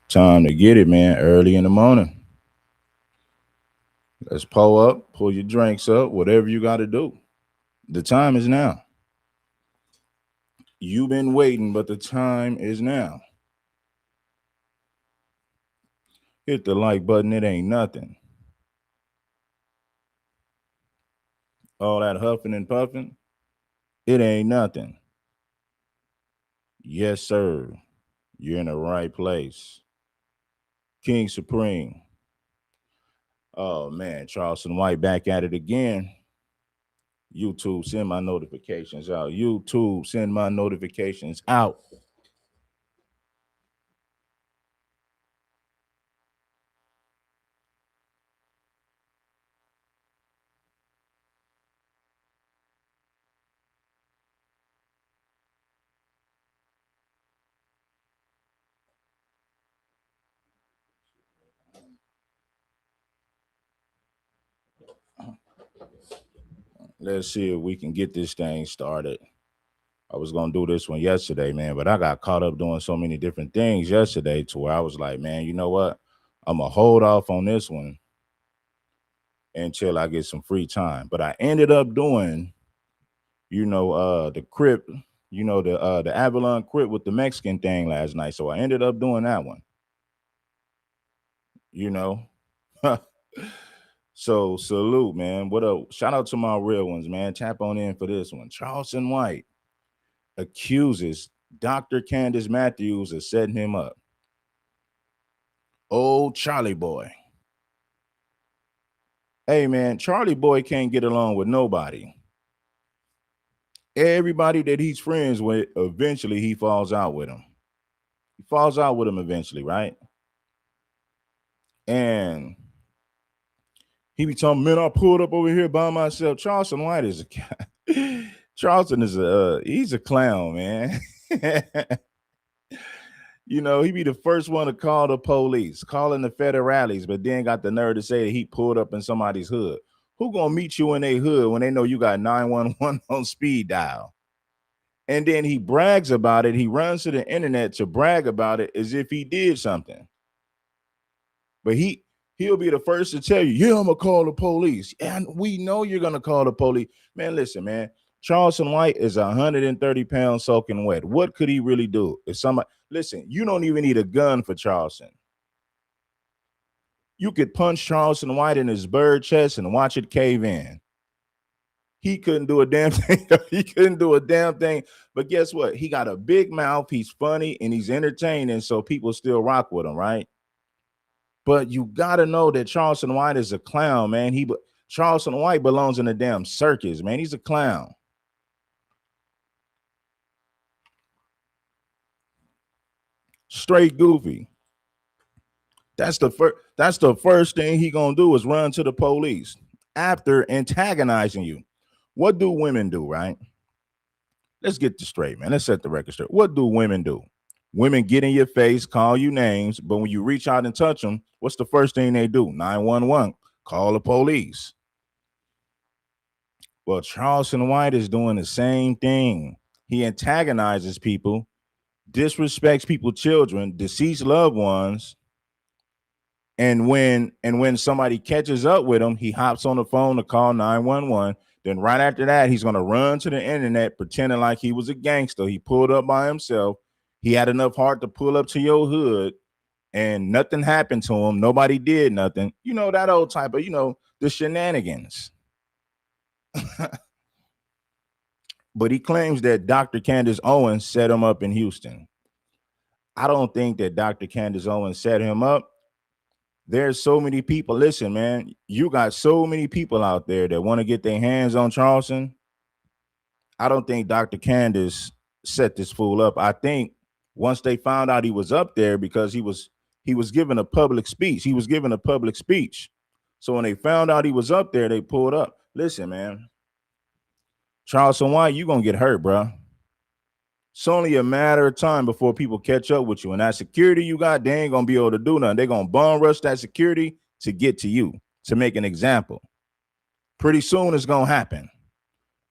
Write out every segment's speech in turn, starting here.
Time to get it, man. Early in the morning. Let's pull up, pull your drinks up, whatever you got to do. The time is now. You've been waiting, but the time is now. Hit the like button. It ain't nothing. All that huffing and puffing, it ain't nothing. Yes, sir. You're in the right place. King Supreme. Oh, man. Charleston White back at it again. YouTube, send my notifications out. YouTube, send my notifications out. Let's see if we can get this thing started. I was gonna do this one yesterday, man, but I got caught up doing so many different things yesterday to where I was like, man, you know what? I'm gonna hold off on this one until I get some free time. But I ended up doing, the crip, the Avalon crip with the Mexican thing last night. So I ended up doing that one, you know. So salute, man. What up? Shout out to my real ones, man. Tap on in for this one. Charleston White accuses Dr. Candace Matthews of setting him up. Oh, Charlie boy. Hey, man, Charlie boy can't get along with nobody. Everybody that he's friends with, eventually he falls out with him. He falls out with him eventually, right? And he be telling, man, I pulled up over here by myself. Charleston White is a Charleston is he's a clown, man. He be the first one to call the police, calling the federales, but then got the nerve to say that he pulled up in somebody's hood. Who gonna meet you in a hood when they know you got 911 on speed dial? And then he brags about it. He runs to the internet to brag about it as if he did something. But he'll be the first to tell you, yeah, I'm gonna call the police. And we know you're gonna call the police. Man, listen, man. Charleston White is 130 pounds soaking wet. What could he really do? If somebody listen, you don't even need a gun for Charleston. You could punch Charleston White in his bird chest and watch it cave in. He couldn't do a damn thing. He couldn't do a damn thing. But guess what? He got a big mouth. He's funny and he's entertaining, so people still rock with him, right? But you got to know that Charleston White is a clown, man. Charleston White belongs in a damn circus, man. He's a clown. Straight goofy. That's the first thing he gonna do is run to the police after antagonizing you. What do women do, right? Let's get this straight, man. Let's set the record straight. What do women do? Women get in your face, call you names, but when you reach out and touch them, what's the first thing they do? 911, call the police. Well, Charleston White is doing the same thing. He antagonizes people, disrespects people's children, deceased loved ones, and when somebody catches up with him, he hops on the phone to call 911. Then right after that, he's gonna run to the internet pretending like he was a gangster. He pulled up by himself. He had enough heart to pull up to your hood, and nothing happened to him. Nobody did nothing. You know that old type of, the shenanigans. But he claims that Dr. Candace Owens set him up in Houston. I don't think that Dr. Candace Owens set him up. There's so many people. Listen, man, you got so many people out there that want to get their hands on Charleston. I don't think Dr. Candace set this fool up. I think once they found out he was up there because he was giving a public speech. He was giving a public speech. So when they found out he was up there, they pulled up. Listen, man, Charleston White, you gonna get hurt, bro. It's only a matter of time before people catch up with you. And that security you got, they ain't gonna be able to do nothing. They're gonna bum rush that security to get to you, to make an example. Pretty soon it's gonna happen.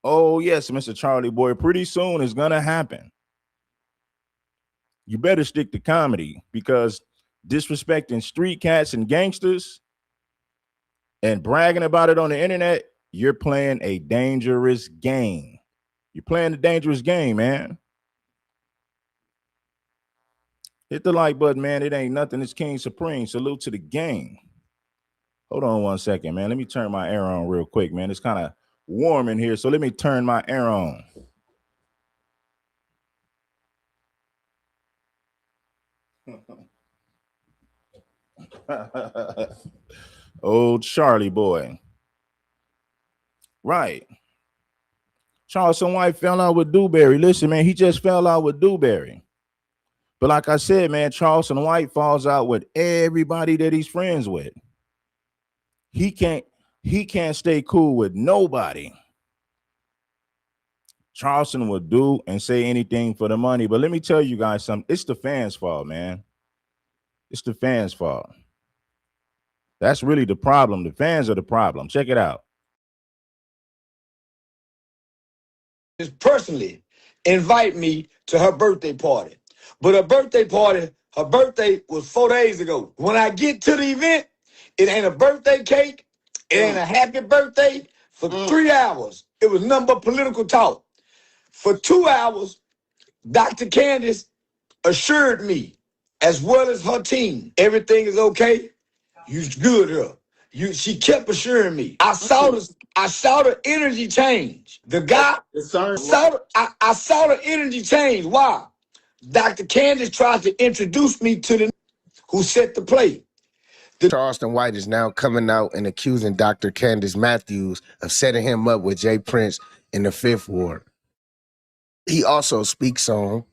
Oh, yes, Mr. Charlie Boy, pretty soon it's gonna happen. You better stick to comedy because disrespecting street cats and gangsters and bragging about it on the internet, you're playing a dangerous game. You're playing a dangerous game, man. Hit the like button, man. It ain't nothing. It's King Supreme. Salute to the game. Hold on 1 second, man. Let me turn my air on real quick, man. It's kind of warm in here, so let me turn my air on. Old Charlie boy. Right. Charleston White fell out with Dewberry. Listen, man, he just fell out with Dewberry. But like I said, man, Charleston White falls out with everybody that he's friends with. He can't stay cool with nobody. Charleston will do and say anything for the money. But let me tell you guys something. It's the fans' fault, man. It's the fans' fault. That's really the problem. The fans are the problem. Check it out. Just personally invite me to her birthday party. But her birthday was 4 days ago. When I get to the event, it ain't a birthday cake. It ain't a happy birthday. For 3 hours, it was nothing but political talk. For 2 hours, Dr. Candace assured me, as well as her team, everything is okay. You good here. She kept assuring me. I saw the energy change. The guy, I saw the energy change. Why? Dr. Candace tried to introduce me to the who set the play. Charleston White is now coming out and accusing Dr. Candace Matthews of setting him up with Jay Prince in the Fifth Ward. He also speaks on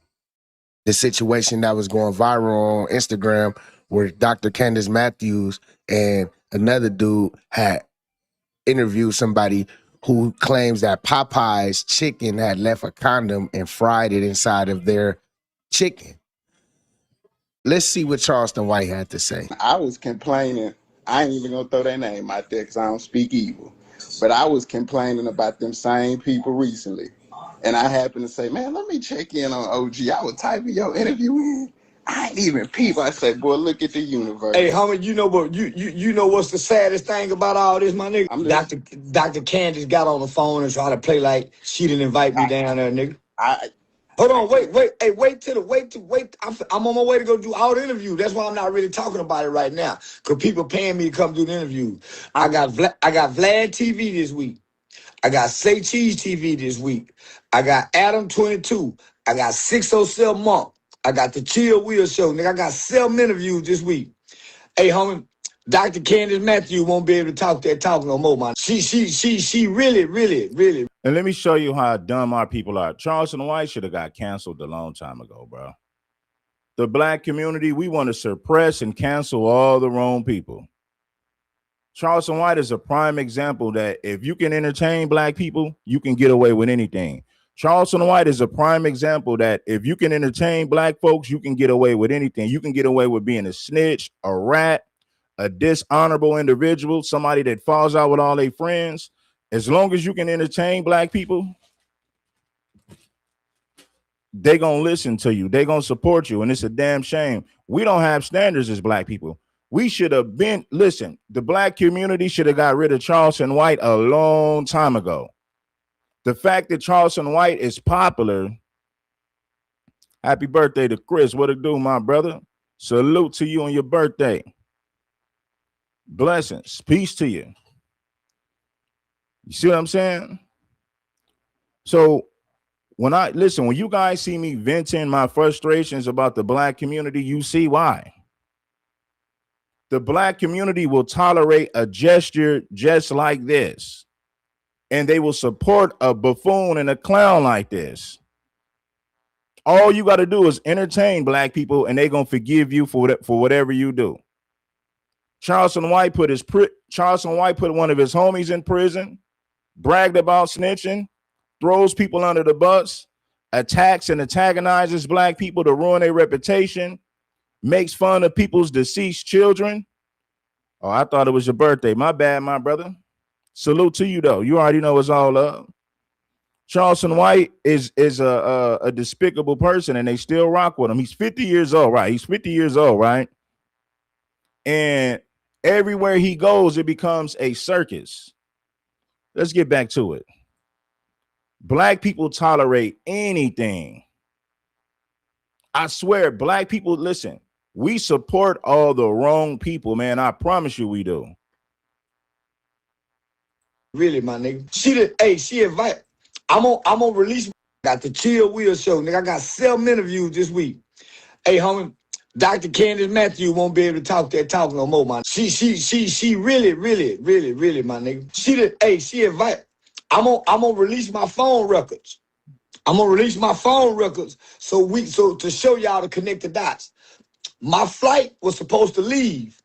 the situation that was going viral on Instagram where Dr. Candace Matthews and another dude had interviewed somebody who claims that Popeye's chicken had left a condom and fried it inside of their chicken. Let's see what Charleston White had to say. I was complaining. I ain't even gonna throw their name out there because I don't speak evil. But I was complaining about them same people recently. And I happened to say, man, let me check in on OG. I was typing your interview in. I ain't even peep. I said, boy, look at the universe. Hey, homie, you know what? You know what's the saddest thing about all this, my nigga? Dr. Candace got on the phone and tried to play like she didn't invite me down there, nigga. Hold on, wait. Hey, wait. I'm on my way to go do all the interviews. That's why I'm not really talking about it right now, because people paying me to come do the interviews. I got Vlad TV this week. I got Say Cheese TV this week. I got Adam 22. I got 607 Monk. I got the Chill Wheel Show. Nigga, I got 7 interviews this week. Hey, homie, Dr. Candace Matthews won't be able to talk that talk no more, man. She really. And let me show you how dumb our people are. Charleston White should have got canceled a long time ago, bro. The black community, we want to suppress and cancel all the wrong people. Charleston White is a prime example that if you can entertain black people, you can get away with anything. Charleston White is a prime example that if you can entertain black folks, you can get away with anything. You can get away with being a snitch, a rat, a dishonorable individual, somebody that falls out with all their friends. As long as you can entertain black people, they're going to listen to you. They're going to support you. And it's a damn shame. We don't have standards as black people. We should have been, listen, the black community should have got rid of Charleston White a long time ago. The fact that Charleston White is popular, happy birthday to Chris. What it do, my brother? Salute to you on your birthday. Blessings. Peace to you. You see what I'm saying? So when you guys see me venting my frustrations about the black community, you see why. The black community will tolerate a gesture just like this, and they will support a buffoon and a clown like this. All you got to do is entertain black people, and they're going to forgive you for whatever you do. Charleston White put one of his homies in prison, bragged about snitching, throws people under the bus, attacks and antagonizes black people to ruin their reputation, makes fun of people's deceased children. Oh, I thought it was your birthday. My bad, my brother. Salute to you, though. You already know it's all up. Charleston White is a despicable person, and they still rock with him. He's 50 years old, right? He's 50 years old, right? And everywhere he goes, it becomes a circus. Let's get back to it. Black people tolerate anything. I swear, black people, listen, we support all the wrong people, man. I promise you we do. Really, my nigga. She invite. I'm on release. Got the Chill Wheel show, nigga. I got 7 interviews this week. Hey, homie, Dr. Candace Matthews won't be able to talk that talk no more, man. She really, my nigga. She invite. I'm on release my phone records. I'm gonna release my phone records so to show y'all to connect the dots. My flight was supposed to leave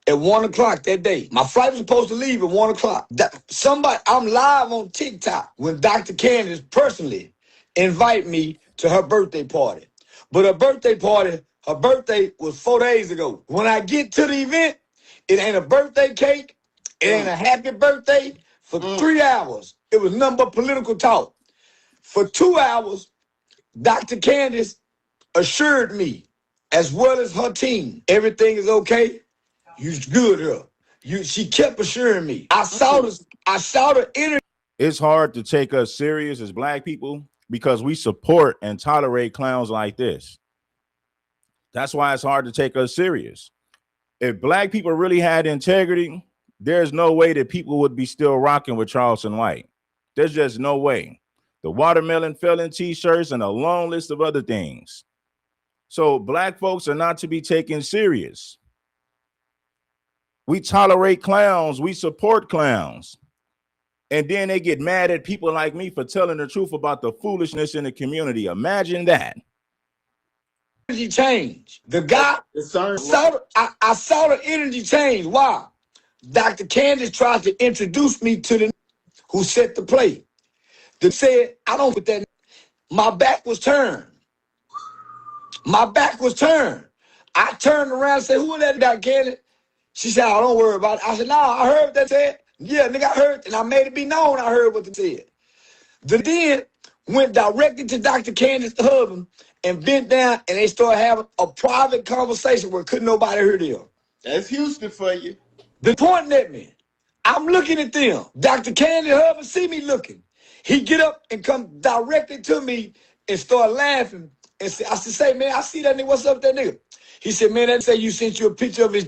at 1 o'clock that day. My flight was supposed to leave at 1 o'clock. I'm live on TikTok when Dr. Candace personally invite me to her birthday party. But her birthday was 4 days ago. When I get to the event, it ain't a birthday cake. It ain't a happy birthday. For 3 hours, it was nothing but political talk. For 2 hours, Dr. Candace assured me, as well as her team, everything is okay. You good here. She kept assuring me. I saw the energy. It's hard to take us serious as black people because we support and tolerate clowns like this. That's why it's hard to take us serious. If black people really had integrity, there's no way that people would be still rocking with Charleston White. There's just no way. The watermelon felon t-shirts and a long list of other things. So black folks are not to be taken serious. We tolerate clowns. We support clowns. And then they get mad at people like me for telling the truth about the foolishness in the community. Imagine that. Energy change. The guy, I saw the energy change. Why? Dr. Candace tried to introduce me to the who set the play. That said, I don't put that. My back was turned. I turned around and said, who is that Dr. Candace? She said, oh, don't worry about it. I said, no, I heard what that said. Yeah, nigga, I heard, and I made it be known I heard what they said. Then went directly to Dr. Candace's husband and bent down, and they started having a private conversation where couldn't nobody hear them. That's Houston for you. They're pointing at me. I'm looking at them. Dr. Candace's husband see me looking. He get up and come directly to me and start laughing. And I said, man, I see that nigga. What's up with that nigga? He said, man, that say you sent you a picture of his.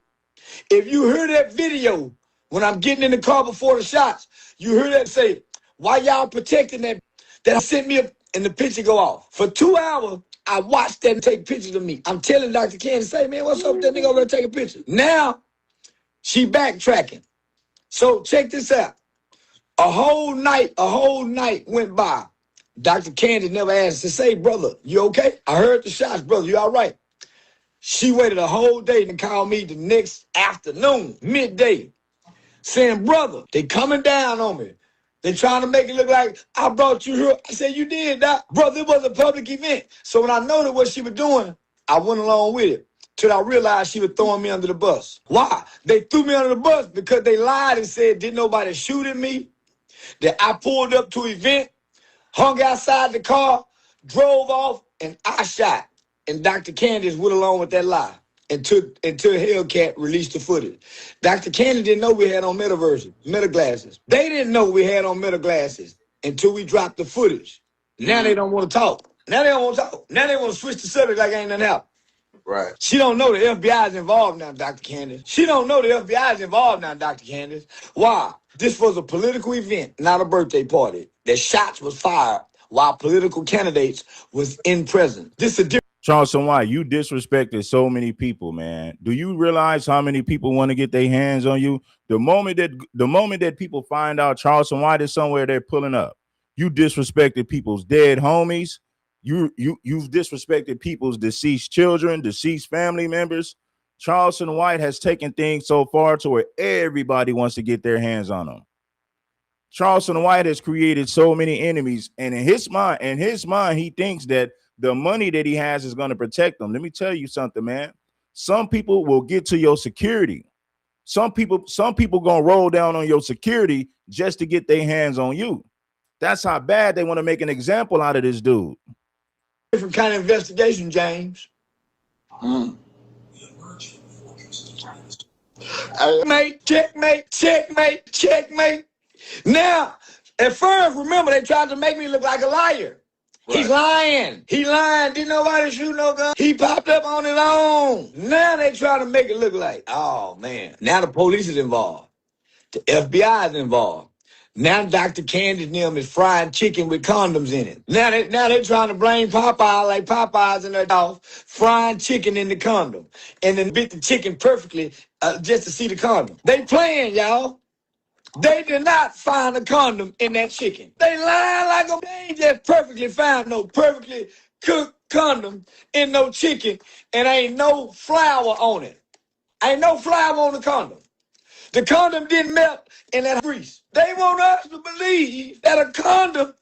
If you hear that video, when I'm getting in the car before the shots, you hear that say, why y'all protecting that? That sent me up and the picture go off. For 2 hours, I watched that take pictures of me. I'm telling Dr. Candace, say, man, what's up with that nigga over there taking pictures? Now, she backtracking. So check this out. A whole night went by. Dr. Candace never asked to say, brother, you okay? I heard the shots, brother, you all right? She waited a whole day to call me the next afternoon, midday, saying, brother, they coming down on me. They trying to make it look like I brought you here. I said, you did, Doc. Brother, it was a public event. So when I noticed what she was doing, I went along with it till I realized she was throwing me under the bus. Why? They threw me under the bus because they lied and said, didn't nobody shoot at me? That I pulled up to an event, hung outside the car, drove off, and I shot. And Dr. Candace went along with that lie until Hellcat released the footage. Dr. Candace didn't know we had on meta glasses. They didn't know we had on meta glasses until we dropped the footage. Now they don't want to talk. Now they want to switch the subject like ain't nothing happened. Right. She don't know the FBI is involved now, Dr. Candace. She don't know the FBI is involved now, Dr. Candace. Why? This was a political event, not a birthday party. The shots was fired while political candidates was in prison. This is a different. Charleston White, you disrespected so many people, man. Do you realize how many people want to get their hands on you? The moment that people find out Charleston White is somewhere, they're pulling up. You disrespected people's dead homies. You've disrespected people's deceased children, deceased family members. Charleston White has taken things so far to where everybody wants to get their hands on him. Charleston White has created so many enemies, and in his mind, he thinks that the money that he has is going to protect them. Let me tell you something, man. Some people will get to your security. Some people gonna roll down on your security just to get their hands on you. That's how bad they want to make an example out of this dude. Different kind of investigation, James. Checkmate, checkmate, checkmate, checkmate. Now, at first, remember, they tried to make me look like a liar. Right. He's lying. He lying. Didn't nobody shoot no gun. He popped up on his own. Now they try to make it look like, oh, man. Now the police is involved. The FBI is involved. Now Dr. Candace and them is frying chicken with condoms in it. Now they trying to blame Popeye like Popeye's in their house, frying chicken in the condom. And then bit the chicken perfectly just to see the condom. They playing, y'all. They did not find a condom in that chicken. They lying like a they just perfectly found no perfectly cooked condom in no chicken, and ain't no flour on it. Ain't no flour on the condom. The condom didn't melt in that grease. They want us to believe that a condom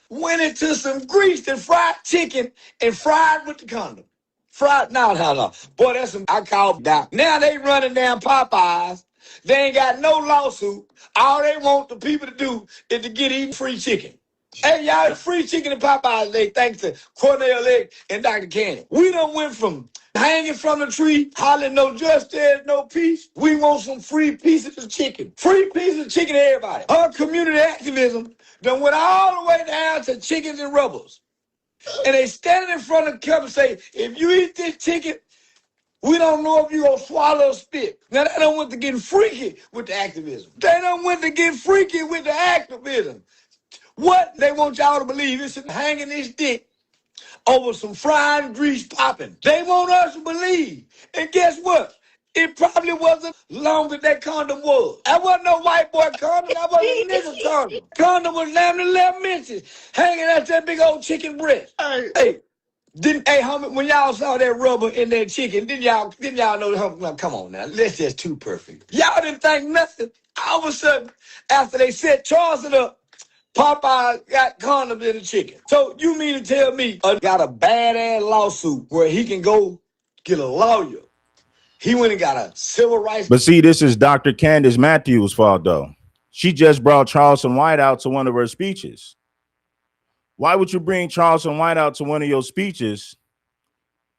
went into some grease and fried chicken and fried with the condom. Fried, no. Boy, that's some, I call down. Now they running down Popeyes. They ain't got no lawsuit. All they want the people to do is to get eating free chicken. Hey, y'all, free chicken and Popeyes Leg, thanks to Cornell Leg and Dr. Cannon. We done went from hanging from the tree, hollering no justice, no peace. We want some free pieces of chicken. Free pieces of chicken to everybody. Our community activism done went all the way down to chickens and rubbers. And they standing in front of the camera and say, if you eat this chicken, we don't know if you're going to swallow or spit. Now, they don't want to get freaky with the activism. They don't want to get freaky with the activism. What they want y'all to believe is hanging this dick over some fried grease popping. They want us to believe. And guess what? It probably wasn't long as that condom was. That wasn't no white boy condom. That wasn't a nigga condom. Condom was 11 inches hanging at that big old chicken breast. Hey, homie, when y'all saw that rubber in that chicken, didn't y'all know? Now, come on now, that's just too perfect. Y'all didn't think nothing. All of a sudden, after they set Charslton up, Popeye got condoms in the chicken. So you mean to tell me got a badass lawsuit where he can go get a lawyer? He went and got a civil rights. But see, this is Dr. Candace Matthews' fault, though. She just brought Charleston White out to one of her speeches. Why would you bring Charleston White out to one of your speeches?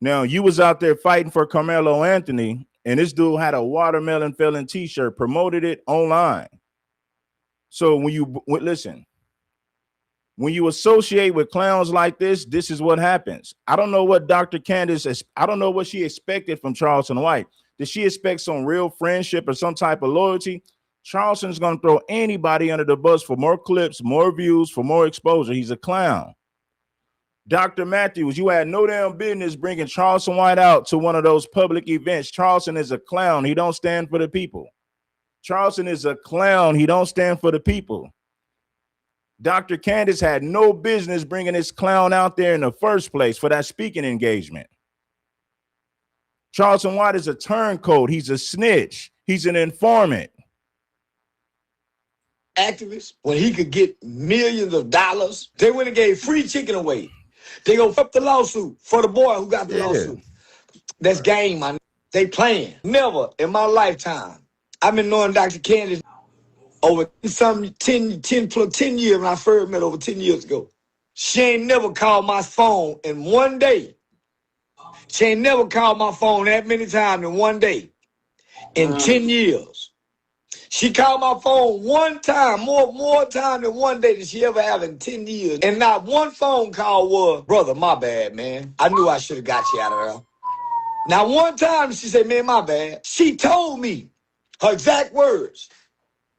Now, you was out there fighting for Carmelo Anthony, and this dude had a watermelon felon t-shirt, promoted it online. So listen, when you associate with clowns like this is what happens. I don't know what Dr. Candace, I don't know what she expected from Charleston White. Did she expect some real friendship or some type of loyalty? Charleston's going to throw anybody under the bus for more clips, more views, for more exposure. He's a clown. Dr. Matthews, you had no damn business bringing Charleston White out to one of those public events. Charleston is a clown. He don't stand for the people. Charleston is a clown. He don't stand for the people. Dr. Candace had no business bringing this clown out there in the first place for that speaking engagement. Charleston White is a turncoat. He's a snitch. He's an informant. Activists, when he could get millions of dollars, they went and gave free chicken away. They go up the lawsuit for the boy who got the lawsuit. That's game, man. They playing. Never in my lifetime. I've been knowing Dr. Candace over some 10 years when I first met over 10 years ago. She ain't never called my phone in one day. She ain't never called my phone that many times in one day. In 10 years. She called my phone one time, more time than one day than she ever have in 10 years. And not one phone call was, brother, my bad, man. I knew I should have got you out of there. Now, one time she said, man, my bad. She told me her exact words.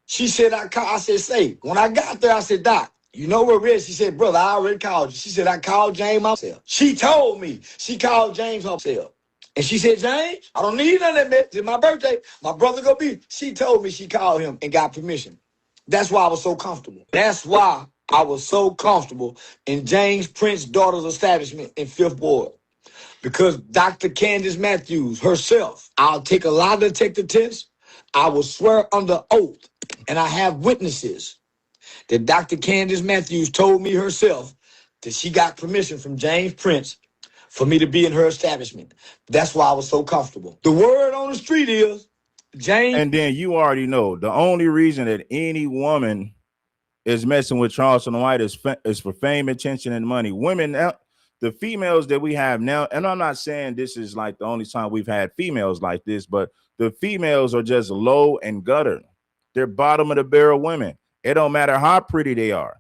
She said, I said, say, when I got there, I said, Doc, you know where it is? She said, brother, I already called you. She said, I called James myself. She told me she called James herself. And she said, James, I don't need none of that mess. It's my birthday. My brother gonna be. She told me she called him and got permission. That's why I was so comfortable. That's why I was so comfortable in James Prince's daughter's establishment in 5th Ward. Because Dr. Candace Matthews herself, I'll take a lie detector test. I will swear under oath, and I have witnesses that Dr. Candace Matthews told me herself that she got permission from James Prince for me to be in her establishment. That's why I was so comfortable. The word on the street is James. And then you already know the only reason that any woman is messing with Charleston White is for fame, attention, and money. Women, the females that we have now, and I'm not saying this is like the only time we've had females like this, but the females are just low and gutter. They're bottom of the barrel women. It don't matter how pretty they are.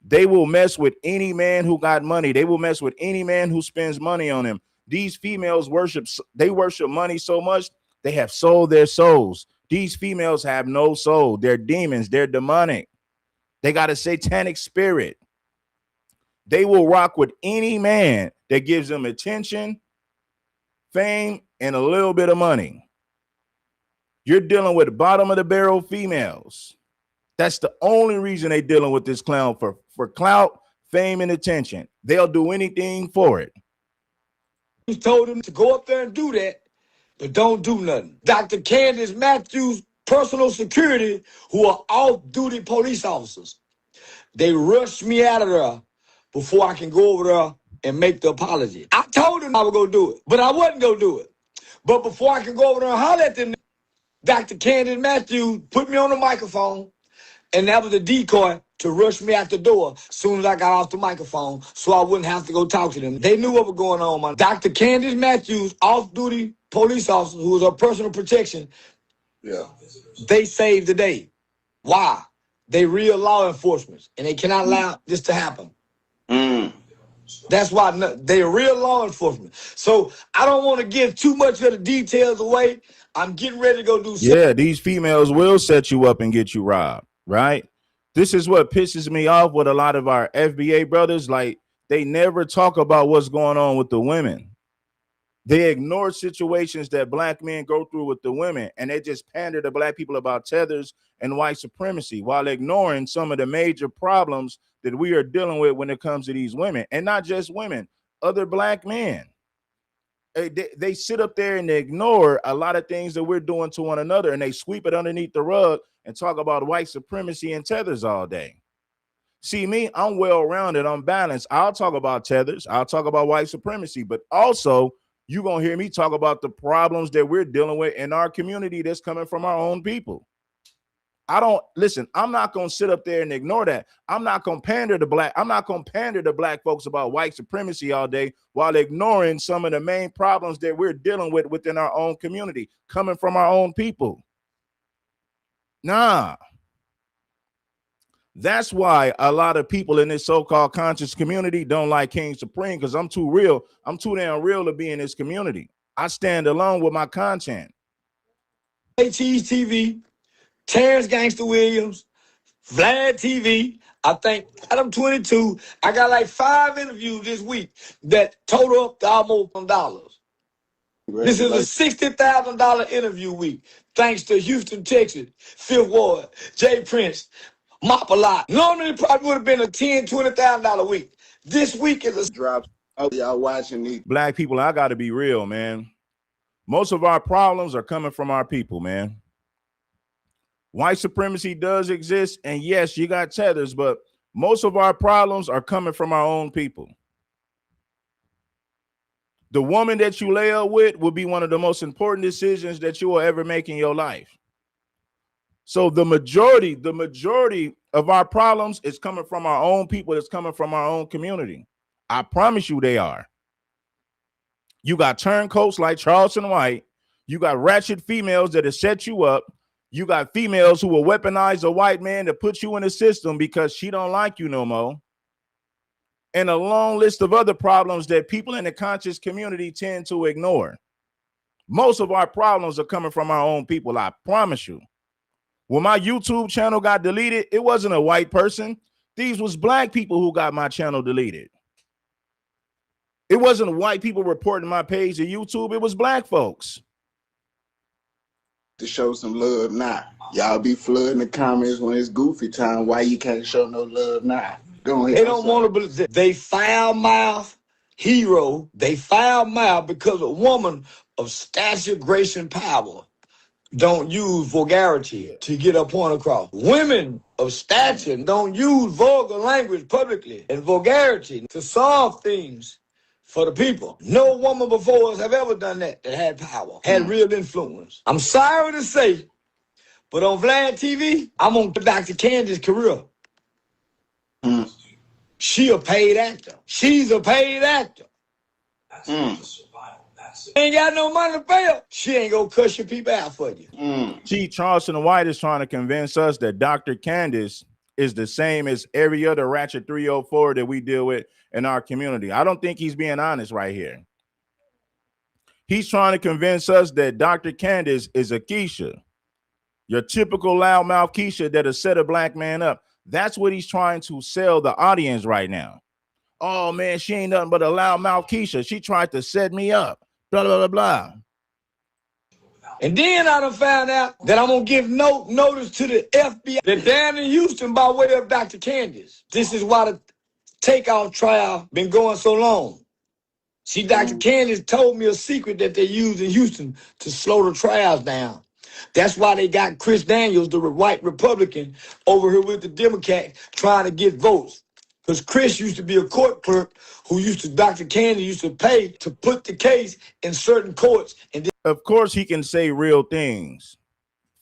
They will mess with any man who got money. They will mess with any man who spends money on them. These females worship money so much, they have sold their souls. These females have no soul. They're demons. They're demonic. They got a satanic spirit. They will rock with any man that gives them attention, fame, and a little bit of money. You're dealing with bottom of the barrel females. That's the only reason they're dealing with this clown, for clout, fame, and attention. They'll do anything for it. He told him to go up there and do that, but don't do nothing. Dr. Candace Matthews' personal security, who are off-duty police officers, they rushed me out of there before I can go over there and make the apology. I told them I was going to do it, but I wasn't going to do it. But before I can go over there and holler at them, Dr. Candace Matthews put me on the microphone, and that was a decoy to rush me out the door as soon as I got off the microphone so I wouldn't have to go talk to them. They knew what was going on, man. Dr. Candace Matthews, off-duty police officer who was on personal protection, they saved the day. Why? They real law enforcement, and they cannot allow this to happen. That's why they're real law enforcement. So I don't want to give too much of the details away. I'm getting ready to go do something. Yeah, these females will set you up and get you robbed, right? This is what pisses me off with a lot of our FBA brothers. Like, they never talk about what's going on with the women. They ignore situations that black men go through with the women, and they just pander to black people about tethers and white supremacy while ignoring some of the major problems that we are dealing with when it comes to these women, and not just women, other black men. They sit up there and they ignore a lot of things that we're doing to one another, and they sweep it underneath the rug and talk about white supremacy and tethers all day. See me, I'm well-rounded, I'm balanced. I'll talk about tethers, I'll talk about white supremacy, but also you're going to hear me talk about the problems that we're dealing with in our community that's coming from our own people. I'm not going to sit up there and ignore that. I'm not going to pander to black folks about white supremacy all day while ignoring some of the main problems that we're dealing with within our own community, coming from our own people. Nah. That's why a lot of people in this so-called conscious community don't like King Supreme, because I'm too real. I'm too damn real to be in this community. I stand alone with my content. TV, Terrence Gangster Williams, Vlad TV. I think Adam 22. I got like 5 interviews this week that total up to almost $1. This is a $60,000 interview week, thanks to Houston, Texas, Fifth Ward, Jay Prince, Mop a Lot. Normally, it probably would have been a $10,000, $20,000 week. This week is a drop. Oh, y'all watching these black people. I got to be real, man. Most of our problems are coming from our people, man. White supremacy does exist, and yes, you got tethers, but most of our problems are coming from our own people. The woman that you lay up with will be one of the most important decisions that you will ever make in your life. So the majority of our problems is coming from our own people. It's coming from our own community. I promise you they are. You got turncoats like Charleston White. You got ratchet females that have set you up. You got females who will weaponize a white man to put you in the system because she don't like you no more. And a long list of other problems that people in the conscious community tend to ignore. Most of our problems are coming from our own people, I promise you. When my YouTube channel got deleted, it wasn't a white person. These was black people who got my channel deleted. It wasn't white people reporting my page to YouTube. It was black folks. to show some love now. Y'all be flooding the comments when it's goofy time. Why you can't show no love now? Go ahead. They don't want to believe that. They foul mouth hero. They foul mouth because a woman of stature, grace, and power don't use vulgarity to get a point across. Women of stature don't use vulgar language publicly and vulgarity to solve things for the people. No woman before us have ever done that had power, had real influence. I'm sorry to say, but on Vlad TV, I'm on Dr. Candace's career. She a paid actor. She's a paid actor. Ain't got no money to pay her. She ain't gonna cuss your people out for you. See, Charleston White is trying to convince us that Dr. Candace is the same as every other Ratchet 304 that we deal with in our community. I don't think he's being honest right here. He's trying to convince us that Dr. Candace is a Keisha, your typical loudmouth Keisha that'll set a black man up. That's what he's trying to sell the audience right now. Oh man, she ain't nothing but a loudmouth Keisha. She tried to set me up. Blah, blah, blah, blah. And then I done found out that I'm gonna give notice to the FBI that down in Houston by way of Dr. Candace. This is why the takeout trial been going so long. See, Dr. Candace told me a secret that they use in Houston to slow the trials down. That's why they got Chris Daniels, the white Republican, over here with the Democrat trying to get votes. Because Chris used to be a court clerk who Dr. Candace used to pay to put the case in certain courts. And of course, he can say real things.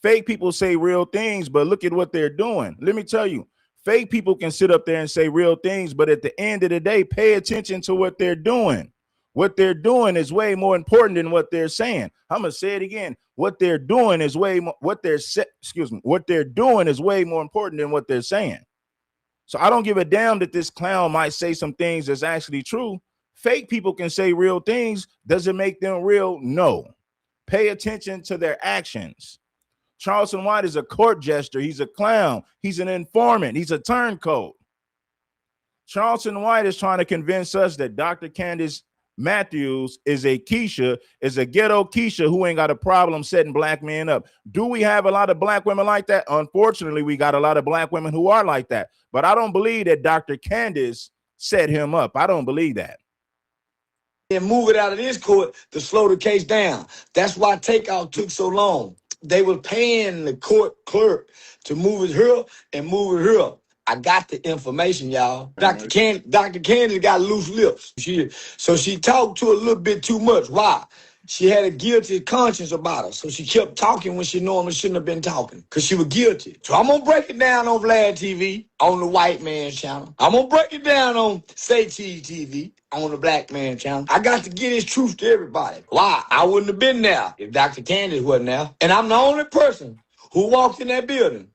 Fake people say real things, but look at what they're doing. Let me tell you, fake people can sit up there and say real things, but at the end of the day, pay attention to what they're doing. What they're doing is way more important than what they're saying. I'm gonna say it again. What they're doing is way more. What they're doing is way more important than what they're saying. So I don't give a damn that this clown might say some things that's actually true. Fake people can say real things. Does it make them real? No. Pay attention to their actions. Charleston White is a court jester. He's a clown. He's an informant. He's a turncoat. Charleston White is trying to convince us that Dr. Candace Matthews is a Keisha, is a ghetto Keisha who ain't got a problem setting black men up. Do we have a lot of black women like that? Unfortunately, we got a lot of black women who are like that. But I don't believe that Dr. Candace set him up. I don't believe that. And move it out of this court to slow the case down. That's why takeout took so long. They were paying the court clerk to move it here and move it here. I got the information, y'all. Dr. Candace got loose lips. So she talked to a little bit too much. Why? She had a guilty conscience about her. So she kept talking when she normally shouldn't have been talking because she was guilty. So I'm going to break it down on Vlad TV on the white man channel. I'm going to break it down on Say Cheese TV on the black man channel. I got to get his truth to everybody. Why? I wouldn't have been there if Dr. Candace wasn't there. And I'm the only person who walked in that building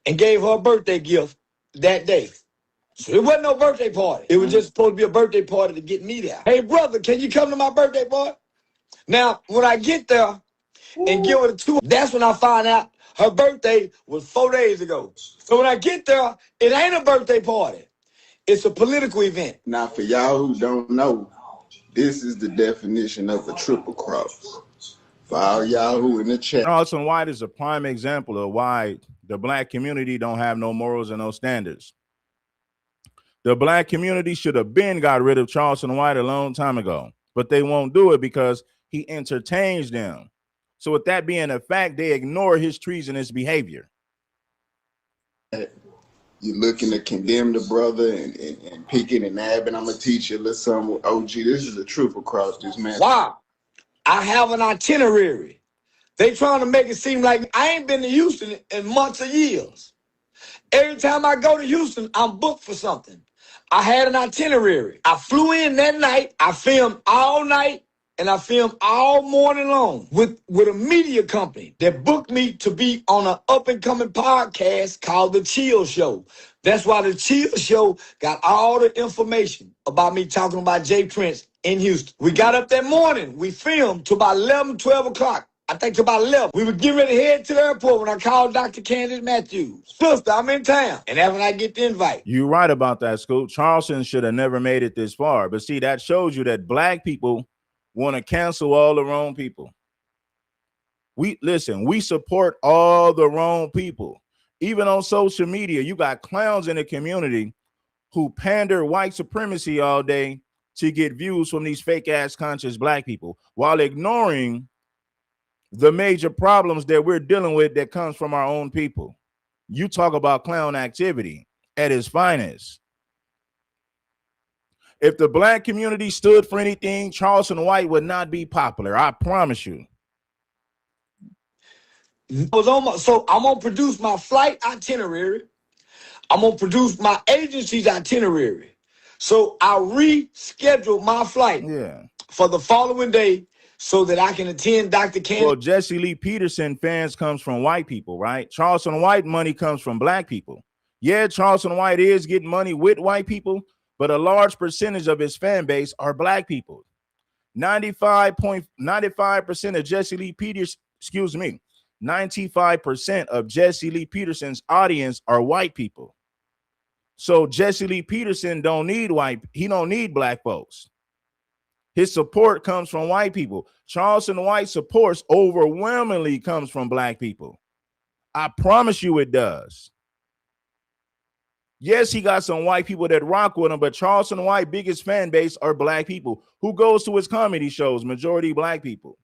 and gave her a birthday gift that day. So it wasn't no birthday party. It was just supposed to be a birthday party to get me there. Hey, brother, can you come to my birthday party? Now, when I get there and give her the tour, that's when I find out her birthday was 4 days ago. So when I get there, it ain't a birthday party. It's a political event. Now, for y'all who don't know, this is the definition of a triple cross. For all y'all who in the chat. Charleston White is a prime example of why the black community don't have no morals and no standards. The black community should have got rid of Charleston White a long time ago, but they won't do it because he entertains them. So with that being a fact, they ignore his treasonous behavior. You're looking to condemn the brother and picking and nabbing. I'm going to teach you a little something with OG. This is a triple cross, this man. Wow. I have an itinerary. They trying to make it seem like I ain't been to Houston in months or years. Every time I go to Houston, I'm booked for something. I had an itinerary. I flew in that night. I filmed all night. And I filmed all morning long with a media company that booked me to be on an up-and-coming podcast called The Chill Show. That's why The Chill Show got all the information about me talking about Jay Prince in Houston. We got up that morning. We filmed to about 11, 12 o'clock. I think to about 11. We were getting ready to head to the airport when I called Dr. Candace Matthews. Sister, I'm in town. And that's when I get the invite. You're right about that, Scoop. Charleston should have never made it this far. But see, that shows you that black people want to cancel all the wrong people. We support all the wrong people. Even on social media, you got clowns in the community who pander white supremacy all day to get views from these fake ass conscious black people while ignoring the major problems that we're dealing with that comes from our own people. You talk about clown activity at its finest. If the black community stood for anything, Charleston White would not be popular. I promise you. So I'm going to produce my flight itinerary. I'm going to produce my agency's itinerary. So I rescheduled my flight for the following day so that I can attend Dr. Candace. Well, Jesse Lee Peterson fans comes from white people, right? Charleston White money comes from black people. Yeah, Charleston White is getting money with white people, but a large percentage of his fan base are black people. 95% of Jesse Lee Peters, 95% of Jesse Lee Peterson's audience are white people. So Jesse Lee Peterson don't need black folks. His support comes from white people. Charleston White supports overwhelmingly comes from black people. I promise you it does. Yes, he got some white people that rock with him, but Charleston White biggest fan base are black people. Who goes to his comedy shows? Majority black people.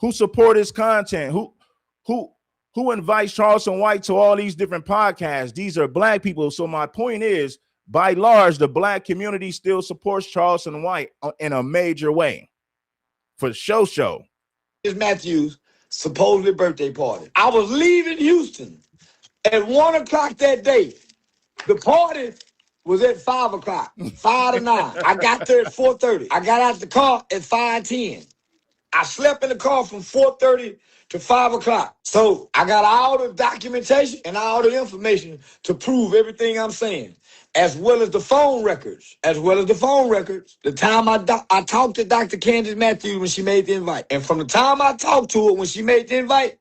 Who support his content? Who invites Charleston White to all these different podcasts? These are black people. So my point is, by large, the black community still supports Charleston White in a major way. For show. It's Matthews' supposedly birthday party. I was leaving Houston at 1 o'clock that day. The party was at 5 o'clock, 5 to 9. I got there at 4:30. I got out the car at 5:10. I slept in the car from 4:30 to 5 o'clock. So I got all the documentation and all the information to prove everything I'm saying, as well as the phone records. The time I talked to Dr. Candace Matthews when she made the invite. And from the time I talked to her when she made the invite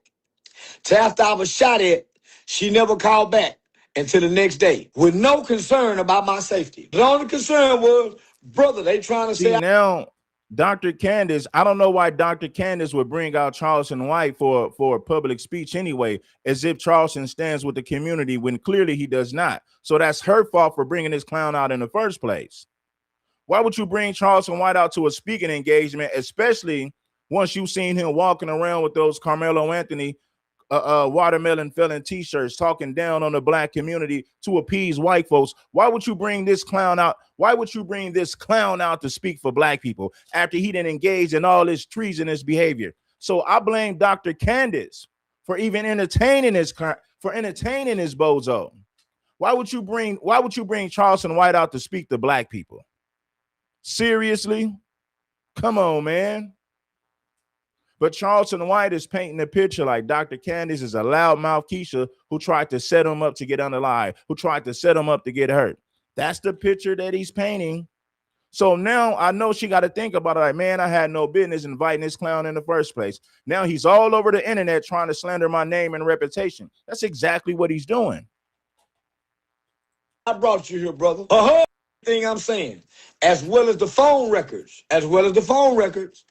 to after I was shot at, she never called back until the next day with no concern about my safety. The only concern was, brother, they trying to say... Now, Dr. Candace, I don't know why Dr. Candace would bring out Charleston White for a public speech anyway, as if Charleston stands with the community when clearly he does not. So that's her fault for bringing this clown out in the first place. Why would you bring Charleston White out to a speaking engagement, especially once you've seen him walking around with those Carmelo Anthony watermelon felon t-shirts talking down on the black community to appease white folks? Why would you bring this clown out? Why would you bring this clown out to speak for black people after he didn't engage in all this treasonous behavior? So I blame Dr. Candace for even entertaining this bozo. Why would you bring Charleston White out to speak to black people? Seriously? Come on, man. But Charleston White is painting a picture like Dr. Candace is a loudmouth Keisha who tried to set him up to get unalive, who tried to set him up to get hurt. That's the picture that he's painting. So now I know she got to think about it like, man, I had no business inviting this clown in the first place. Now he's all over the internet trying to slander my name and reputation. That's exactly what he's doing. I brought you here, brother. Thing I'm saying, as well as the phone records. The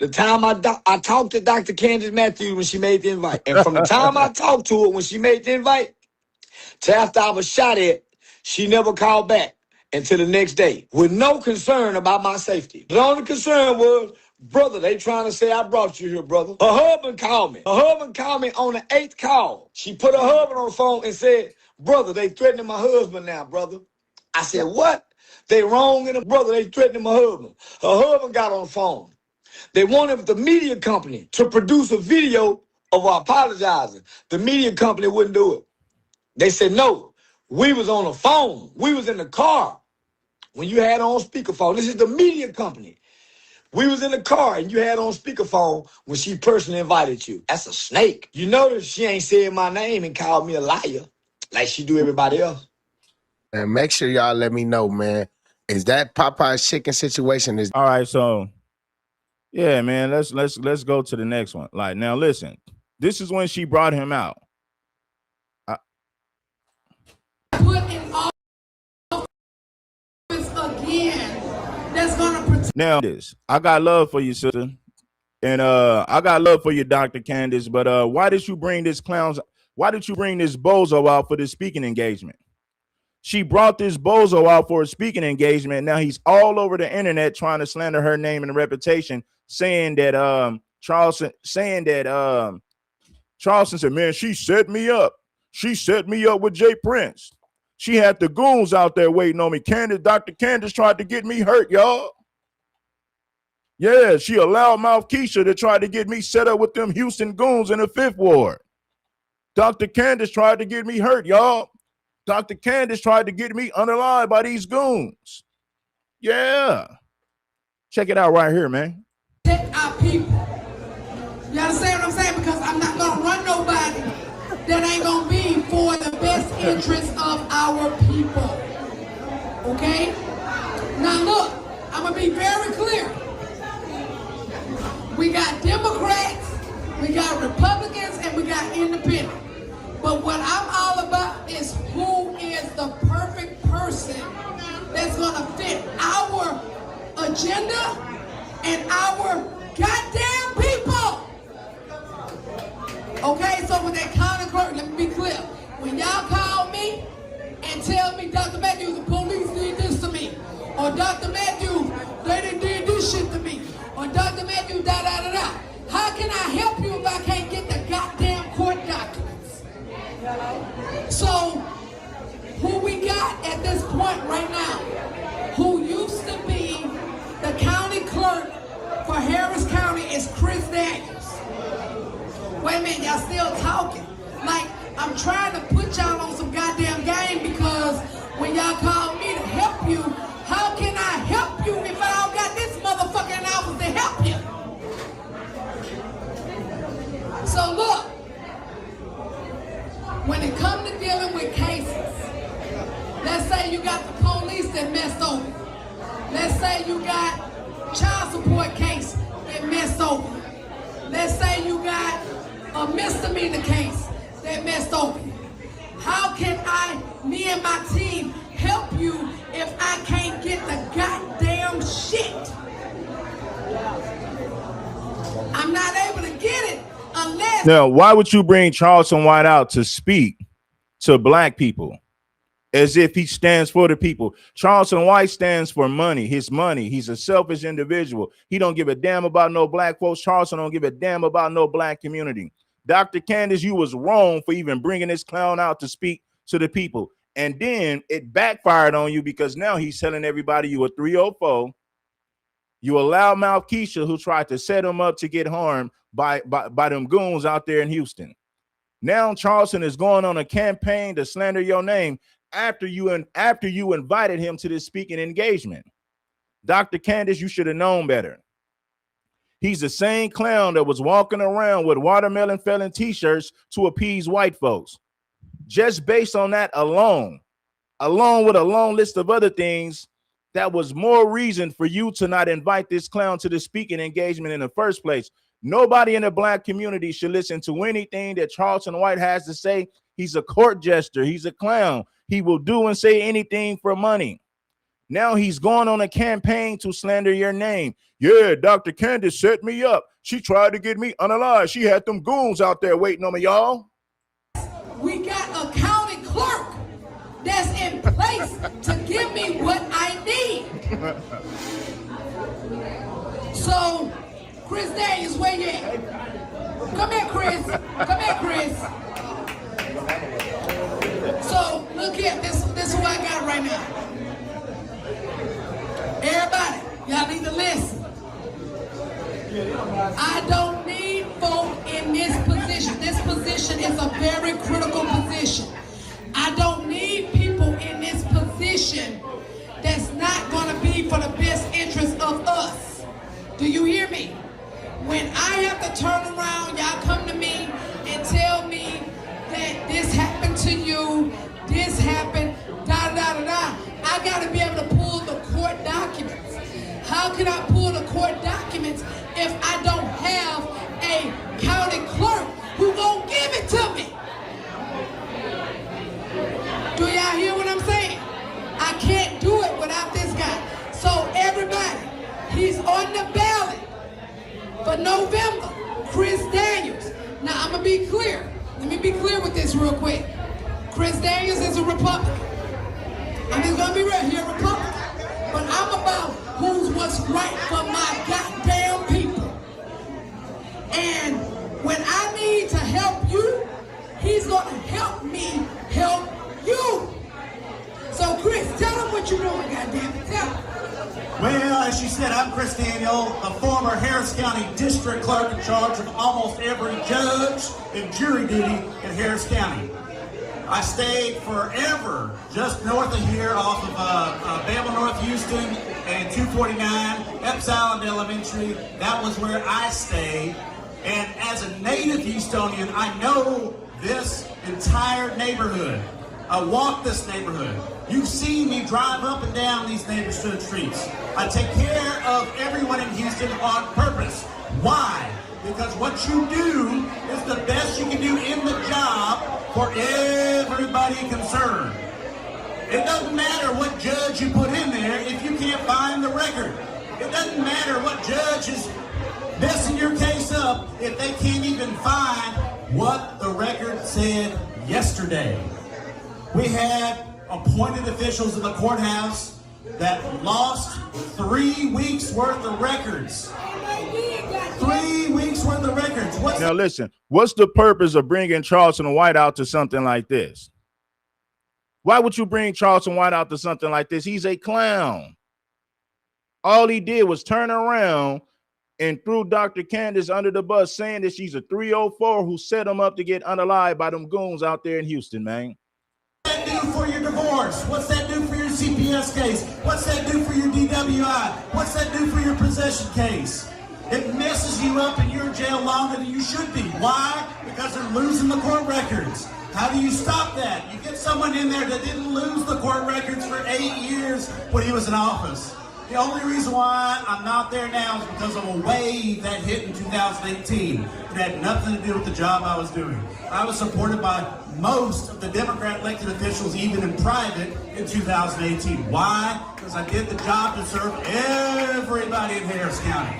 time I talked to Dr. Candace Matthews when she made the invite. And from the time I talked to her when she made the invite to after I was shot at, she never called back until the next day with no concern about my safety. The only concern was, brother, they trying to say I brought you here, brother. Her husband called me. On the 8th call. She put her husband on the phone and said, brother, they threatening my husband now, brother. I said, what? They wrong in the brother. They threatening my husband. Her husband got on the phone. They wanted the media company to produce a video of her apologizing. The media company wouldn't do it. They said, no, we was on the phone. We was in the car when you had on speakerphone. This is the media company. We was in the car and you had on speakerphone when she personally invited you. That's a snake. You notice she ain't said my name and called me a liar like she do everybody else. And make sure y'all let me know, man. Is that Popeye's chicken situation? All right, so yeah, man, let's go to the next one. Like, now listen, this is when she brought him out. Now this, I got love for you, sister, and I got love for you, Dr. Candace. But why did you bring this bozo out for this speaking engagement? She brought this bozo out for a speaking engagement. Now he's all over the internet trying to slander her name and reputation, saying that Charleston said, man, she set me up. She set me up with Jay Prince. She had the goons out there waiting on me. Dr. Candace tried to get me hurt, y'all. Yeah, she a loudmouth Keisha that tried to get me set up with them Houston goons in the 5th Ward. Dr. Candace tried to get me hurt, y'all. Dr. Candace tried to get me unalive by these goons. Yeah. Check it out right here, man. Protect our people. You understand what I'm saying? Because I'm not going to run nobody that ain't going to be for the best interest of our people. Okay? Now look, I'm going to be very clear. We got Democrats, we got Republicans, and we got independents. But what I'm all about is who is the perfect person that's going to fit our agenda and our goddamn people. Okay, so with that county clerk, let me be clear. When y'all call me and tell me, Dr. Matthews, the police did this to me, or Dr. Matthews, they done did this shit to me, or Dr. Matthews, da-da-da-da. How can I help you if I can't get the goddamn court documents? So, who we got at this point right now, who used to be the county clerk for Harris County is Chris Daniels. Wait a minute, y'all still talking. Like, I'm trying to put y'all on some goddamn game because when y'all call me to help you, how can I help you if I don't got this motherfucking office to help you? So look, when it comes to dealing with cases, let's say you got the police that messed over. Let's say you got child support case that messed over. Let's say you got a misdemeanor case that messed over. How can me and my team help you if I can't get the goddamn shit? I'm not able to get it unless... Now, why would you bring Charleston White out to speak to black people as if he stands for the people? Charleston White stands for money, his money. He's a selfish individual. He don't give a damn about no black folks. Charleston don't give a damn about no black community. Dr. Candace, you was wrong for even bringing this clown out to speak to the people. And then it backfired on you because now he's telling everybody you a 304. You a loudmouth Keisha who tried to set him up to get harmed by them goons out there in Houston. Now Charleston is going on a campaign to slander your name after you invited him to this speaking engagement. Dr. Candace, you should have known better. He's the same clown that was walking around with watermelon felon t-shirts to appease white folks. Just based on that alone with a long list of other things, that was more reason for you to not invite this clown to the speaking engagement in the first place. Nobody in the black community should listen to anything that Charleston White has to say. He's a court jester. He's a clown. He will do and say anything for money. Now he's going on a campaign to slander your name. Yeah, Dr. Candace set me up. She tried to get me unalive. She had them goons out there waiting on me, y'all. We got a county clerk that's in place to give me what I need. So, Chris Daniels, where you at? Come here, Chris. Come here, Chris. So, look here. This is what I got right now. Everybody, y'all need to listen. I don't need folk in this position. This position is a very critical position. I don't need people in this position that's not going to be for the best interest of us. Do you hear me? When I have to turn around, y'all come to me and tell me that this happened to you, this happened, da-da-da-da-da. I got to be able to pull the court documents. How can I pull the court documents if I don't have a county clerk who won't give it to me? Do y'all hear what I'm saying? I can't do it without this guy. So everybody, he's on the ballot for November, Chris Daniels. Now I'm gonna be clear. Let me be clear with this real quick. Chris Daniels is a Republican. I'm just gonna be real, he's a Republican. But I'm about what's right for my goddamn people. And when I need to help you, he's gonna help me help you. So Chris, tell them what you're doing, goddammit. Tell them. Well, as you said, I'm Chris Daniel, the former Harris County District Clerk in charge of almost every judge and jury duty in Harris County. I stayed forever just north of here off of Babel North Houston and 249, Epps Island Elementary. That was where I stayed. And as a native Houstonian, I know this entire neighborhood. I walk this neighborhood. You've seen me drive up and down these neighborhood streets. I take care of everyone in Houston on purpose. Why? Because what you do is the best you can do in the job for everybody concerned. It doesn't matter what judge you put in there if you can't find the record. It doesn't matter what judge is messing your case up if they can't even find what the record said yesterday. We had appointed officials in the courthouse that lost 3 weeks worth of records. 3 weeks worth of records. Now listen, what's the purpose of bringing Charleston White out to something like this? Why would you bring Charleston White out to something like this? He's a clown. All he did was turn around and threw Dr. Candace under the bus, saying that she's a 304 who set him up to get unalived by them goons out there in Houston, man. What's that do for your divorce? What's that do for your CPS case? What's that do for your DWI? What's that do for your possession case? It messes you up and you're in jail longer than you should be. Why? Because they're losing the court records. How do you stop that? You get someone in there that didn't lose the court records for 8 years when he was in office. The only reason why I'm not there now is because of a wave that hit in 2018. It had nothing to do with the job I was doing. I was supported by most of the Democrat elected officials, even in private, in 2018. Why? Because I did the job to serve everybody in Harris County.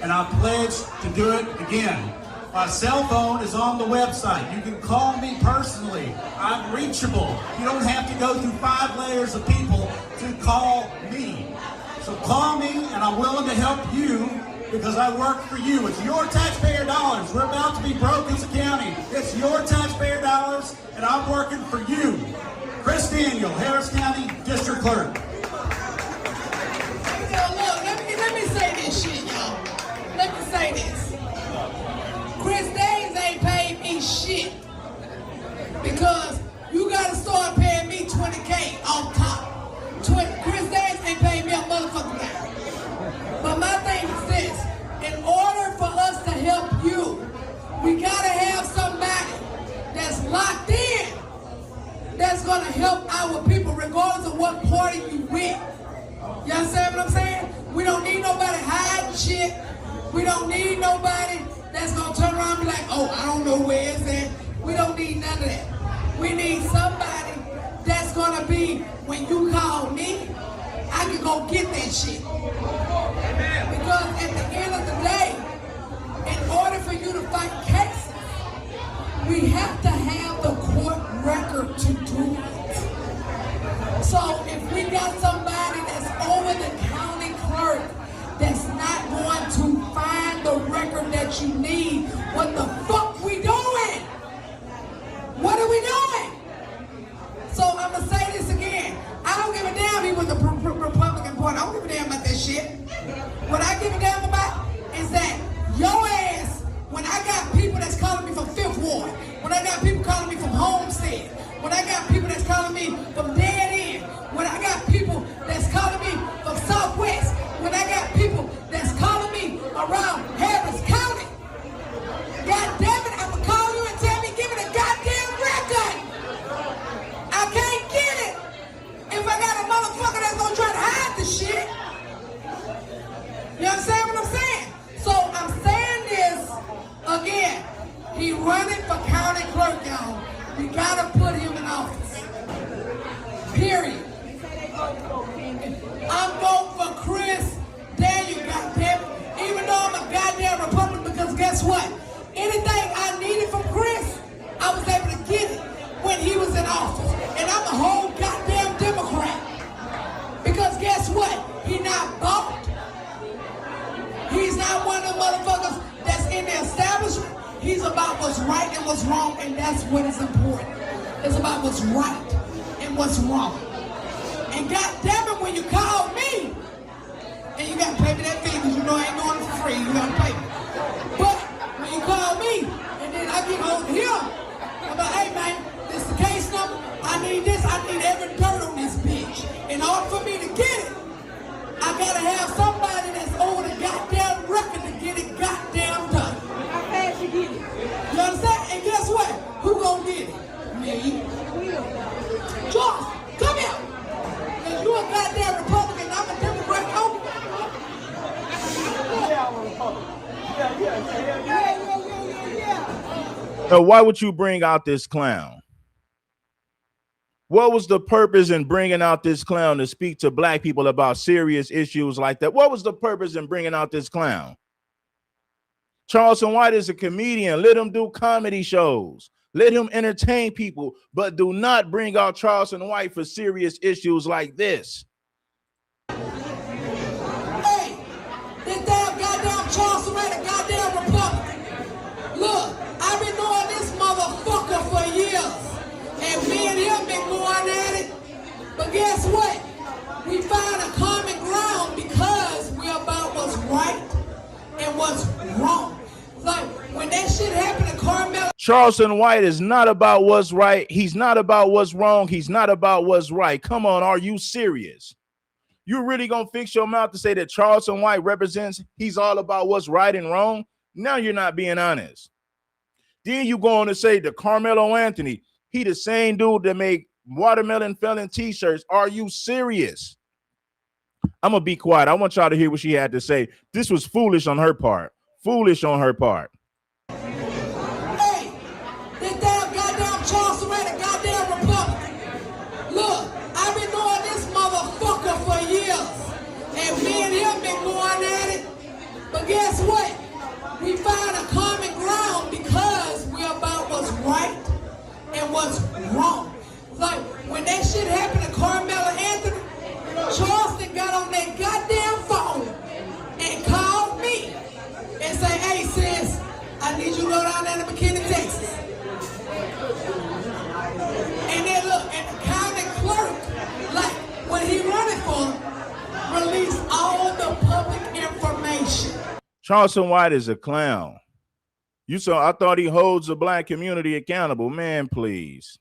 And I pledged to do it again. My cell phone is on the website. You can call me personally. I'm reachable. You don't have to go through 5 layers of people to call me. So call me, and I'm willing to help you because I work for you. It's your taxpayer dollars. We're about to be broke as a county. It's your taxpayer dollars, and I'm working for you. Chris Daniel, Harris County District Clerk. Let me say this shit, y'all. Let me say this. Chris Danes ain't paid me shit because you gotta start paying me $20K on top. Chris Danes ain't paying me a motherfucking thing. But my thing is this: in order for us to help you, we gotta have somebody that's locked in, that's gonna help our people regardless of what party you with. You understand what I'm saying? We don't need nobody hiding shit. We don't need nobody that's gonna turn around and be like, oh, I don't know where it's at. We don't need none of that. We need somebody that's gonna be, when you call me, I can go get that shit. Because at the end of the day, in order for you to fight cases, we have to have the court record to do it. So if we got somebody that's over the county clerk that's not going to find the record that you need, what the fuck we doing? What are we doing? So I'm gonna say this again. I don't give a damn he was the Republican Party. I don't give a damn about that shit. What I give a damn about is that your ass, when I got people that's calling me from 5th Ward, when I got people calling me from Homestead, when I got people that's calling me from Dead End, when I got people that's calling me from Southwest, when I got people that's calling me around Harris County, God damn it, I'm gonna call you and tell me, give me the goddamn record. I can't get it if I got a motherfucker that's gonna try to hide the shit. You understand what I'm saying? So I'm saying this again. He running for county clerk, y'all. We gotta put him in office. Period. I'm voting for Chris Daniel, goddamn. Even though I'm a goddamn Republican, because guess what? Anything I needed from Chris, I was able to get it when he was in office. And I'm a whole goddamn Democrat. Because guess what? He not bought. He's not one of the motherfuckers that's in the establishment. He's about what's right and what's wrong, and that's what is important. It's about what's right and what's wrong. And goddamn it, when you call me, and you gotta pay me that fee, because you know I ain't doing it for free, you gotta pay me. But when you call me, and then I get over here, I'm like, hey man, this is the case number, So why would you bring out this clown? What was the purpose in bringing out this clown to speak to black people about serious issues like that? What was the purpose in bringing out this clown? Charleston White is a comedian. Let him do comedy shows. Let him entertain people, but do not bring out Charleston White for serious issues like this. Hey, this damn goddamn Charleston White, a goddamn Republican. Look, I've been knowing this motherfucker for years. And me and him been going at it. But guess what? We find a common ground because we're about what's right and what's wrong. Like, when that shit happened to Carmelo. Charleston White is not about what's right. He's not about what's wrong. He's not about what's right. Come on, are you serious? You really gonna fix your mouth to say that Charleston White represents, he's all about what's right and wrong? Now you're not being honest. Then you go on to say that Carmelo Anthony, he the same dude that make watermelon felon t-shirts. Are you serious? I'm gonna be quiet. I want y'all to hear what she had to say. This was foolish on her part. Foolish on her part. Hey, this damn goddamn Charleston White, a goddamn Republican. Look, I've been knowing this motherfucker for years. And me and him been going at it. But guess what? We find a common ground because we're about what's right and what's wrong. Like, when that shit happened to Carmelo Anthony, Charleston got on that goddamn phone and called me and say, hey sis, I need you to go down there to McKinney, Texas. And then look, and the county clerk, like when he running for, released all the public information. Charleston White is a clown. You saw, I thought he holds the black community accountable. Man, please.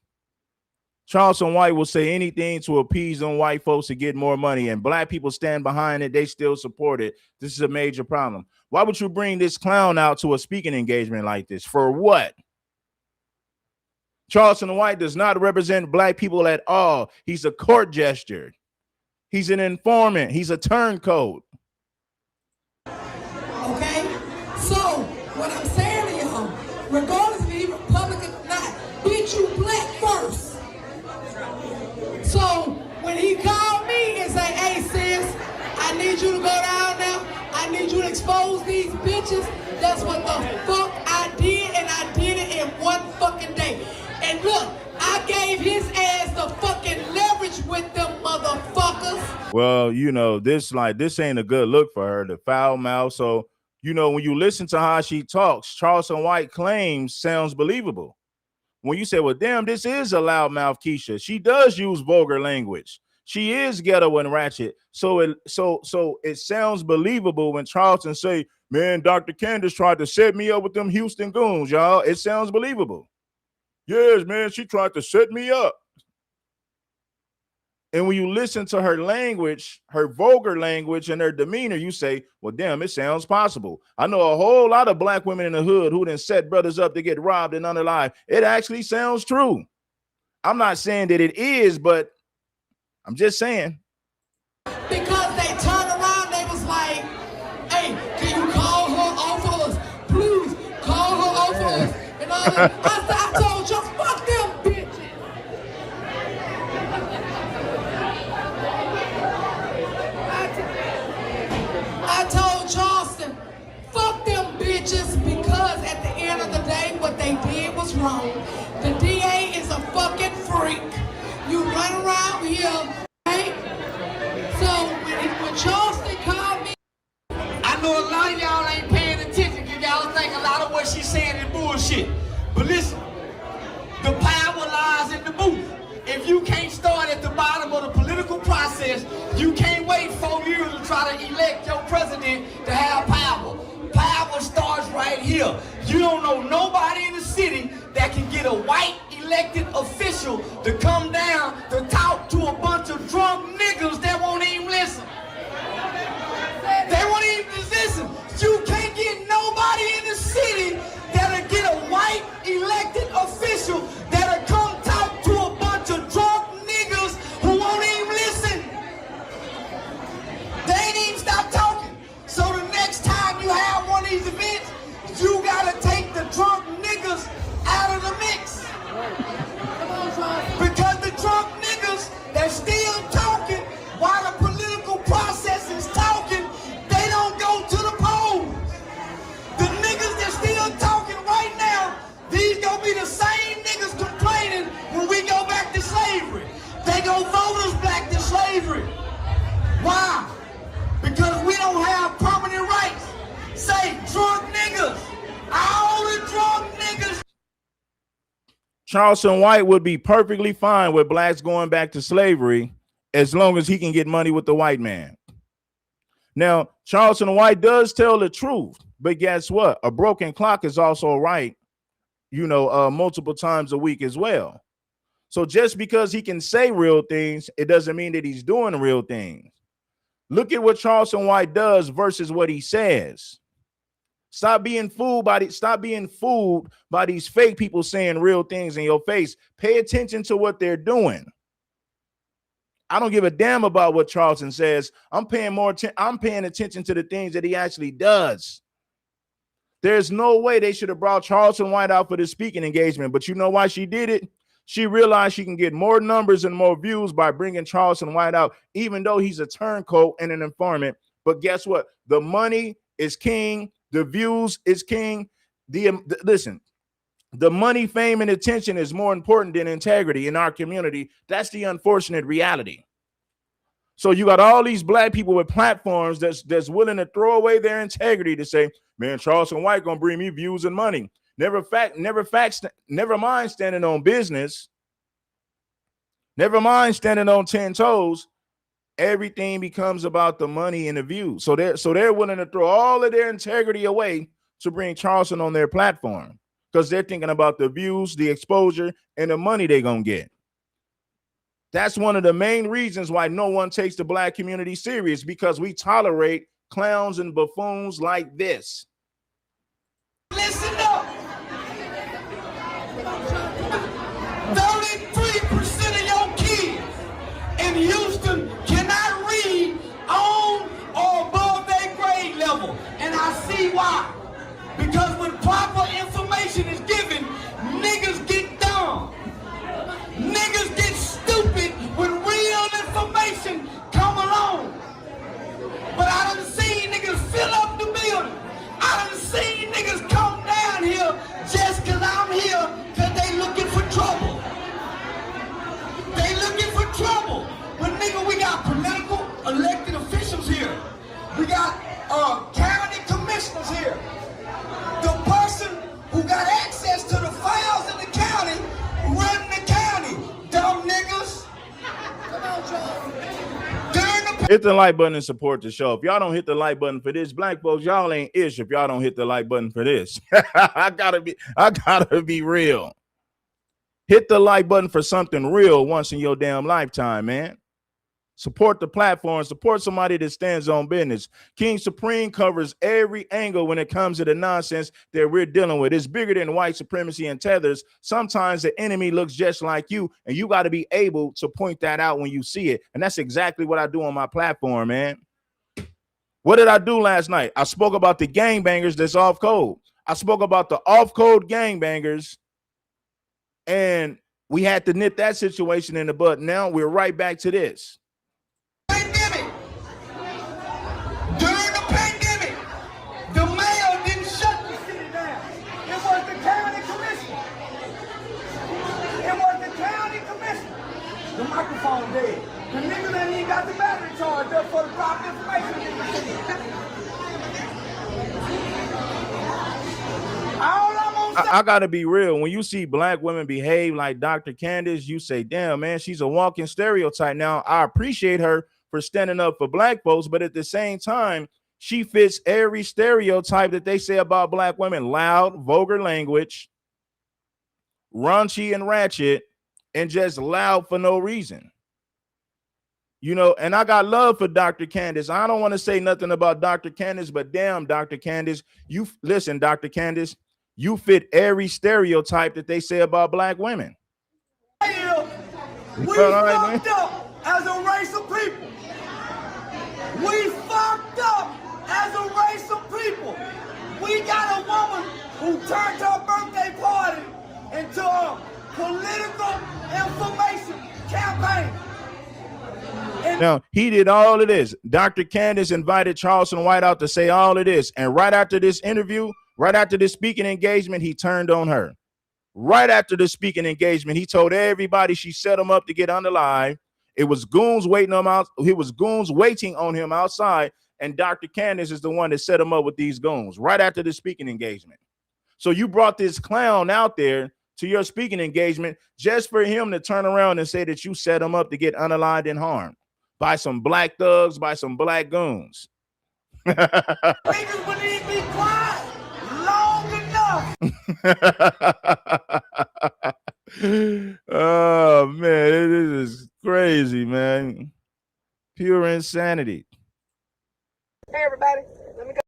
Charleston White will say anything to appease them white folks to get more money, and black people stand behind it. They still support it. This is a major problem. Why would you bring this clown out to a speaking engagement like this? For what? Charleston White does not represent black people at all. He's a court gesture. He's an informant. He's a turncoat. Okay? So, what I'm saying to y'all, regardless if you're Republican or not, bitch, you black first. So, when he called me and say, hey sis, I need you to go down there, I need you to expose these bitches, that's what the fuck I did, and I did it in one fucking day. And look, I gave his ass the fucking leverage with them motherfuckers. Well, you know, this ain't a good look for her, the foul mouth. So, you know, when you listen to how she talks, Charleston White claims sounds believable. When you say, well, damn, this is a loudmouth Keisha. She does use vulgar language. She is ghetto and ratchet. So it sounds believable when Charleston say, man, Dr. Candace tried to set me up with them Houston goons, y'all. It sounds believable. Yes, man, she tried to set me up. And when you listen to her language, her vulgar language and her demeanor, you say, well, damn, it sounds possible. I know a whole lot of black women in the hood who done set brothers up to get robbed and unalive. It actually sounds true. I'm not saying that it is, but I'm just saying. Because they turned around, they was like, hey, can you call her off of us? Please, call her off of us. And all that. I told you, fuck them bitches. I told Charleston, fuck them bitches, because at the end of the day, what they did was wrong. The DA is a fucking freak. You run around here, right? So when Charleston called me, I know a lot of y'all ain't paying attention because y'all think a lot of what she's saying is bullshit. But listen, the power lies in the booth. If you can't start at the bottom of the political process, you can't wait 4 years to try to elect your president to have power. Power starts right here. You don't know nobody in the city that can get a white elected official to come down to talk to a bunch of drunk niggas that won't even listen. They won't even listen. You can't get nobody in the city that'll get a white elected official that'll come talk to a bunch of drunk niggas who won't even listen. They ain't even stop talking. So the next time you have one of these events, you gotta take the drunk niggas out Charleston White would be perfectly fine with blacks going back to slavery as long as he can get money with the white man. Now, Charleston White does tell the truth, but guess what? A broken clock is also right, multiple times a week as well. So just because he can say real things, it doesn't mean that he's doing real things. Look at what Charleston White does versus what he says. Stop being fooled by these fake people saying real things in your face. Pay attention to what they're doing. I don't give a damn about what Charleston says. I'm paying attention to the things that he actually does. There's no way they should have brought Charleston White out for this speaking engagement, but you know why she did it? She realized she can get more numbers and more views by bringing Charleston White out, even though he's a turncoat and an informant. But guess what? The money is king. The views is king. Listen, the money, fame, and attention is more important than integrity in our community. That's the unfortunate reality. So you got all these black people with platforms that's willing to throw away their integrity to say, man, Charleston White gonna bring me views and money. Never mind standing on business. Never mind standing on 10 toes. Everything becomes about the money and the views. So they're willing to throw all of their integrity away to bring Charleston on their platform because they're thinking about the views, the exposure, and the money they're gonna get. That's one of the main reasons why no one takes the black community serious, because we tolerate clowns and buffoons like this. Listen up. 33% of your kids in Houston cannot read on or above their grade level. And I see why. Because when proper information is given, niggas get dumb. Niggas get stupid when real information come along. But I done seen niggas fill up the building. I done seen niggas come down here just cause I'm here cause they looking for trouble. They looking for trouble. But nigga, we got political elected officials here. We got county commissioners here. The person who got access to the files in the county running the county. Dumb niggas. Come on, Charles. Hit the like button and support the show. If y'all don't hit the like button for this, black folks, y'all ain't ish if y'all don't hit the like button for this. I gotta be real. Hit the like button for something real once in your damn lifetime, man. Support the platform. Support somebody that stands on business. King Supreme covers every angle when it comes to the nonsense that we're dealing with. It's bigger than white supremacy and tethers. Sometimes the enemy looks just like you, and you got to be able to point that out when you see it. And that's exactly what I do on my platform, man. What did I do last night? I spoke about the gangbangers that's off code. I spoke about the off code gangbangers, and we had to nip that situation in the bud. Now we're right back to this. Pandemic. During the pandemic, the mayor didn't shut the city down. It was the county commissioner. It was the county commissioner. The microphone dead. The nigga that ain't got the battery charged up for the proper information in the city. I gotta be real. When you see black women behave like Dr. Candace, you say, damn, man, she's a walking stereotype. Now, I appreciate her for standing up for black folks, but at the same time, she fits every stereotype that they say about black women: loud, vulgar language, raunchy and ratchet, and just loud for no reason. And I got love for Dr. Candace. I don't want to say nothing about Dr. Candace, but damn, Dr. Candace, listen, Dr. Candace, you fit every stereotype that they say about black women. We fucked up as a race of people. We fucked up as a race of people. We got a woman who turned her birthday party into a political information campaign. Now, he did all of this. Dr. Candace invited Charleston White out to say all of this. And right after this interview, right after this speaking engagement, he turned on her. Right after the speaking engagement, he told everybody she set him up to get on the live. It was goons waiting on him out. It was goons waiting on him outside. And Dr. Candace is the one that set him up with these goons right after the speaking engagement. So you brought this clown out there to your speaking engagement just for him to turn around and say that you set him up to get unaligned and harmed by some black thugs, by some black goons. Niggas would need me quiet long enough. Oh man, this is crazy, man. Pure insanity. Hey everybody, let me go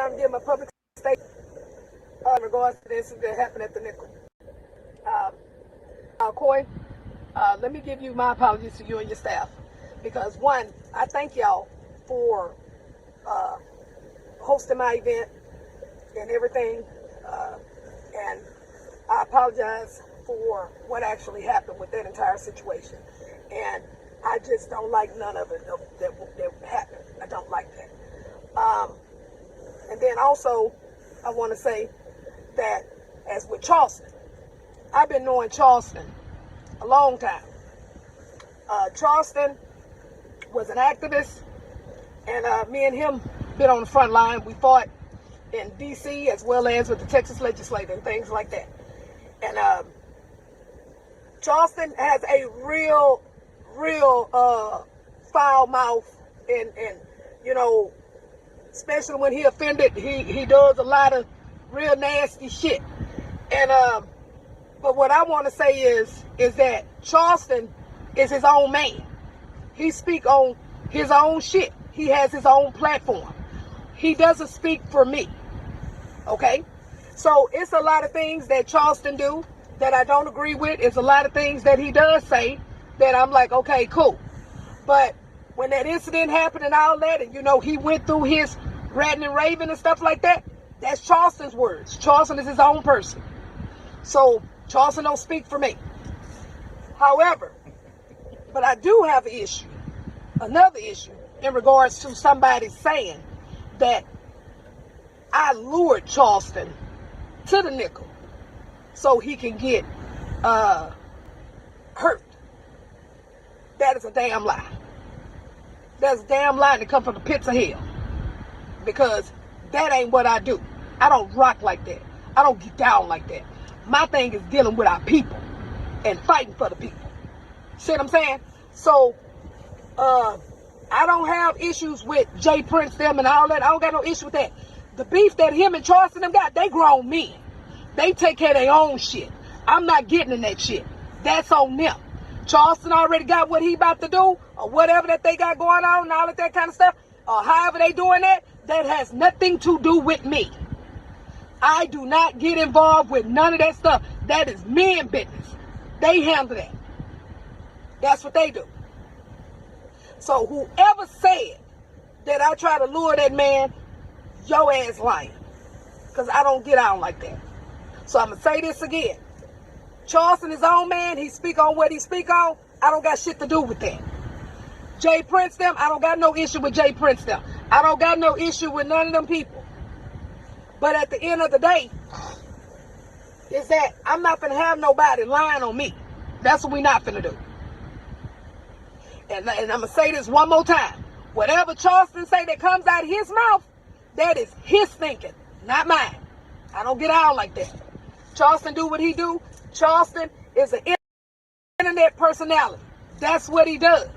and give my public statement in regards to the incident that happened at the Nickel. Coy, let me give you my apologies to you and your staff, because one, I thank y'all for hosting my event and everything, and I apologize for what actually happened with that entire situation, and I just don't like none of it that happened. I don't like that. And then also, I want to say that as with Charleston, I've been knowing Charleston a long time. Charleston was an activist, and me and him been on the front line. We fought in DC as well as with the Texas legislature and things like that. And Charleston has a real foul mouth, and you know, especially when he offended, he does a lot of real nasty shit. And but what I want to say is that Charleston is his own man. He speak on his own shit. He has his own platform. He doesn't speak for me. Okay? So it's a lot of things that Charleston do that I don't agree with. It's a lot of things that he does say that I'm like, okay, cool. But when that incident happened and all that, and you know, he went through his ranting and raving and stuff like that, that's Charleston's words. Charleston is his own person. So Charleston don't speak for me. However, but I do have an issue, another issue, in regards to somebody saying that I lured Charleston to the Nickel so he can get hurt. That is a damn lie. That's a damn lie to come from the pits of hell. Because that ain't what I do. I don't rock like that. I don't get down like that. My thing is dealing with our people and fighting for the people. See what I'm saying? So, I don't have issues with Jay Prince, them, and all that. I don't got no issue with that. The beef that him and Charleston them got, they grown men. They take care of their own shit. I'm not getting in that shit. That's on them. Charleston already got what he about to do, or whatever that they got going on, and all of that kind of stuff, or however they doing that, that has nothing to do with me. I do not get involved with none of that stuff. That is men business. They handle that. That's what they do. So whoever said that I try to lure that man, your ass lying. Because I don't get out like that. So I'm going to say this again. Charleston is his own man. He speak on what he speak on. I don't got shit to do with that. Jay Prince them, I don't got no issue with Jay Prince them. I don't got no issue with none of them people. But at the end of the day, is that I'm not finna have nobody lying on me. That's what we not finna do. And I'm gonna say this one more time. Whatever Charleston say that comes out of his mouth, that is his thinking, not mine. I don't get out like that. Charleston do what he do. Charleston is an internet personality. That's what he does.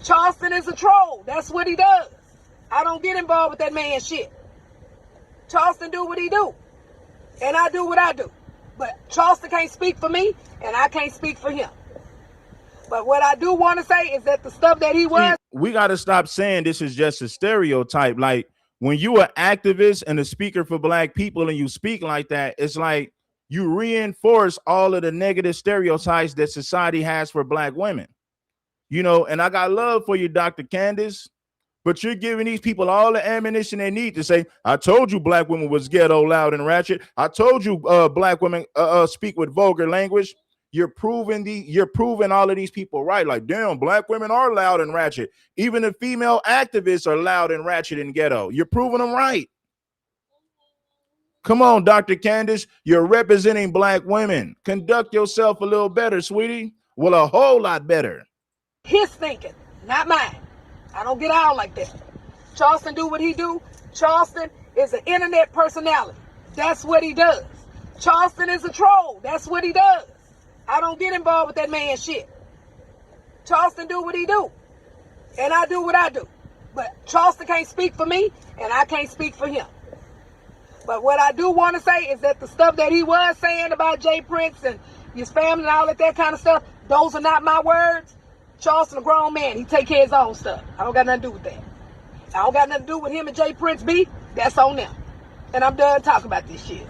Charleston is a troll. That's what he does. I don't get involved with that man's shit. Charleston do what he do. And I do what I do. But Charleston can't speak for me, and I can't speak for him. But what I do want to say is that the stuff that he was... We got to stop saying this is just a stereotype. Like, when you are activist and a speaker for black people and you speak like that, it's like you reinforce all of the negative stereotypes that society has for black women. You know, and I got love for you, Dr. Candace, but you're giving these people all the ammunition they need to say, I told you black women was ghetto, loud, and ratchet. I told you black women speak with vulgar language. You're proving all of these people right. Like, damn, black women are loud and ratchet. Even the female activists are loud and ratchet and ghetto. You're proving them right. Come on, Dr. Candace. You're representing black women. Conduct yourself a little better, sweetie. Well, a whole lot better. His thinking, not mine. I don't get out like that. Charleston do what he do. Charleston is an internet personality. That's what he does. Charleston is a troll. That's what he does. I don't get involved with that man's shit. Charleston do what he do. And I do what I do. But Charleston can't speak for me, and I can't speak for him. But what I do want to say is that the stuff that he was saying about Jay Prince and his family and all that kind of stuff, those are not my words. Charleston a grown man. He take care of his own stuff. I don't got nothing to do with that. I don't got nothing to do with him and Jay Prince beef. That's on them. And I'm done talking about this shit.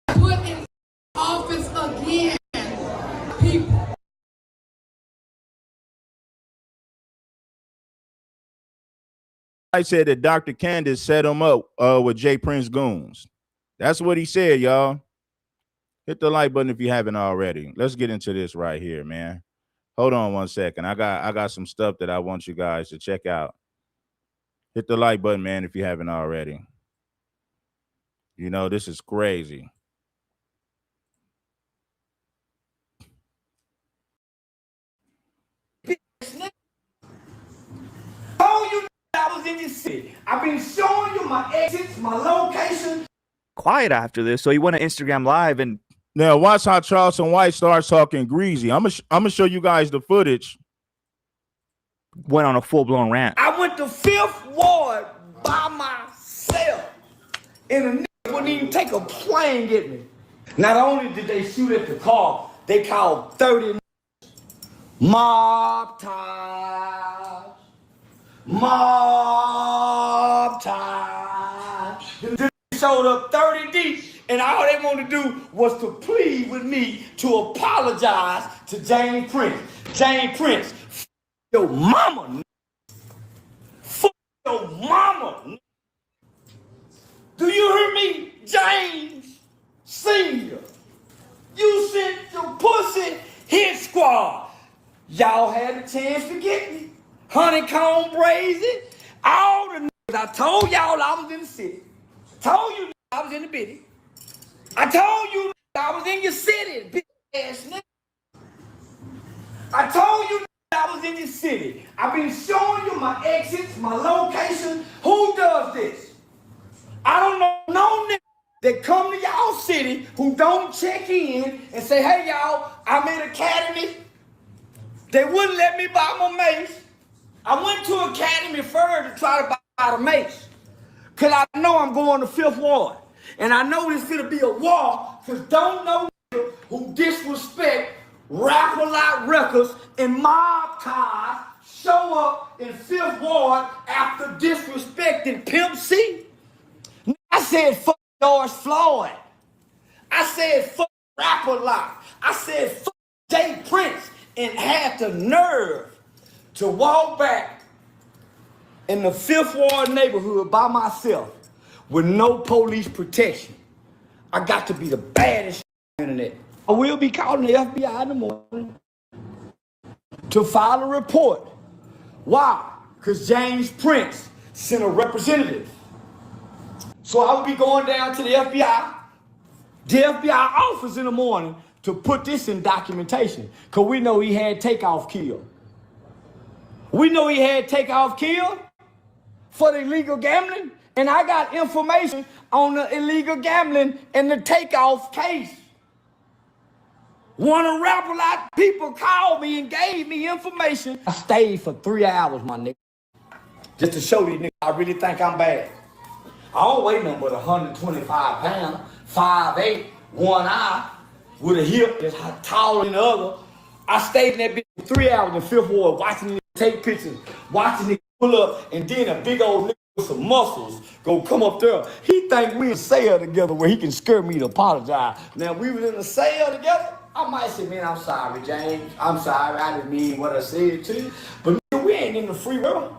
Put in office again, people. I said that Dr. Candace set him up with Jay Prince goons. That's what he said, y'all. Hit the like button if you haven't already. Let's get into this right here, man. Hold on one second. I got some stuff that I want you guys to check out. Hit the like button, man, if you haven't already. You know, this is crazy. Oh, you I was in your city. I've been showing you my exits, my location. Quiet after this, so he went to Instagram Live and Now watch how Charleston White starts talking greasy. I'm gonna show you guys the footage. went on a full-blown rant. I went to 5th Ward by myself. And the nigga wouldn't even take a plane get me. Not only did they shoot at the car, they called 30 mob ties. Mob ties. They showed up 30 deep, and all they wanted to do was to plead with me to apologize to James Prince. James Prince, f your mama, f your mama. Do you hear me, James Senior? You sent your pussy hit squad. Y'all had a chance to get me. Honeycomb brazy, all the niggas. I told y'all I was in the city. Told you I was in the bitty. I told you I was in your city, bitch ass nigga. I told you I was in your city. I've been showing you my exits, my location. Who does this? I don't know no nigga that come to y'all city who don't check in and say, hey y'all, I'm in Academy. They wouldn't let me buy my mace. I went to Academy first to try to buy the mace. Cause I know I'm going to 5th Ward. And I know this gonna be a war, cause don't know nigga who disrespect Rap-A-Lot Records and Mob Ties show up in 5th Ward after disrespecting Pimp C. I said fuck George Floyd. I said fuck Rap-A-Lot. I said fuck Jay Prince, and had the nerve to walk back in the 5th Ward neighborhood by myself with no police protection. I got to be the baddest on the internet. I will be calling the FBI in the morning to file a report. Why? Because James Prince sent a representative. So I will be going down to the FBI office in the morning to put this in documentation. Because we know he had Takeoff killed. We know he had Takeoff killed for the illegal gambling. And I got information on the illegal gambling and the Takeoff case. One of the Rap-A-Lot people called me and gave me information. I stayed for 3 hours, my nigga. Just to show these niggas I really think I'm bad. I don't weigh nothing but 125 pounds, 5'8", one eye, with a hip that's taller than the other. I stayed in that bitch for 3 hours in 5th Ward watching niggas take pictures, watching niggas pull up, and then a big old nigga with some muscles go come up there. He think we in a cell together where he can scare me to apologize. Now, we was in a cell together, I might say, man, I'm sorry, James. I'm sorry, I didn't mean what I said to you. But man, we ain't in the free world.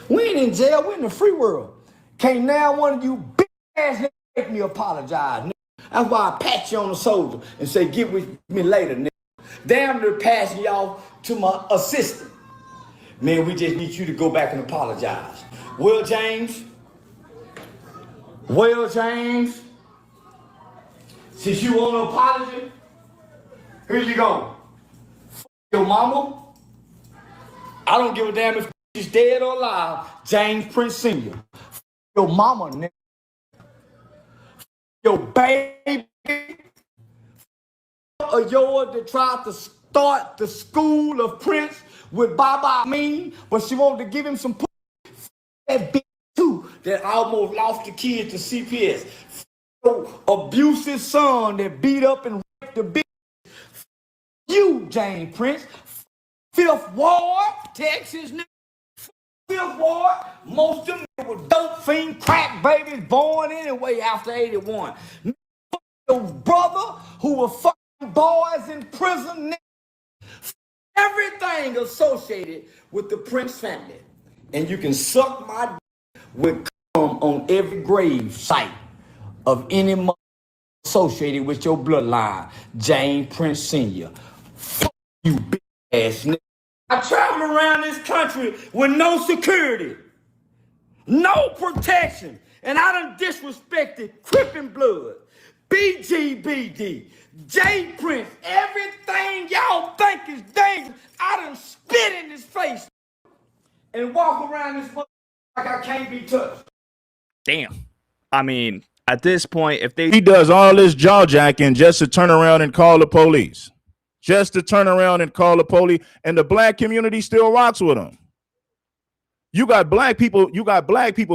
We ain't in jail, we're in the free world. Can't now one of you big ass niggas make me apologize, nigga. That's why I pat you on the shoulder and say, get with me later, nigga. Damn near passing y'all to my assistant. Man, we just need you to go back and apologize. Well, James, since you want an apology, here you go. F your mama. I don't give a damn if she's dead or alive. James Prince Sr. F your mama, nigga. your baby of yours that tried to start the school of Prince with Baba Amin, but she wanted to give him some that bitch too that almost lost the kid to CPS. Abusive son that beat up and raped the bitch. You, James Prince. Fifth Ward, Texas. Fifth Ward, most of them were dope fiend crack babies born anyway after 81. Your brother who were fucking boys in prison. Everything associated with the Prince family. And you can suck my dick with cum on every grave site of any mother associated with your bloodline. James Prince Sr. Fuck you, big ass nigga. I travel around this country with no security, no protection, and I done disrespected Crippin' Blood, BGBD, J Prince, everything y'all think is dangerous. I done spit in his face and walk around this mother like I can't be touched. Damn. I mean, at this point, if they He does all this jaw jacking just to turn around and call the police. Just to turn around and call the police, and the black community still rocks with him. You got black people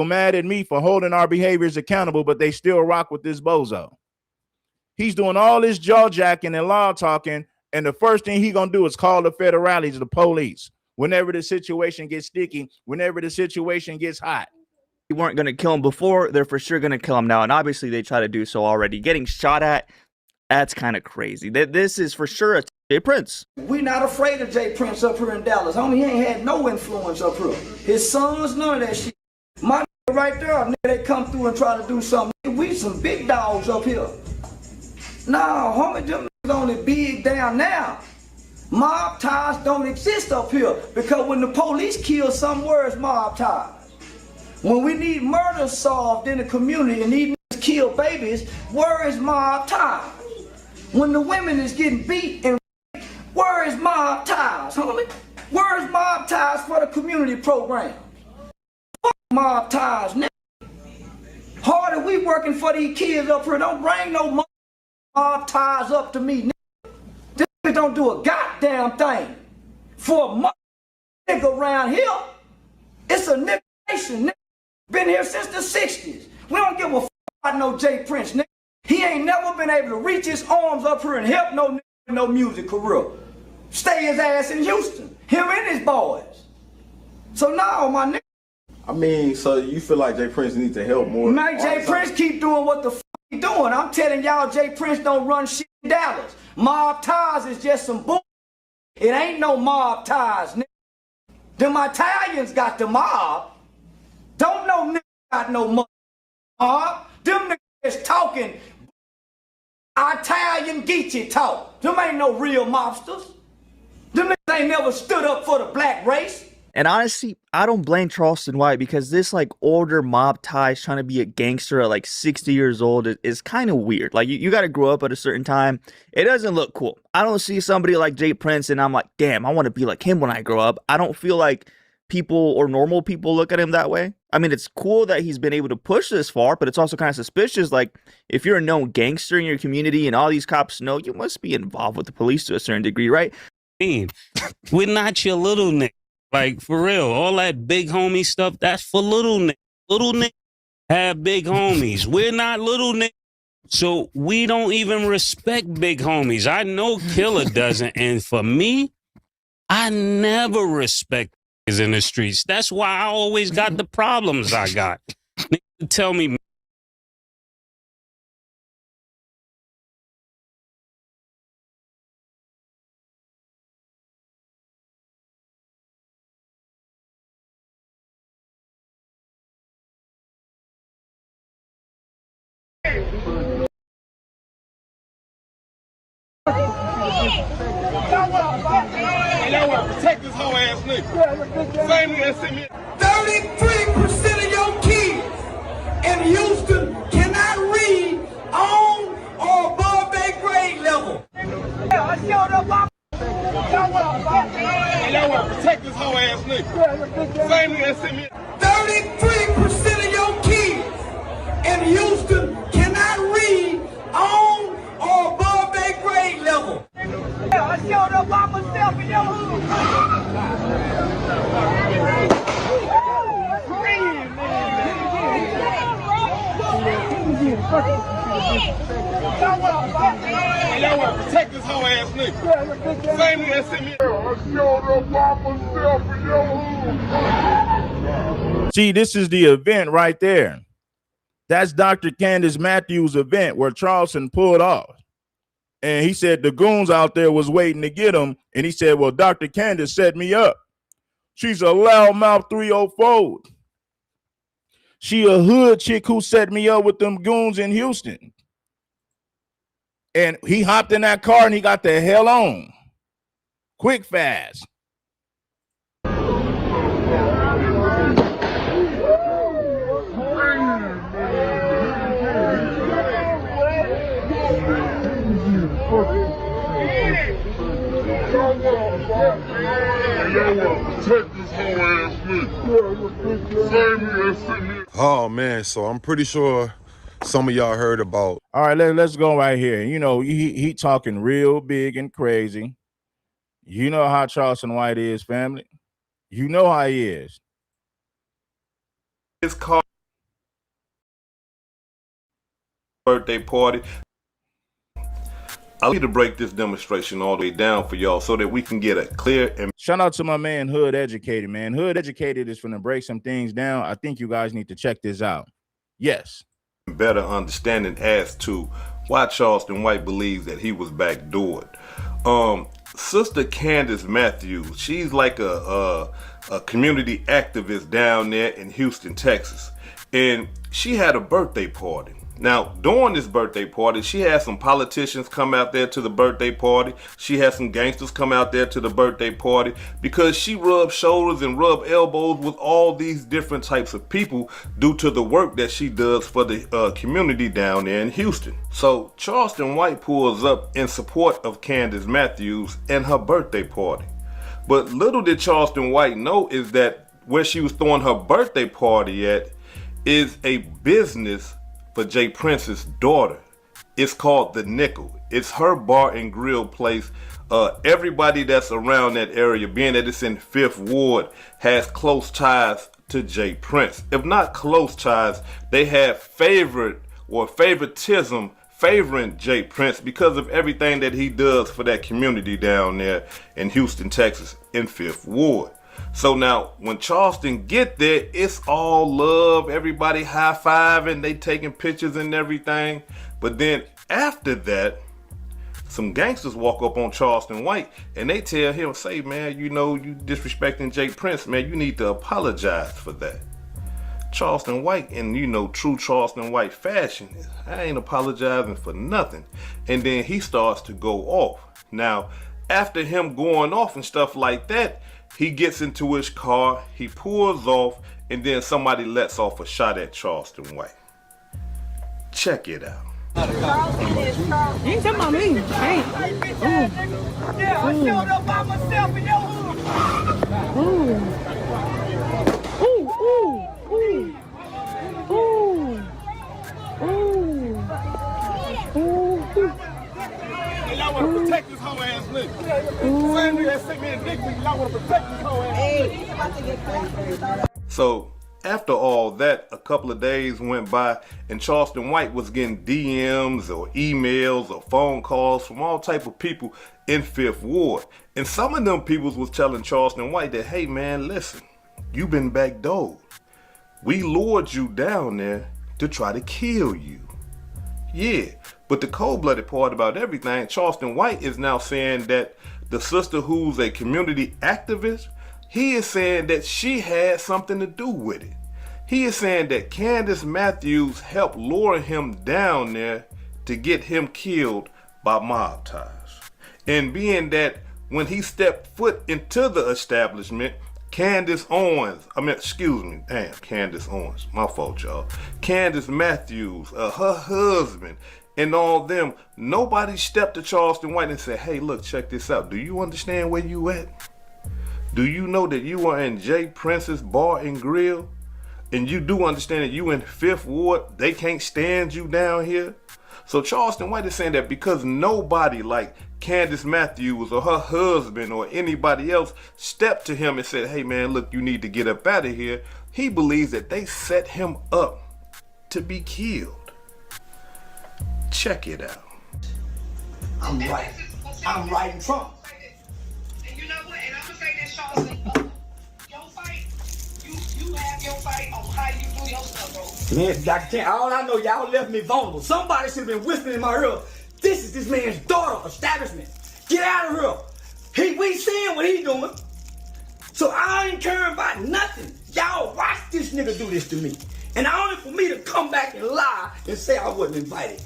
mad at me for holding our behaviors accountable, but they still rock with this bozo. He's doing all this jaw jacking and law talking, and the first thing he gonna do is call the federales, the police, whenever the situation gets sticky, whenever the situation gets hot. weren't going to kill him before, they're for sure going to kill him now. And obviously they try to do so already. Getting shot at, that's kind of crazy. This is for sure a J Prince. We not afraid of J Prince up here in Dallas. Homie, he ain't had no influence up here. His sons, none of that shit. My right there, nigga, they come through and try to do something. We some big dogs up here. Nah, homie, them niggas only big down now. Mob ties don't exist up here because when the police kill some, where's mob ties? When we need murder solved in the community and these niggas kill babies, where is mob ties? When the women is getting beat and raped, where is mob ties, homie? Where is mob ties for the community program? Fuck mob ties, nigga. Harder we working for these kids up here. Don't bring no mob ties up to me, nigga. This nigga don't do a goddamn thing. For a nigga around here, it's a nigga nation, nigga. Been here since the 60s. We don't give a fuck about no J Prince, nigga. He ain't never been able to reach his arms up here and help no nigga in no music career. Stay his ass in Houston. Him and his boys. So now, my nigga. I mean, so you feel like J Prince needs to help more? Man, J Prince keep doing what the fuck he doing. I'm telling y'all, J Prince don't run shit in Dallas. Mob ties is just some bull. It ain't no mob ties, nigga. Them Italians got the mob. Don't know nigga got no mob. Them niggas is talking Italian Geechee talk. Them ain't no real mobsters. Them niggas ain't never stood up for the black race. And honestly, I don't blame Charleston White because this like older mob ties trying to be a gangster at like 60 years old is kind of weird. Like you got to grow up at a certain time. It doesn't look cool. I don't see somebody like J Prince and I'm like, damn, I want to be like him when I grow up. I don't feel like people or normal people look at him that way. I mean, it's cool that he's been able to push this far, but it's also kind of suspicious. Like if you're a known gangster in your community and all these cops know, you must be involved with the police to a certain degree, right? We're not your little nigga. Like, for real, all that big homie stuff, that's for little niggas. Little niggas have big homies. We're not little niggas. So we don't even respect big homies. I know Killer doesn't. And for me, I never respect niggas in the streets. That's why I always got the problems I got. Niggas tell me, Take this whole ass nigga. Same nigga sent me. 33% of your kids in Houston cannot read on or above their grade level. I showed up. Take this whole ass nigga. Same nigga sent me. 33% of your kids in Houston cannot read y'all want to protect this whole ass nigga. Same nigga that sent me. I showed up by myself in your hood. See, this is the event right there. That's Dr. Candace Matthews' event where Charleston pulled off. And he said the goons out there was waiting to get him. And he said, well, Dr. Candace set me up. She's a loudmouth 304. She a hood chick who set me up with them goons in Houston. And he hopped in that car and he got the hell on. Quick, fast. Oh man, so I'm pretty sure some of y'all heard about. All right, let's go right here. You know, he talking real big and crazy. You know how Charleston White is, family. You know how he is. His car birthday party. I'll need to break this demonstration all the way down for y'all so that we can get a clear and shout out to my man Hood Educated, man. Hood Educated is going to break some things down. I think you guys need to check this out. Yes. better understanding as to why Charleston White believes that he was backdoored. Sister Candace Matthews, she's like a community activist down there in Houston, Texas, and she had a birthday party. Now, during this birthday party, she had some politicians come out there to the birthday party. She had some gangsters come out there to the birthday party because she rubbed shoulders and rubbed elbows with all these different types of people due to the work that she does for the community down there in Houston. So Charleston White pulls up in support of Candace Matthews and her birthday party. But little did Charleston White know is that where she was throwing her birthday party at is a business for Jay Prince's daughter. It's called The Nickel. It's her bar and grill place. Everybody that's around that area, being that it's in 5th Ward, has close ties to Jay Prince. If not close ties, they have favoritism favoring Jay Prince because of everything that he does for that community down there in Houston, Texas, in 5th Ward. So now when Charleston get there, it's all love, everybody high-fiving, they taking pictures and everything. But then after that, some gangsters walk up on Charleston White and they tell him, say, man, you know, you disrespecting Jay Prince, man, you need to apologize for that. Charleston White, in, you know, true Charleston White fashion, I ain't apologizing for nothing. And then he starts to go off. Now, after him going off and stuff like that, he gets into his car, he pulls off, and then somebody lets off a shot at Charleston White. Check it out. You ain't talking about me. Hey. Yeah, I showed up by myself in your hood. Y'all want to protect this whole ass nigga. Same nigga that sent me a dick, but y'all want to protect this whole ass nigga. So after all that, a couple of days went by and Charleston White was getting DMs or emails or phone calls from all type of people in 5th Ward. And some of them people was telling Charleston White that, hey man, listen, you been backdoored. We lured you down there to try to kill you. Yeah, but the cold-blooded part about everything, Charleston White is now saying that the sister who's a community activist, he is saying that she had something to do with it. He is saying that Candace Matthews helped lure him down there to get him killed by mob ties. And being that when he stepped foot into the establishment, Candace Matthews, my fault, y'all. Candace Matthews, her husband, and all them, nobody stepped to Charleston White and said, hey, look, check this out. Do you understand where you at? Do you know that you are in Jay Prince's bar and grill? And you do understand that you in 5th Ward, they can't stand you down here? So Charleston White is saying that because nobody like Candace Matthews or her husband or anybody else stepped to him and said, hey man, look, you need to get up out of here, he believes that they set him up to be killed. Check it out. I'm right. I'm writing Trump. And you know what? And I'm gonna say this, Charleston. Your fight, you have your fight on how you do your stuff, bro. Man, Dr. Ken, all I know, y'all left me vulnerable. Somebody should have been whispering in my ear, this is this man's daughter, establishment. Get out of here. We seeing what he doing. So I ain't caring about nothing. Y'all watch this nigga do this to me. And only for me to come back and lie and say I wasn't invited.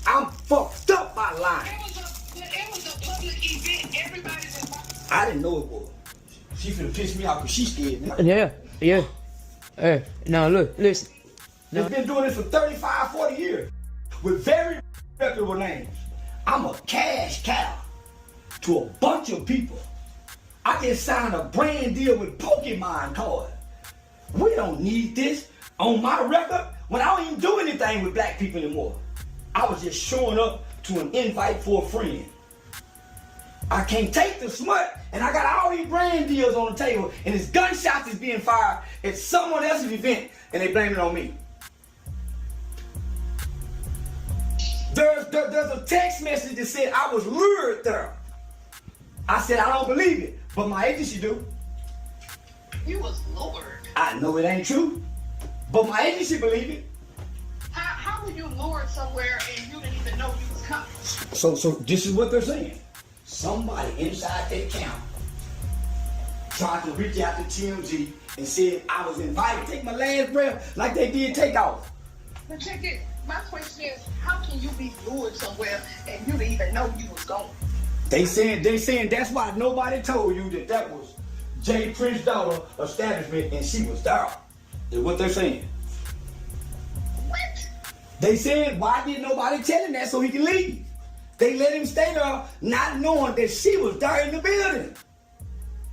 I'm fucked up by lying. It was a public event. Everybody's invited. I didn't know it was. She finna piss me off because she scared me. Yeah. Hey, now look, listen. They've been doing this for 35, 40 years with very reputable names. I'm a cash cow to a bunch of people. I can sign a brand deal with Pokemon card. We don't need this on my record when I don't even do anything with black people anymore. I was just showing up to an invite for a friend. I can't take the smut, and I got all these brand deals on the table, and there's gunshots is being fired at someone else's event, and they blame it on me. There's a text message that said I was lured there. I said I don't believe it, but my agency do. You was lured. I know it ain't true, but my agency believe it. How were you lured somewhere and you didn't even know you was coming? So this is what they're saying. Somebody inside that camp tried to reach out to TMZ and said I was invited to take my last breath like they did Takeoff. But check it. My question is, how can you be lured somewhere and you didn't even know you was going? They saying that's why nobody told you that was Jay Prince's daughter establishment and she was there. Is what they're saying. What? They said, why didn't nobody tell him that so he can leave? They let him stay there not knowing that she was there in the building.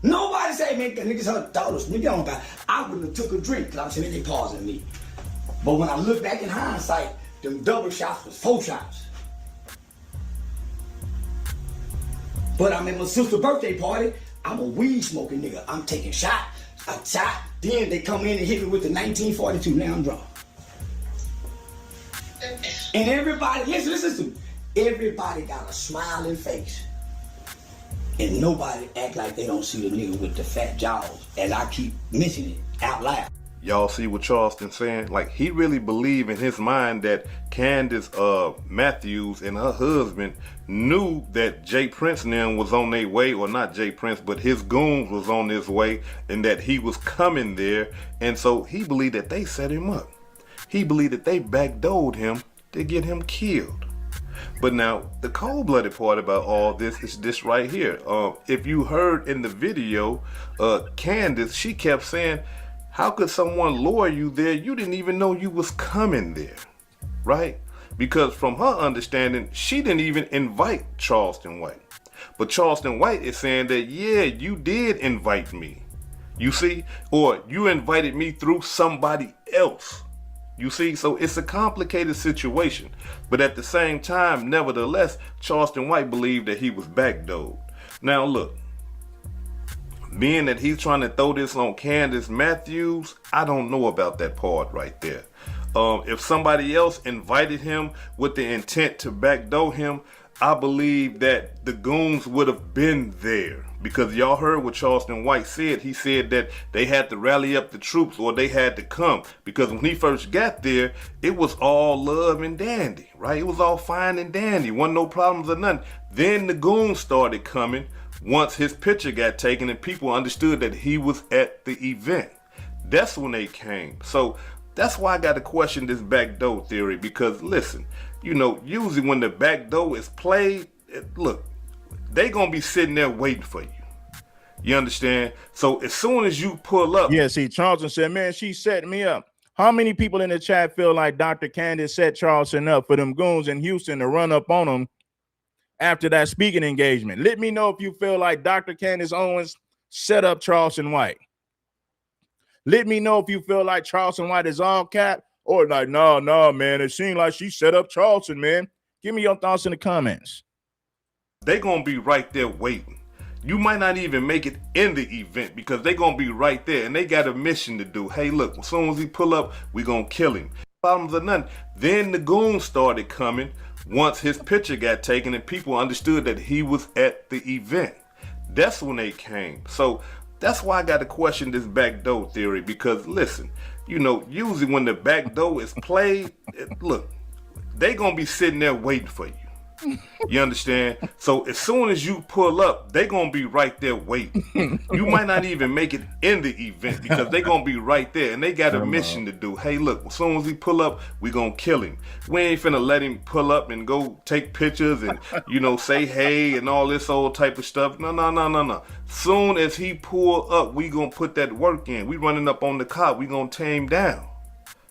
Nobody say, man, niggas her daughters, nigga on that. I wouldn't have took a drink because I'm saying they pausing me. But when I look back in hindsight, them double shots was 4 shots. But I'm at my sister's birthday party. I'm a weed smoking nigga. I'm taking a shot. Then they come in and hit me with the 1942. Now I'm drunk. And everybody, listen to me. Everybody got a smiling face. And nobody act like they don't see the nigga with the fat jaws. And I keep mentioning it out loud. Y'all see what Charleston saying? Like, he really believed in his mind that Candace Matthews and her husband knew that Jay Prince and them was on their way, or not Jay Prince, but his goons was on his way, and that he was coming there. And so he believed that they set him up. He believed that they backdoored him to get him killed. But now, the cold-blooded part about all this is this right here. If you heard in the video, Candace, she kept saying, how could someone lure you there? You didn't even know you was coming there, right? Because from her understanding, she didn't even invite Charleston White. But Charleston White is saying that, yeah, you did invite me. You see? Or you invited me through somebody else. You see? So it's a complicated situation. But at the same time, nevertheless, Charleston White believed that he was backdoored. Now look, being that he's trying to throw this on Candace Matthews, I don't know about that part right there. If somebody else invited him with the intent to backdoor him, I believe that the goons would have been there. Because y'all heard what Charleston White said. He said that they had to rally up the troops, or they had to come. Because when he first got there, it was all love and dandy, right? It was all fine and dandy. Wasn't no problems or nothing. Then the goons started coming once his picture got taken and people understood that he was at the event. That's when they came. So that's why I got to question this backdoor theory. Because listen, you know, usually when the backdoor is played, look, they gonna be sitting there waiting for you. You understand? So as soon as you pull up. Yeah, see, Charleston said, man, she set me up. How many people in the chat feel like Dr. Candace set Charleston up for them goons in Houston to run up on them after that speaking engagement? Let me know if you feel like Dr. Candace Owens set up Charleston White. Let me know if you feel like Charleston White is all cap, or like, no, man, it seemed like she set up Charleston, man. Give me your thoughts in the comments. They gonna be right there waiting. You might not even make it in the event because they gonna be right there and they got a mission to do. Hey, look, as soon as he pull up, we gonna kill him. Problems or nothing. Then the goons started coming once his picture got taken and people understood that he was at the event. That's when they came. So that's why I got to question this backdoor theory, because listen, you know, usually when the backdoor is played, look, they gonna be sitting there waiting for you. You understand? So as soon as you pull up, they gonna be right there waiting. You might not even make it in the event because they gonna be right there and they got a mission to do. Hey, look, as soon as he pull up, we gonna kill him. We ain't finna let him pull up and go take pictures and, you know, say hey and all this old type of stuff. No. Soon as he pull up, we gonna put that work in. We running up on the cop. We gonna tear him down.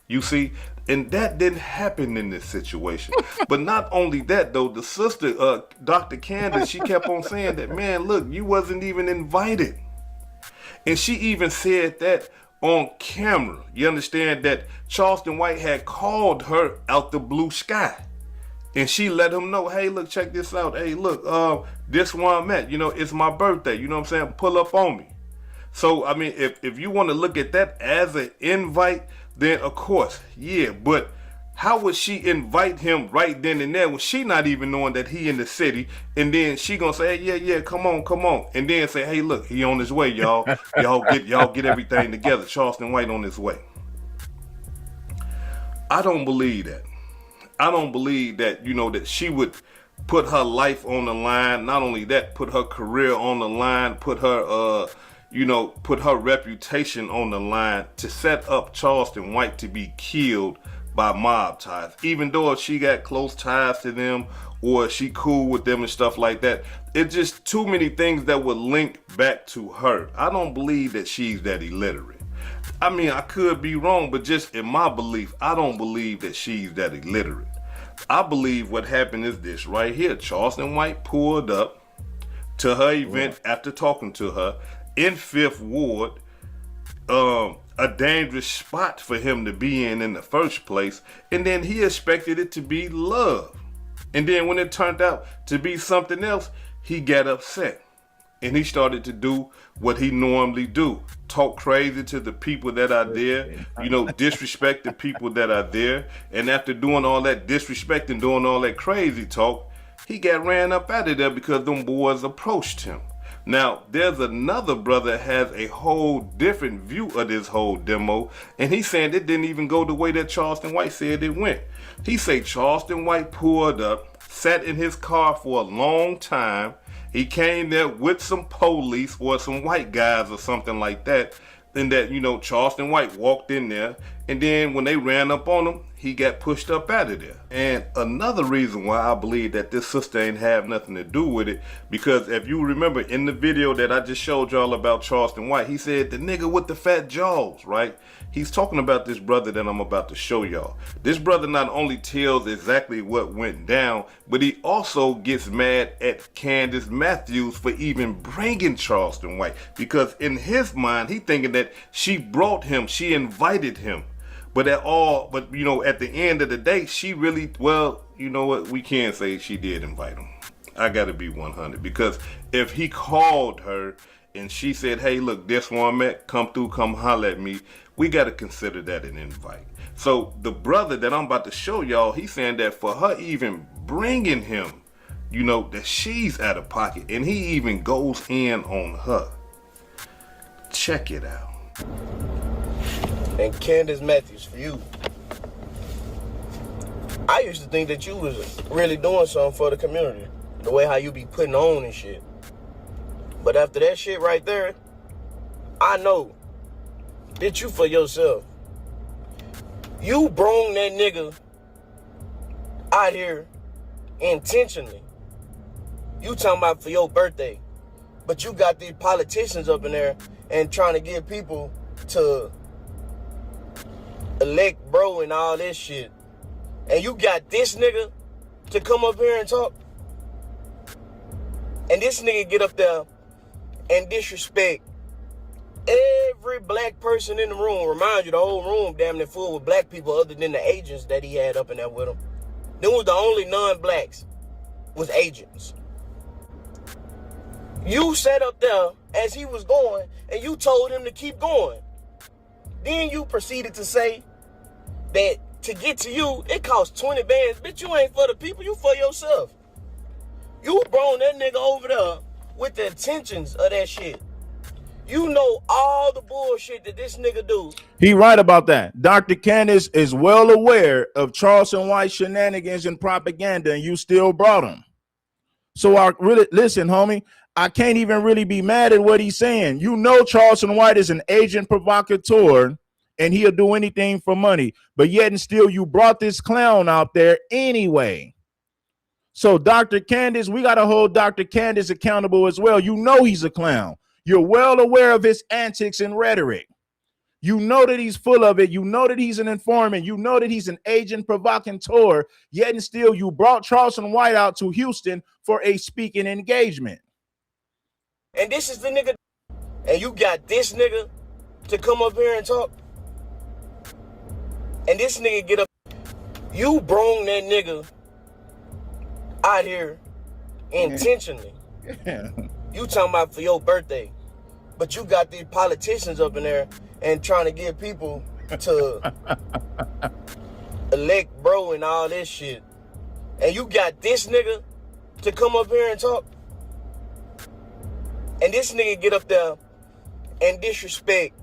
You see? And that didn't happen in this situation. But not only that, though, the sister, Dr. Candace, she kept on saying that, man, look, you wasn't even invited. And she even said that on camera. You understand that Charleston White had called her out the blue sky. And she let him know, hey, look, check this out. Hey, look, this one I'm at. You know, it's my birthday. You know what I'm saying? Pull up on me. So, I mean, if you want to look at that as an invite, then of course, yeah, but how would she invite him right then and there when she not even knowing that he in the city, and then she gonna say, hey, yeah, come on, and then say, hey, look, he on his way, y'all. y'all get everything together. Charleston White on his way. I don't believe that. I don't believe that, you know, that she would put her life on the line. Not only that, put her career on the line, put her put her reputation on the line to set up Charleston White to be killed by mob ties. Even though if she got close ties to them or she cool with them and stuff like that, it's just too many things that would link back to her. I don't believe that she's that illiterate. I mean, I could be wrong, but just in my belief, I don't believe that she's that illiterate. I believe what happened is this right here. Charleston White pulled up to her event after talking to her in 5th Ward, a dangerous spot for him to be in the first place, and then he expected it to be love. And then when it turned out to be something else, he got upset. And he started to do what he normally do. Talk crazy to the people that are there, you know, disrespect the people that are there. And after doing all that disrespect and doing all that crazy talk, he got ran up out of there because them boys approached him. Now, there's another brother that has a whole different view of this whole demo, and he's saying it didn't even go the way that Charleston White said it went. He said Charleston White pulled up, sat in his car for a long time. He came there with some police or some white guys or something like that. Then that, you know, Charleston White walked in there, and then when they ran up on him, he got pushed up out of there. And another reason why I believe that this sister ain't have nothing to do with it, because if you remember in the video that I just showed y'all about Charleston White, he said the nigga with the fat jaws, right? He's talking about this brother that I'm about to show y'all. This brother not only tells exactly what went down, but he also gets mad at Candace Matthews for even bringing Charleston White, because in his mind, he thinking that she brought him, she invited him. But you know, at the end of the day, she really, well, you know what? We can't say she did invite him. I got to be 100, because if he called her and she said, hey, look, this one I'm at, come through, come holler at me, we got to consider that an invite. So the brother that I'm about to show y'all, he's saying that for her even bringing him, you know, that she's out of pocket, and he even goes in on her. Check it out. And Candace Matthews, for you, I used to think that you was really doing something for the community, the way how you be putting on and shit. But after that shit right there, I know that you for yourself. You brung that nigga out here intentionally. You talking about for your birthday, but you got these politicians up in there and trying to get people to elect bro and all this shit. And you got this nigga to come up here and talk. And this nigga get up there and disrespect every black person in the room. Remind you, the whole room damn near full with black people other than the agents that he had up in there with him. Them was the only non-blacks was agents. You sat up there as he was going and you told him to keep going. Then you proceeded to say that to get to you, it costs 20 bands. Bitch, you ain't for the people, you for yourself. You brought that nigga over there with the intentions of that shit. You know all the bullshit that this nigga do. He right about that. Dr. Candace is well aware of Charleston White shenanigans and propaganda, and you still brought him. So I really listen, homie. I can't even really be mad at what he's saying. You know Charleston White is an agent provocateur, and he'll do anything for money. But yet and still, you brought this clown out there anyway. So Dr. Candace, we got to hold Dr. Candace accountable as well. You know he's a clown. You're well aware of his antics and rhetoric. You know that he's full of it. You know that he's an informant. You know that he's an agent provocateur. Yet and still, you brought Charleston White out to Houston for a speaking engagement. And this is the nigga. And you got this nigga to come up here and talk. And this nigga get up. You brung that nigga out here intentionally. Yeah. You talking about for your birthday. But you got these politicians up in there and trying to get people to elect bro and all this shit. And you got this nigga to come up here and talk. And this nigga get up there and disrespect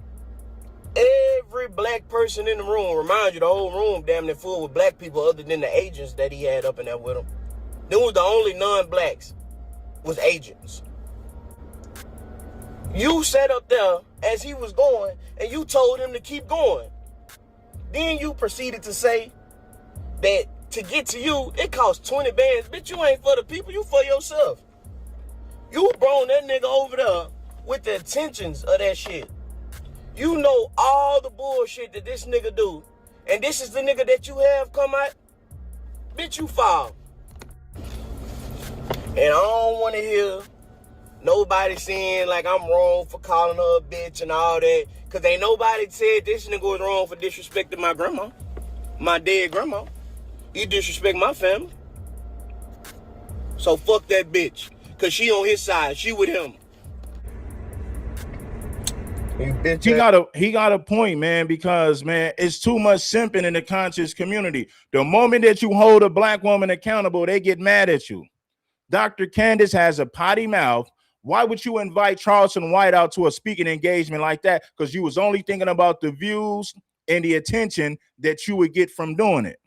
every black person in the room. Remind you, the whole room damn near full with black people other than the agents that he had up in there with him. Them was the only non-blacks was agents. You sat up there as he was going and you told him to keep going. Then you proceeded to say that to get to you, it costs 20 bands. Bitch, you ain't for the people, you for yourself. You brought that nigga over there with the intentions of that shit. You know all the bullshit that this nigga do. And this is the nigga that you have come out. Bitch, you foul. And I don't want to hear nobody saying like I'm wrong for calling her a bitch and all that. Because ain't nobody said this nigga was wrong for disrespecting my grandma. My dead grandma. He disrespect my family. So fuck that bitch. Because she on his side. She with him. He got a point, man, because, man, it's too much simping in the conscious community. The moment that you hold a black woman accountable, they get mad at you. Dr. Candace has a potty mouth. Why would you invite Charleston White out to a speaking engagement like that? Because you was only thinking about the views and the attention that you would get from doing it.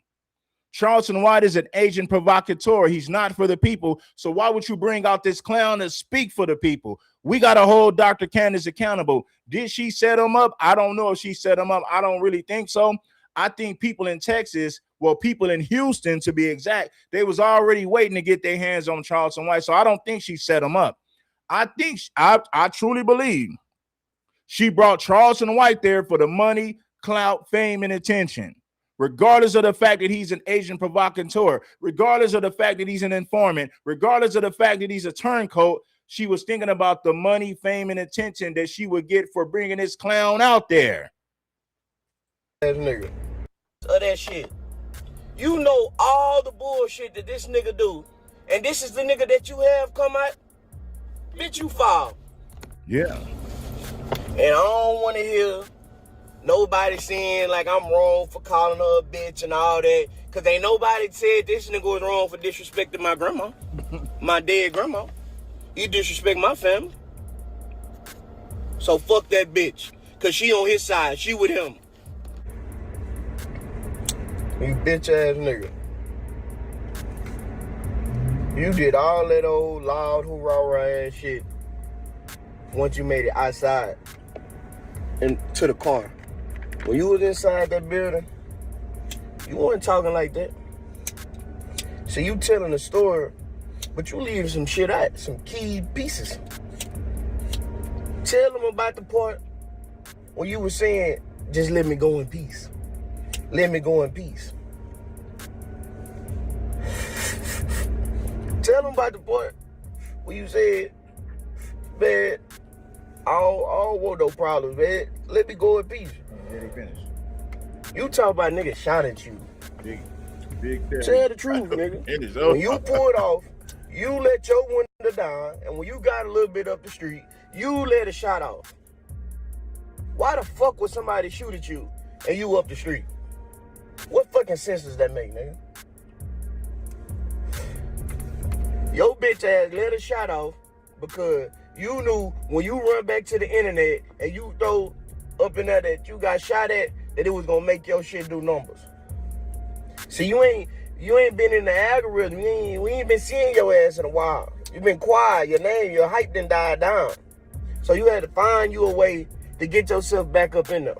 Charleston White is an agent provocateur. He's not for the people. So why would you bring out this clown to speak for the people? We got to hold Dr. Candace accountable. Did she set him up? I don't know if she set him up. I don't really think so. I think people in Texas, well, people in Houston, to be exact, they was already waiting to get their hands on Charleston White. So I don't think she set him up. I think, I truly believe she brought Charleston White there for the money, clout, fame, and attention. Regardless of the fact that he's an agent provocateur, regardless of the fact that he's an informant, regardless of the fact that he's a turncoat, she was thinking about the money, fame, and attention that she would get for bringing this clown out there. That nigga. Of that shit. You know all the bullshit that this nigga do. And this is the nigga that you have come out. Bitch, you foul. Yeah. And I don't want to hear nobody saying like I'm wrong for calling her a bitch and all that. Because ain't nobody said this nigga was wrong for disrespecting my grandma. My dead grandma. He disrespect my family. So fuck that bitch. Because she on his side. She with him. You bitch ass nigga. You did all that old loud hoorah ass shit once you made it outside and to the car. When you was inside that building, you weren't talking like that. So you telling the story, but you leaving some shit out, some key pieces. Tell them about the part when you were saying, just let me go in peace. Let me go in peace. Tell them about the part where you said, man, I don't want no problems, man. Let me go in peace. Let it finish. You talk about niggas shot at you. Big Tell the truth, nigga. It is over. When you pulled off, you let your window down, and when you got a little bit up the street, you let a shot off. Why the fuck would somebody shoot at you and you up the street? What fuck fucking sense does that make, nigga? Your bitch ass let a shot off because you knew when you run back to the internet and you throw up in there that you got shot at, that it was gonna make your shit do numbers. See, you ain't been in the algorithm. We ain't been seeing your ass in a while. You been quiet. Your hype done died down. So you had to find you a way to get yourself back up in there.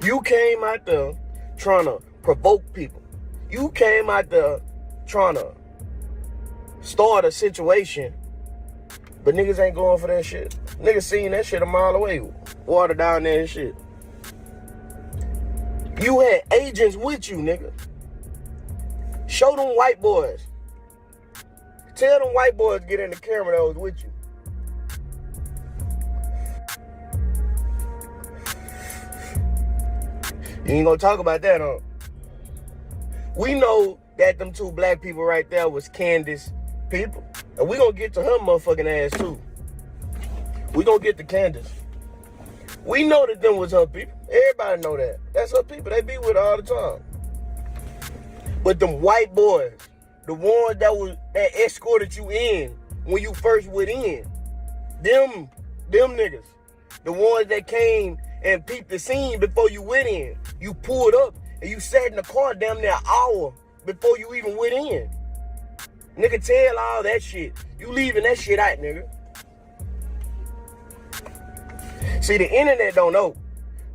You came out there trying to provoke people. You came out there trying to start a situation, but niggas ain't going for that shit. Niggas seen that shit a mile away. Water down there and shit. You had agents with you, nigga. Show them white boys. Tell them white boys to get in the camera that was with you. You ain't gonna talk about that, huh? We know that them two black people right there was Candace people. And we gonna get to her motherfucking ass too. We gonna get to Candace. We know that them was her people. Everybody know that. That's her people. They be with her all the time. But them white boys, the ones that escorted you in when you first went in, them niggas, the ones that came and peeped the scene before you went in. You pulled up and you sat in the car damn near an hour before you even went in. Nigga, tell all that shit. You leaving that shit out, nigga. See, the internet don't know.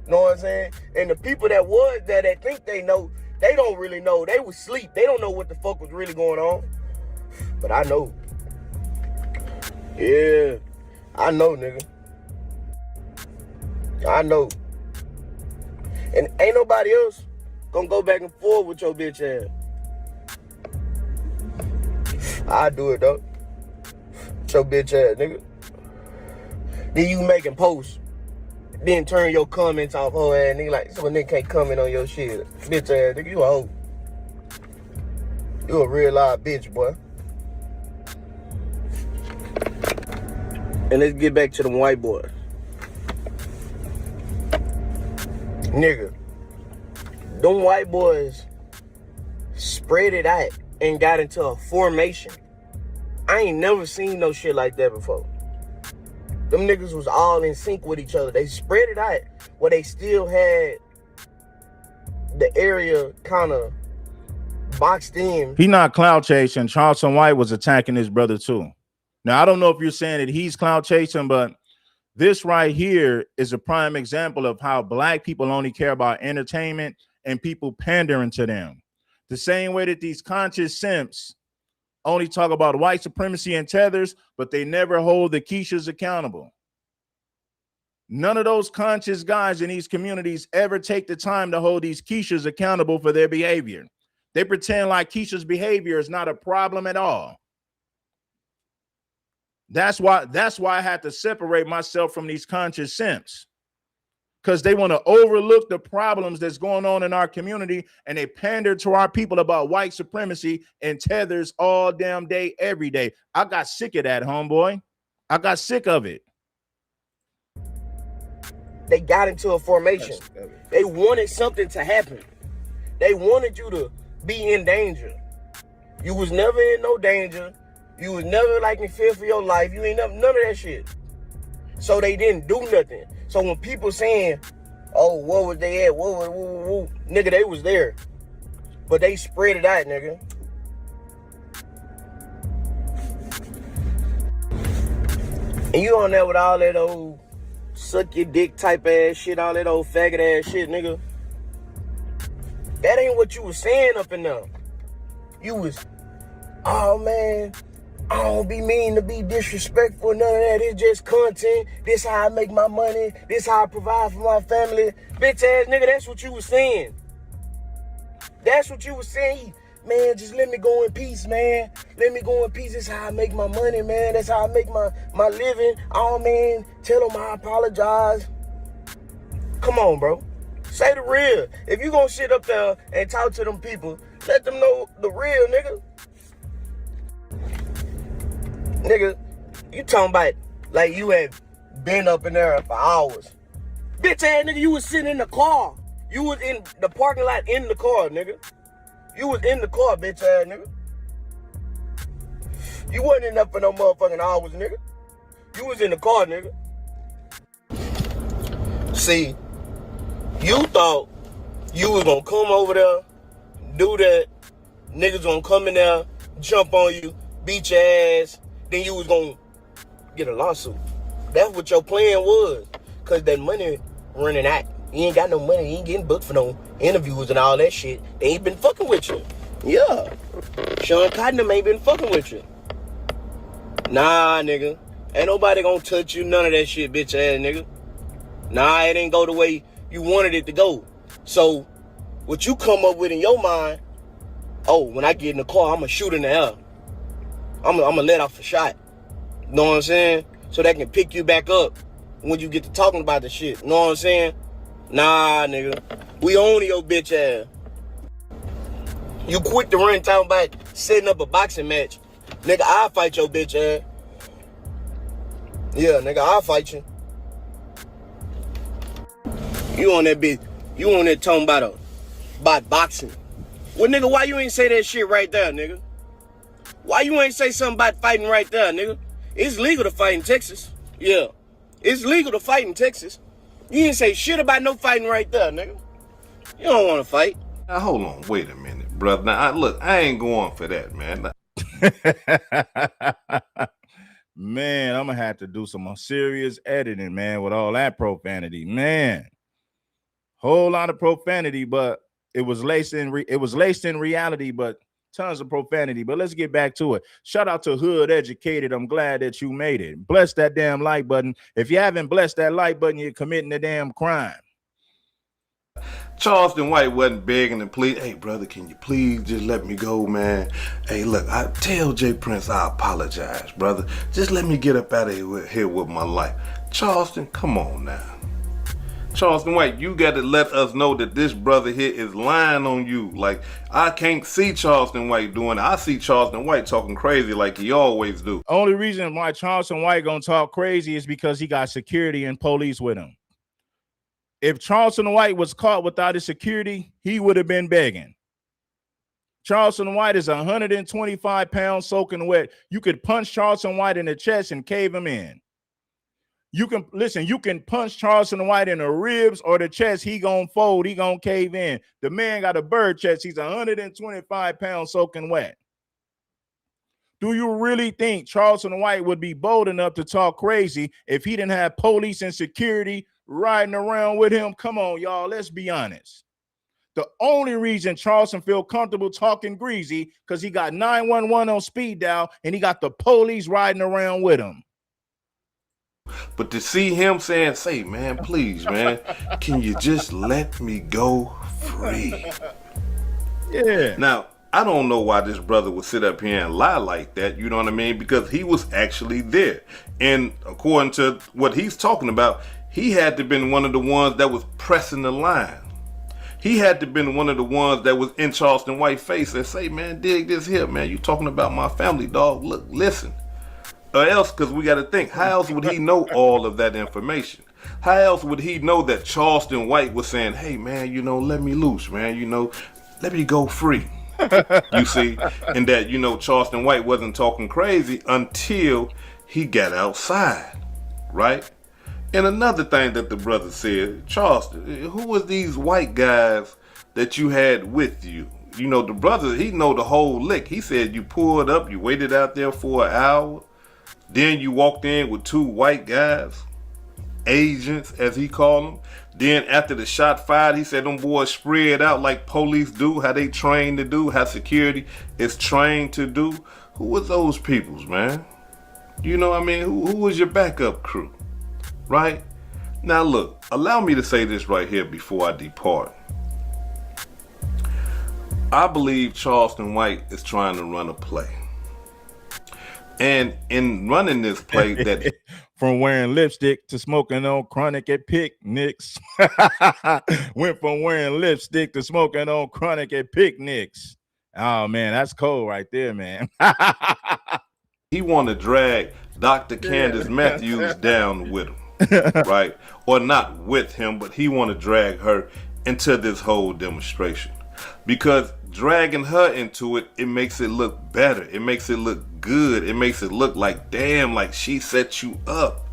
Know what I'm saying? And the people that was there that think they know, they don't really know. They was asleep. They don't know what the fuck was really going on. But I know. Yeah, I know, nigga. I know. And ain't nobody else gonna go back and forth with your bitch ass. I do it, though. Your bitch ass, nigga. Then you making posts. Then turn your comments off her ass, nigga. Like, so a nigga can't comment on your shit. Bitch ass, nigga, you a hoe. You a real live bitch, boy. And let's get back to them white boys. Nigga, them white boys spread it out and got into a formation. I ain't never seen no shit like that before. Them niggas was all in sync with each other. They spread it out where they still had the area kind of boxed in. He not cloud chasing. Charleston White was attacking his brother too. Now, I don't know if you're saying that he's cloud chasing, but this right here is a prime example of how black people only care about entertainment and people pandering to them. The same way that these conscious simps only talk about white supremacy and tethers, but they never hold the Keishas accountable. None of those conscious guys in these communities ever take the time to hold these Keishas accountable for their behavior. They pretend like Keisha's behavior is not a problem at all. That's why I had to separate myself from these conscious simps, because they want to overlook the problems that's going on in our community, and they pander to our people about white supremacy and tethers all damn day, every day. I got sick of that, homeboy. I got sick of it. They got into a formation. They wanted something to happen. They wanted you to be in danger. You was never in no danger. You was never like in fear for your life. You ain't none of that shit. So they didn't do nothing. So when people saying, oh, what was they at? Nigga, they was there. But they spread it out, nigga. And you on there with all that old suck your dick type ass shit, all that old faggot ass shit, nigga. That ain't what you was saying up in there. You was, oh man, I don't be mean to be disrespectful, none of that. It's just content. This how I make my money. This how I provide for my family. Bitch ass nigga, that's what you was saying. That's what you was saying. Man, just let me go in peace, man. Let me go in peace. This how I make my money, man. That's how I make my living. Oh, man, tell them I apologize. Come on, bro. Say the real. If you gonna sit up there and talk to them people, let them know the real, nigga. Nigga, you talking about like you had been up in there for hours. Bitch ass nigga, you was sitting in the car. You was in the parking lot in the car, nigga. You was in the car, bitch ass nigga. You wasn't in there for no motherfucking hours, nigga. You was in the car, nigga. See, you thought you was gonna come over there, do that, niggas gonna come in there, jump on you, beat your ass, then you was gonna get a lawsuit. That's what your plan was. Cause that money running out. You ain't got no money, you ain't getting booked for no interviews and all that shit. They ain't been fucking with you. Yeah. Sean Cotton ain't been fucking with you. Nah, nigga. Ain't nobody gonna touch you, none of that shit, bitch ass nigga. Nah, it ain't go the way you wanted it to go. So, what you come up with in your mind, oh, when I get in the car, I'ma shoot in the air. I'ma let off a shot. You know what I'm saying? So they can pick you back up when you get to talking about the shit. You know what I'm saying? Nah, nigga. We own your bitch ass. You quit the run talking about setting up a boxing match. Nigga, I'll fight your bitch ass. Yeah, nigga, I'll fight you. You on that bitch. You on that talking about boxing. Well, nigga, why you ain't say that shit right there, nigga? Why you ain't say something about fighting right there, nigga? It's legal to fight in Texas. Yeah. It's legal to fight in Texas. You ain't say shit about no fighting right there, nigga. You don't want to fight. Now, hold on. Wait a minute, brother. Now, look, I ain't going for that, man. Man, I'm gonna have to do some serious editing, man, with all that profanity, man. Whole lot of profanity, but it was laced in reality, but tons of profanity. But let's get back to it. Shout out to Hood Educated. I'm glad that you made it. Bless that damn like button. If you haven't blessed that like button, you're committing a damn crime. Charleston White wasn't begging and pleading. Hey, brother, can you please just let me go, man? Hey, look, I tell J Prince I apologize, brother. Just let me get up out of here with my life. Charleston, come on now. Charleston White, you got to let us know that this brother here is lying on you. Like, I can't see Charleston White doing it. I see Charleston White talking crazy like he always do. Only reason why Charleston White gonna talk crazy is because he got security and police with him. If Charleston White was caught without his security, he would have been begging. Charleston White is 125 pounds soaking wet. You could punch Charleston White in the chest and cave him in. You can punch Charleston White in the ribs or the chest. He gonna fold, he gonna cave in. The man got a bird chest. He's 125 pounds soaking wet. Do you really think Charleston White would be bold enough to talk crazy if he didn't have police and security riding around with him? Come on, y'all, let's be honest. The only reason Charleston feel comfortable talking greasy because he got 911 on speed dial and he got the police riding around with him. But to see him saying, say, man, please, man, can you just let me go free? Yeah. Now, I don't know why this brother would sit up here and lie like that, you know what I mean? Because he was actually there. And according to what he's talking about, he had to have been one of the ones that was pressing the line. He had to have been one of the ones that was in Charleston White's face and say, man, dig this here, man. You talking about my family, dog. Look, listen. Or else, because we got to think, how else would he know all of that information? How else would he know that Charleston White was saying, hey, man, you know, let me loose, man, you know, let me go free. You see, and that, you know, Charleston White wasn't talking crazy until he got outside, right? And another thing that the brother said, Charleston, who was these white guys that you had with you? You know, the brother, he know the whole lick. He said you pulled up, you waited out there for an hour. Then you walked in with two white guys, agents as he called them. Then after the shot fired, he said them boys spread out like police do, how they trained to do, how security is trained to do. Who was those peoples, man? You know what I mean? Who was your backup crew, right? Now look, allow me to say this right here before I depart. I believe Charleston White is trying to run a play. And in running this play that from wearing lipstick to smoking on chronic at picnics. Went from wearing lipstick to smoking on chronic at picnics. Oh man, that's cold right there, man. he want to drag Dr. Candace Matthews down with him, right? Or not with him, but he want to drag her into this whole demonstration. Because dragging her into it, it makes it look better. It makes it look good. It makes it look like, damn, like she set you up.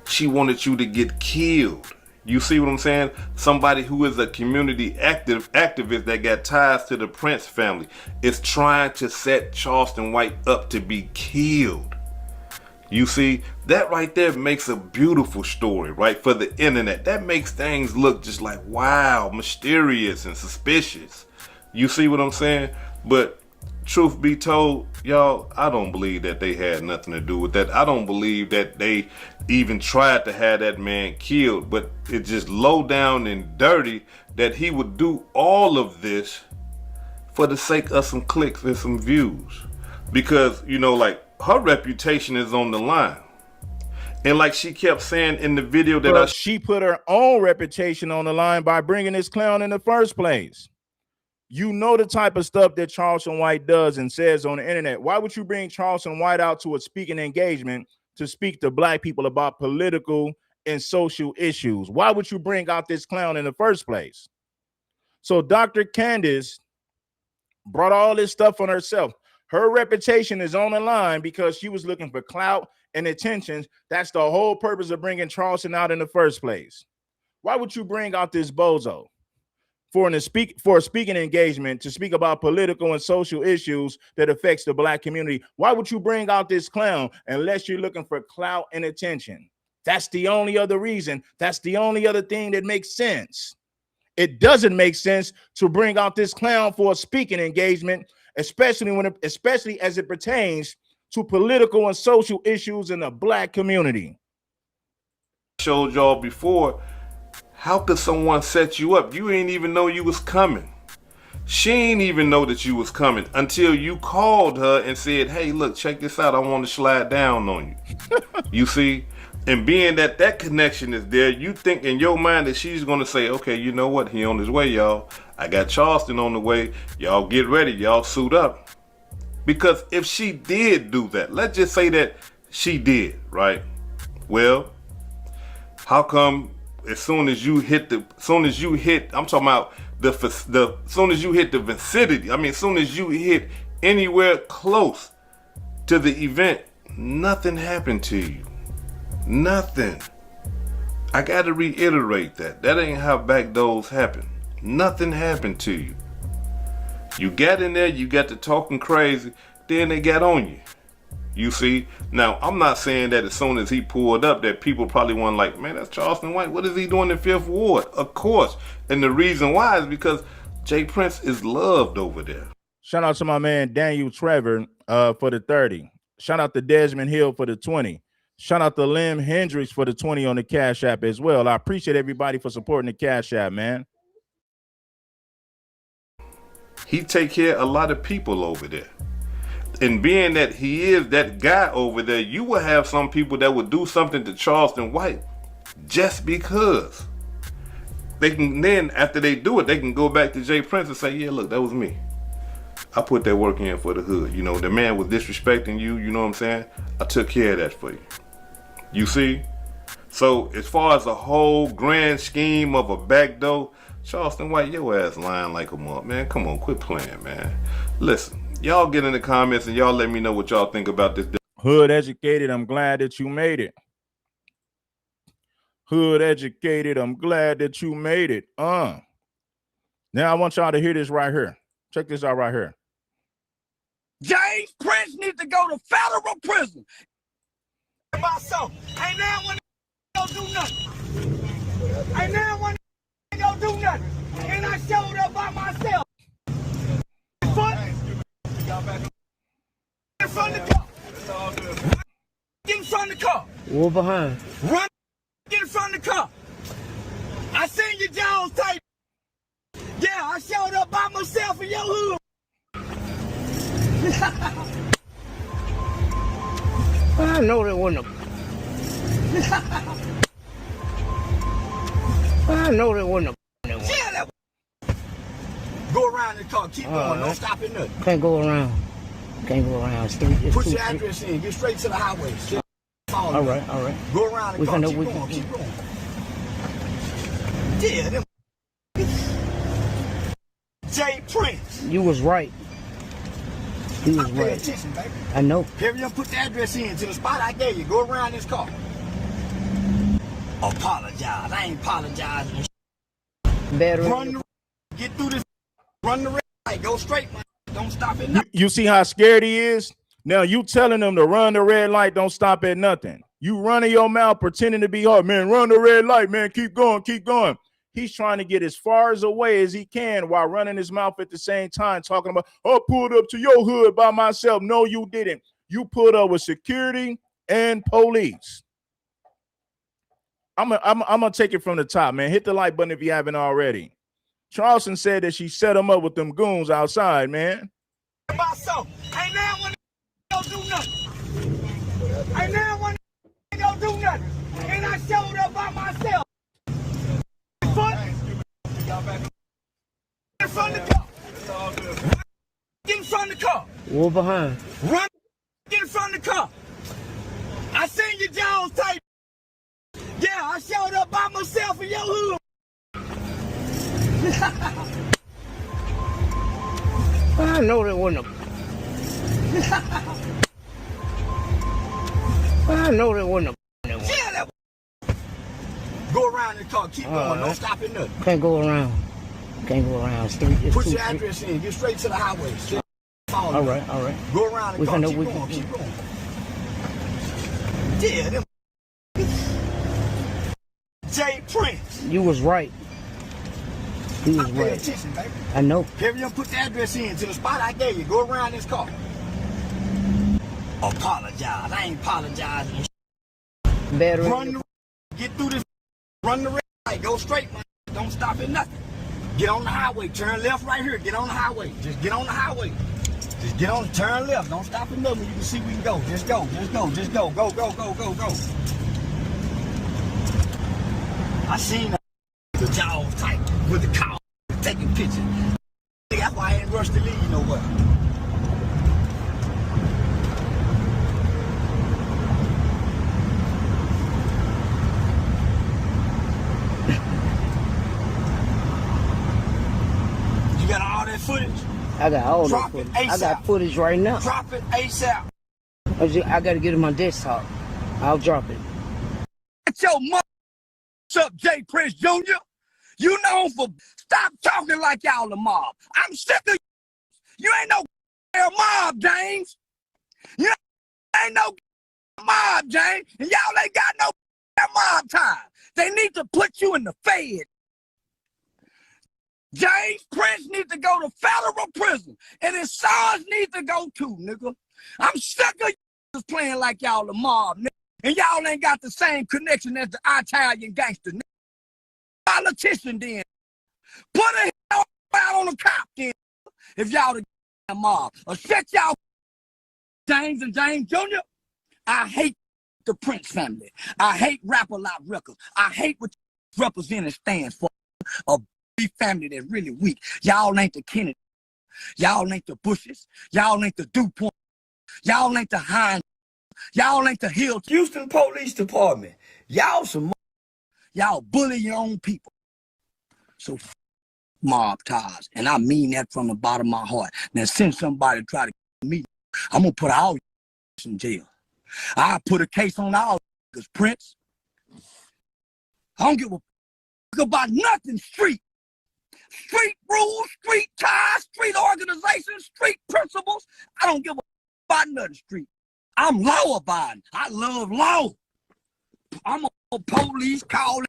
She wanted you to get killed. You see what I'm saying? Somebody who is a community activist that got ties to the Prince family is trying to set Charleston White up to be killed. You see, that right there makes a beautiful story, right? For the internet. That makes things look just like, wow, mysterious and suspicious. You see what I'm saying? But truth be told, y'all, I don't believe that they had nothing to do with that. I don't believe that they even tried to have that man killed, but it's just low down and dirty that he would do all of this for the sake of some clicks and some views. Because, you know, like, her reputation is on the line. And like she kept saying in the video that she put her own reputation on the line by bringing this clown in the first place. You know the type of stuff that Charleston White does and says on the internet. Why would you bring Charleston White out to a speaking engagement to speak to black people about political and social issues? Why would you bring out this clown in the first place? So Dr. Candace brought all this stuff on herself. Her reputation is on the line because she was looking for clout and attention. That's the whole purpose of bringing Charleston out in the first place. Why would you bring out this bozo for a speaking engagement to speak about political and social issues that affects the black community? Why would you bring out this clown unless you're looking for clout and attention? That's the only other reason. That's the only other thing that makes sense. It doesn't make sense to bring out this clown for a speaking engagement, especially as it pertains to political and social issues in the black community. showed y'all before, how could someone set you up? You ain't even know you was coming. She ain't even know that you was coming until you called her and said, hey, look, check this out. I want to slide down on you. You see? And being that that connection is there, you think in your mind that she's going to say, okay, you know what? He on his way, y'all. I got Charleston on the way. Y'all get ready. Y'all suit up. Because if she did do that, let's just say that she did, right? Well, how come as soon as you hit, I'm talking about as soon as you hit the vicinity, as soon as you hit anywhere close to the event, nothing happened to you. Nothing. I got to reiterate that. That ain't how backdoors happen. Nothing happened to you. You got in there, you got to talking crazy, then they got on you. You see? Now, I'm not saying that as soon as he pulled up that people probably weren't like, man, that's Charleston White. What is he doing in 5th Ward? Of course. And the reason why is because Jay Prince is loved over there. Shout out to my man Daniel Trevor for the 30. Shout out to Desmond Hill for the 20. Shout out to Lim Hendricks for the 20 on the Cash App as well. I appreciate everybody for supporting the Cash App, man. He take care of a lot of people over there. And being that he is that guy over there, you will have some people that would do something to Charleston White just because. They can then, after they do it, they can go back to Jay Prince and say, yeah, look, that was me. I put that work in for the hood. You know, the man was disrespecting you, you know what I'm saying? I took care of that for you. You see? So as far as a whole grand scheme of a backdoor, Charleston White, your ass lying like a mother, man. Come on, quit playing, man. Listen, y'all get in the comments and y'all let me know what y'all think about this. Hood educated, I'm glad that you made it. Hood educated, I'm glad that you made it. Now I want y'all to hear this right here. Check this out right here. James Prince needs to go to federal prison. Myself. Ain't now when don't do nothing. Ain't now when don't do nothing. And I showed up by myself. Get in front of the car. Get in front of the car. War behind. Run. Get in front of the car. I seen your jaws tight. Yeah, I showed up by myself in your hood. I know there wasn't I know there wasn't Yeah, that go around the car, keep going, don't stop at nothing. Can't go around. Can't go around. Put your address in, get straight to the highway. All right. Go around the car, keep going. Yeah, them Jay Prince. You was right. You was Pay right. attention, baby. I know. Hurry up, put the address in to the spot I gave you. Go around this car. Apologize. I ain't apologizing. Battery. Run the get through this. Run the red light. Go straight, man. Don't stop at nothing. You see how scared he is? Now you telling him to run the red light, don't stop at nothing. You running your mouth pretending to be hard. Man, run the red light, man. Keep going, keep going. He's trying to get as far as away as he can while running his mouth at the same time, talking about, I pulled up to your hood by myself. No, you didn't. You pulled up with security and police. I'm gonna take it from the top, man. Hit the like button if you haven't already. Charleston said that she set him up with them goons outside, man. Myself. Ain't now one don't do nothing. Ain't now one don't do nothing. And I showed up by myself. Foot. In front of the car. Get in front of the car. War behind. Run. Get in front of the car. I seen your jaws tight. Yeah, I showed up by myself in your hood. I know that wasn't a. I know that wasn't a. Yeah, that. Go around the car. Keep going. Don't stop at nothing. Can't go around. Can't go around. Put your address in. Get straight to the highway. All right, all right. Go around the car. Keep going. Keep going. Yeah, them. Jay Prince. You was right. You was Pay right. attention, baby. I know. Hurry up, put the address in to the spot I gave you. Go around this car. Apologize. I ain't apologizing. Battery. Run the get through this. Run the red light. Go straight, man. Don't stop at nothing. Get on the highway. Turn left right here. Get on the highway. Just get on the highway. Just get on. Turn left. Don't stop at nothing. You can see we can go. Just go. Just go. Just go. Go. Go. Go. Go. Go. I seen the jaws tight with the cow taking pictures. That's why I ain't rushed to leave nowhere. You got all that footage? I got all Drop that it footage. I ASAP. got footage right now. Drop it ASAP. I got to get it on my desktop. I'll drop it. Get your mother up, Jay Prince Jr. You known for stop talking like y'all the mob. I'm sick of you. You ain't no mob, James. You ain't no mob, James. And y'all ain't got no mob time. They need to put you in the Fed. James Prince needs to go to federal prison. And his sons need to go too, nigga. I'm sick of you playing like y'all the mob, nigga. And y'all ain't got the same connection as the Italian gangster, nigga. Politician then. Put a hell out on the cop then. If y'all the mob. Or shut y'all James and James Jr. I hate the Prince family. I hate Rap-A-Lot Records. I hate what represent and stands for. A big family that's really weak. Y'all ain't the Kennedy. Y'all ain't the Bushes. Y'all ain't the DuPont. Y'all ain't the Hines. Y'all ain't the Hill. Houston Police Department. Y'all some y'all bully your own people. So mob ties. And I mean that from the bottom of my heart. Now since somebody try to kill me, I'm gonna put all in jail. I put a case on all because Prince. I don't give a fuck about nothing street. Street rules, street ties, street organization, street principles. I don't give a fuck about nothing street. I'm law abiding. I love law. I'm a police call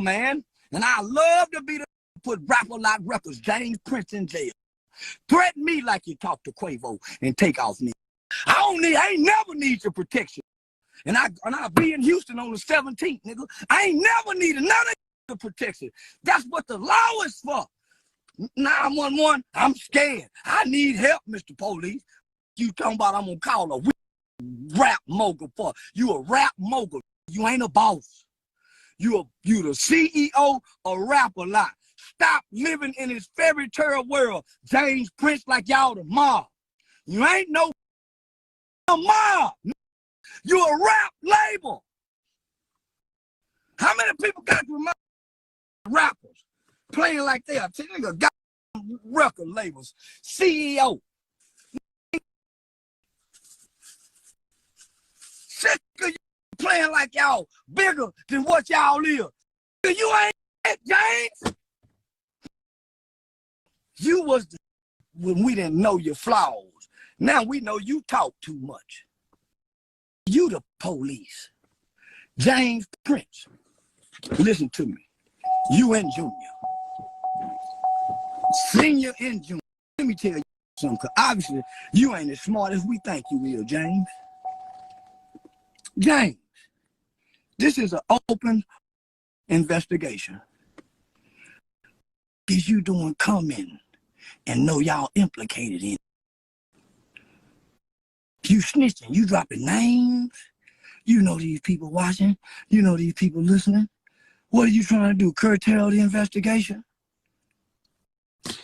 man. And I love to be the put Rap-A-Lot Records, James Prince in jail. Threaten me like you talk to Quavo and take off me. I ain't never need your protection. And I'll be in Houston on the 17th, nigga. I ain't never needed none of your protection. That's what the law is for. 911, I'm scared. I need help, Mr. Police. You talking about I'm gonna call a rap mogul for you a rap mogul. You ain't a boss. You the CEO of Rap-A-Lot. Stop living in this fairy tale world, James Prince, like y'all the mob. You ain't no mob. You a rap label. How many people got to remember rappers playing like they are nigga got record labels, CEO. Sick of you playing like y'all bigger than what y'all is. You ain't James. You was the, when we didn't know your flaws. Now we know you talk too much. You the police. James Prince, listen to me. You and Junior. Senior and Junior. Let me tell you something, because obviously you ain't as smart as we think you is, James. James, this is an open investigation. Is you doing come in and know y'all implicated in it? You snitching, you dropping names. You know these people watching. You know these people listening. What are you trying to do? Curtail the investigation?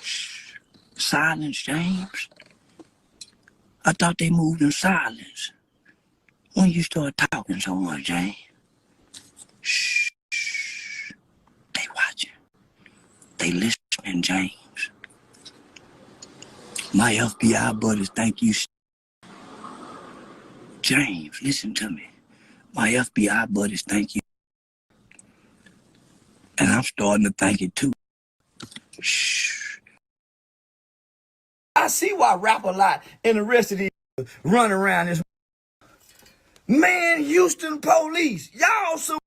Shh. Silence, James. I thought they moved in silence. When you start talking so much, James. Shh. Shh. They watching. They listening, James. My FBI buddies think you. James, listen to me. My FBI buddies think you. And I'm starting to think it too. Shh. I see why Rap a Lot and the rest of these run around this. Man, Houston police. Y'all so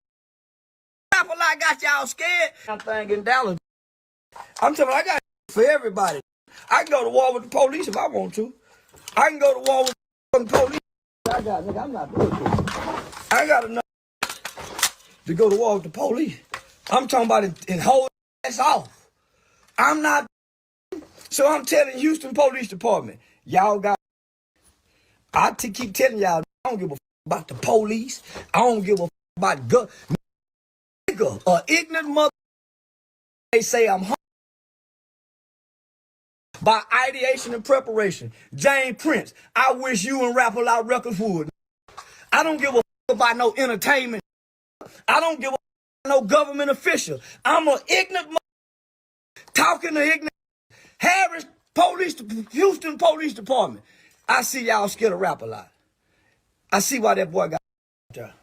Rap a Lot got y'all scared. I'm thinking Dallas. I'm telling you, I got for everybody. I can go to war with the police if I want to. I can go to war with the police. I got, nigga, I'm not doing this. I got enough to go to war with the police. I'm talking about it and hold ass off. I'm not. So I'm telling Houston Police Department, y'all got. I keep telling y'all, I don't give a about the police. I don't give a about gun. Nigga, ignorant mother. They say I'm home. By ideation and preparation. James Prince, I wish you and Rap a Lot Records would. I don't give a about no entertainment. I don't give a no government official. I'm an ignorant mother talking to ignorant Harris Police, Houston Police Department. I see y'all scared of Rap a Lot. I see why that boy got there.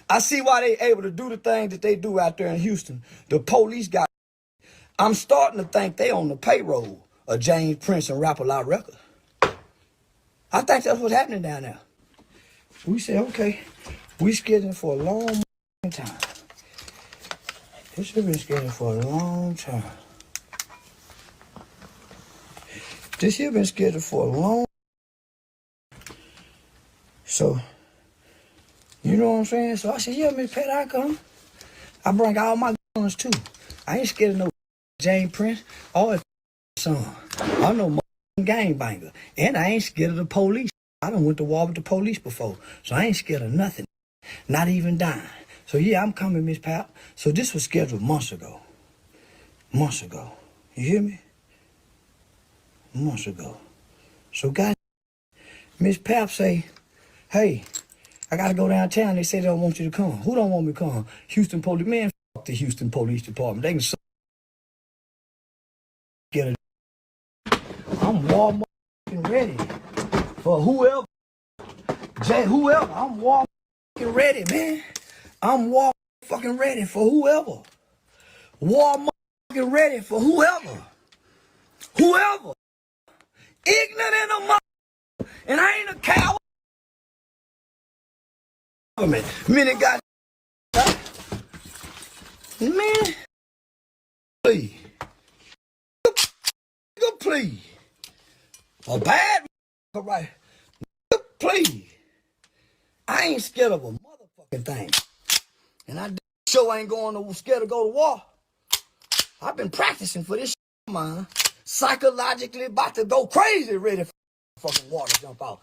I see why they able to do the thing that they do out there in Houston. The police got. I'm starting to think they on the payroll of James Prince and Rap a Lot Records. I think that's what's happening down there. We say, okay, we scheduled for a long time. This should have been scheduled for a long time. This here been scheduled for a long. So, you know what I'm saying? So I said, yeah, Miss Pat, I come. I bring all my guns too. I ain't scared of no James Prince or his son. I'm no gangbanger. And I ain't scared of the police. I done went to war with the police before. So I ain't scared of nothing. Not even dying. So yeah, I'm coming, Miss Pat. So this was scheduled months ago. Months ago. You hear me? Months ago. So God, Miss Pap say, hey, I gotta go downtown. They say they don't want you to come. Who don't want me to come? Houston police. Man, fuck the Houston Police Department. They can get it. I'm war ready for whoever. Whoever. I'm war ready, man. I'm war ready for whoever. War ready for whoever. Whoever. Ignorant in a mother. And I ain't a coward. Minute got man. Please. Please. A bad right. Please. I ain't scared of a motherfucking thing. And I sure ain't scared to go to war. I've been practicing for this shit, man. Psychologically about to go crazy ready for fucking water jump out.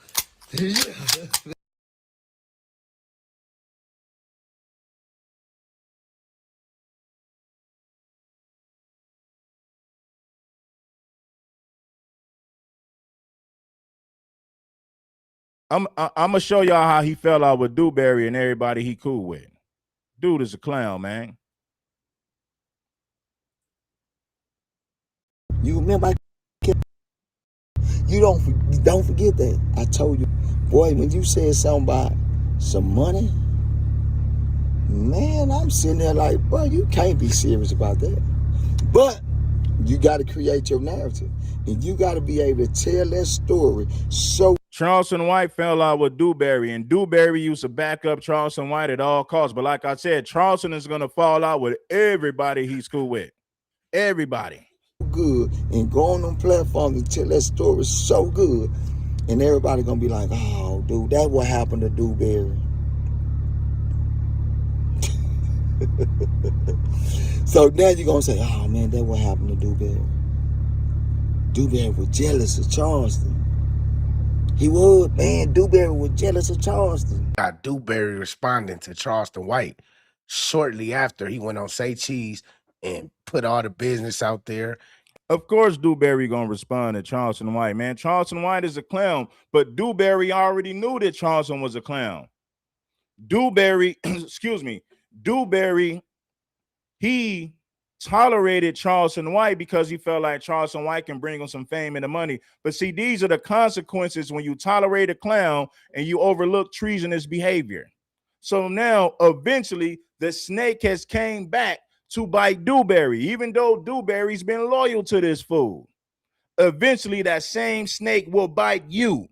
I'm gonna show y'all how he fell out with Dewberry and everybody he cool with. Dude is a clown, man. You remember? You don't forget that. I told you, boy, when you said something about some money, man, I'm sitting there like, bro, you can't be serious about that. But you got to create your narrative, and you got to be able to tell that story. So Charleston White fell out with Dewberry, and Dewberry used to back up Charleston White at all costs. But like I said, Charleston is going to fall out with everybody he's cool with. Everybody. Good, and go on them platforms and tell that story so good, and everybody gonna be like, oh, dude, that what happened to Dewberry. So now you're gonna say, oh man, that what happened to Dewberry. Dewberry was jealous of Charleston. He was, man. Dewberry was jealous of Charleston. Got Dewberry responding to Charleston White shortly after he went on Say Cheese and put all the business out there. Of course, Dewberry gonna respond to Charleston White, man. Charleston White is a clown, but Dewberry already knew that Charleston was a clown. Dewberry, excuse me, Dewberry, he tolerated Charleston White because he felt like Charleston White can bring him some fame and the money. But see, these are the consequences when you tolerate a clown and you overlook treasonous behavior. So now, eventually, the snake has came back to bite Dewberry, even though Dewberry's been loyal to this fool. Eventually, that same snake will bite you.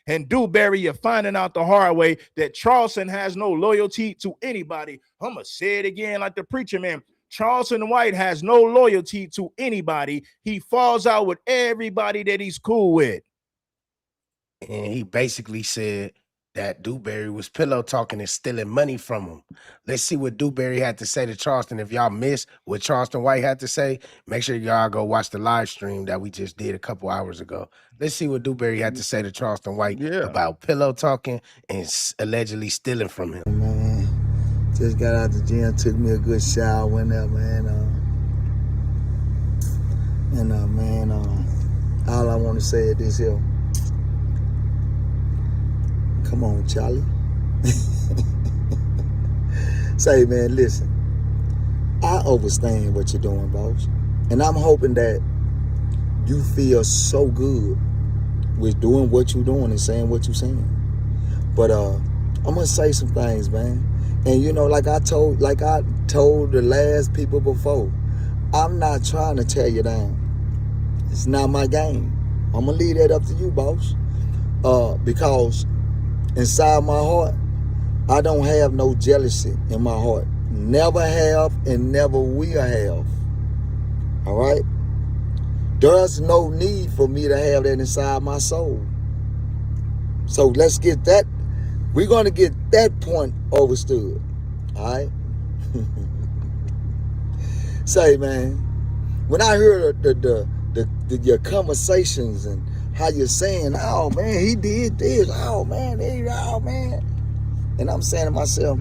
And Dewberry, you're finding out the hard way that Charleston has no loyalty to anybody. I'm going to say it again like the preacher man. Charleston White has no loyalty to anybody. He falls out with everybody that he's cool with. And he basically said that Dewberry was pillow talking and stealing money from him. Let's see what Dewberry had to say to Charleston. If y'all missed what Charleston White had to say, make sure y'all go watch the live stream that we just did a couple hours ago. Let's see what Dewberry had to say to Charleston White about pillow talking and allegedly stealing from him. Man, just got out the gym, took me a good shower, went there, man. All I want to say is this here. Come on, Charlie. Say, man, listen. I understand what you're doing, boss. And I'm hoping that you feel so good with doing what you're doing and saying what you're saying. But I'm gonna say some things, man. And you know, like I told the last people before, I'm not trying to tear you down. It's not my game. I'm gonna leave that up to you, boss. Because inside my heart, I don't have no jealousy in my heart. Never have and never will have. All right? There's no need for me to have that inside my soul. So let's get that. We're going to get that point understood. All right? Say, man, when I hear your conversations and how you're saying, oh, man, he did this. Oh, man. And I'm saying to myself,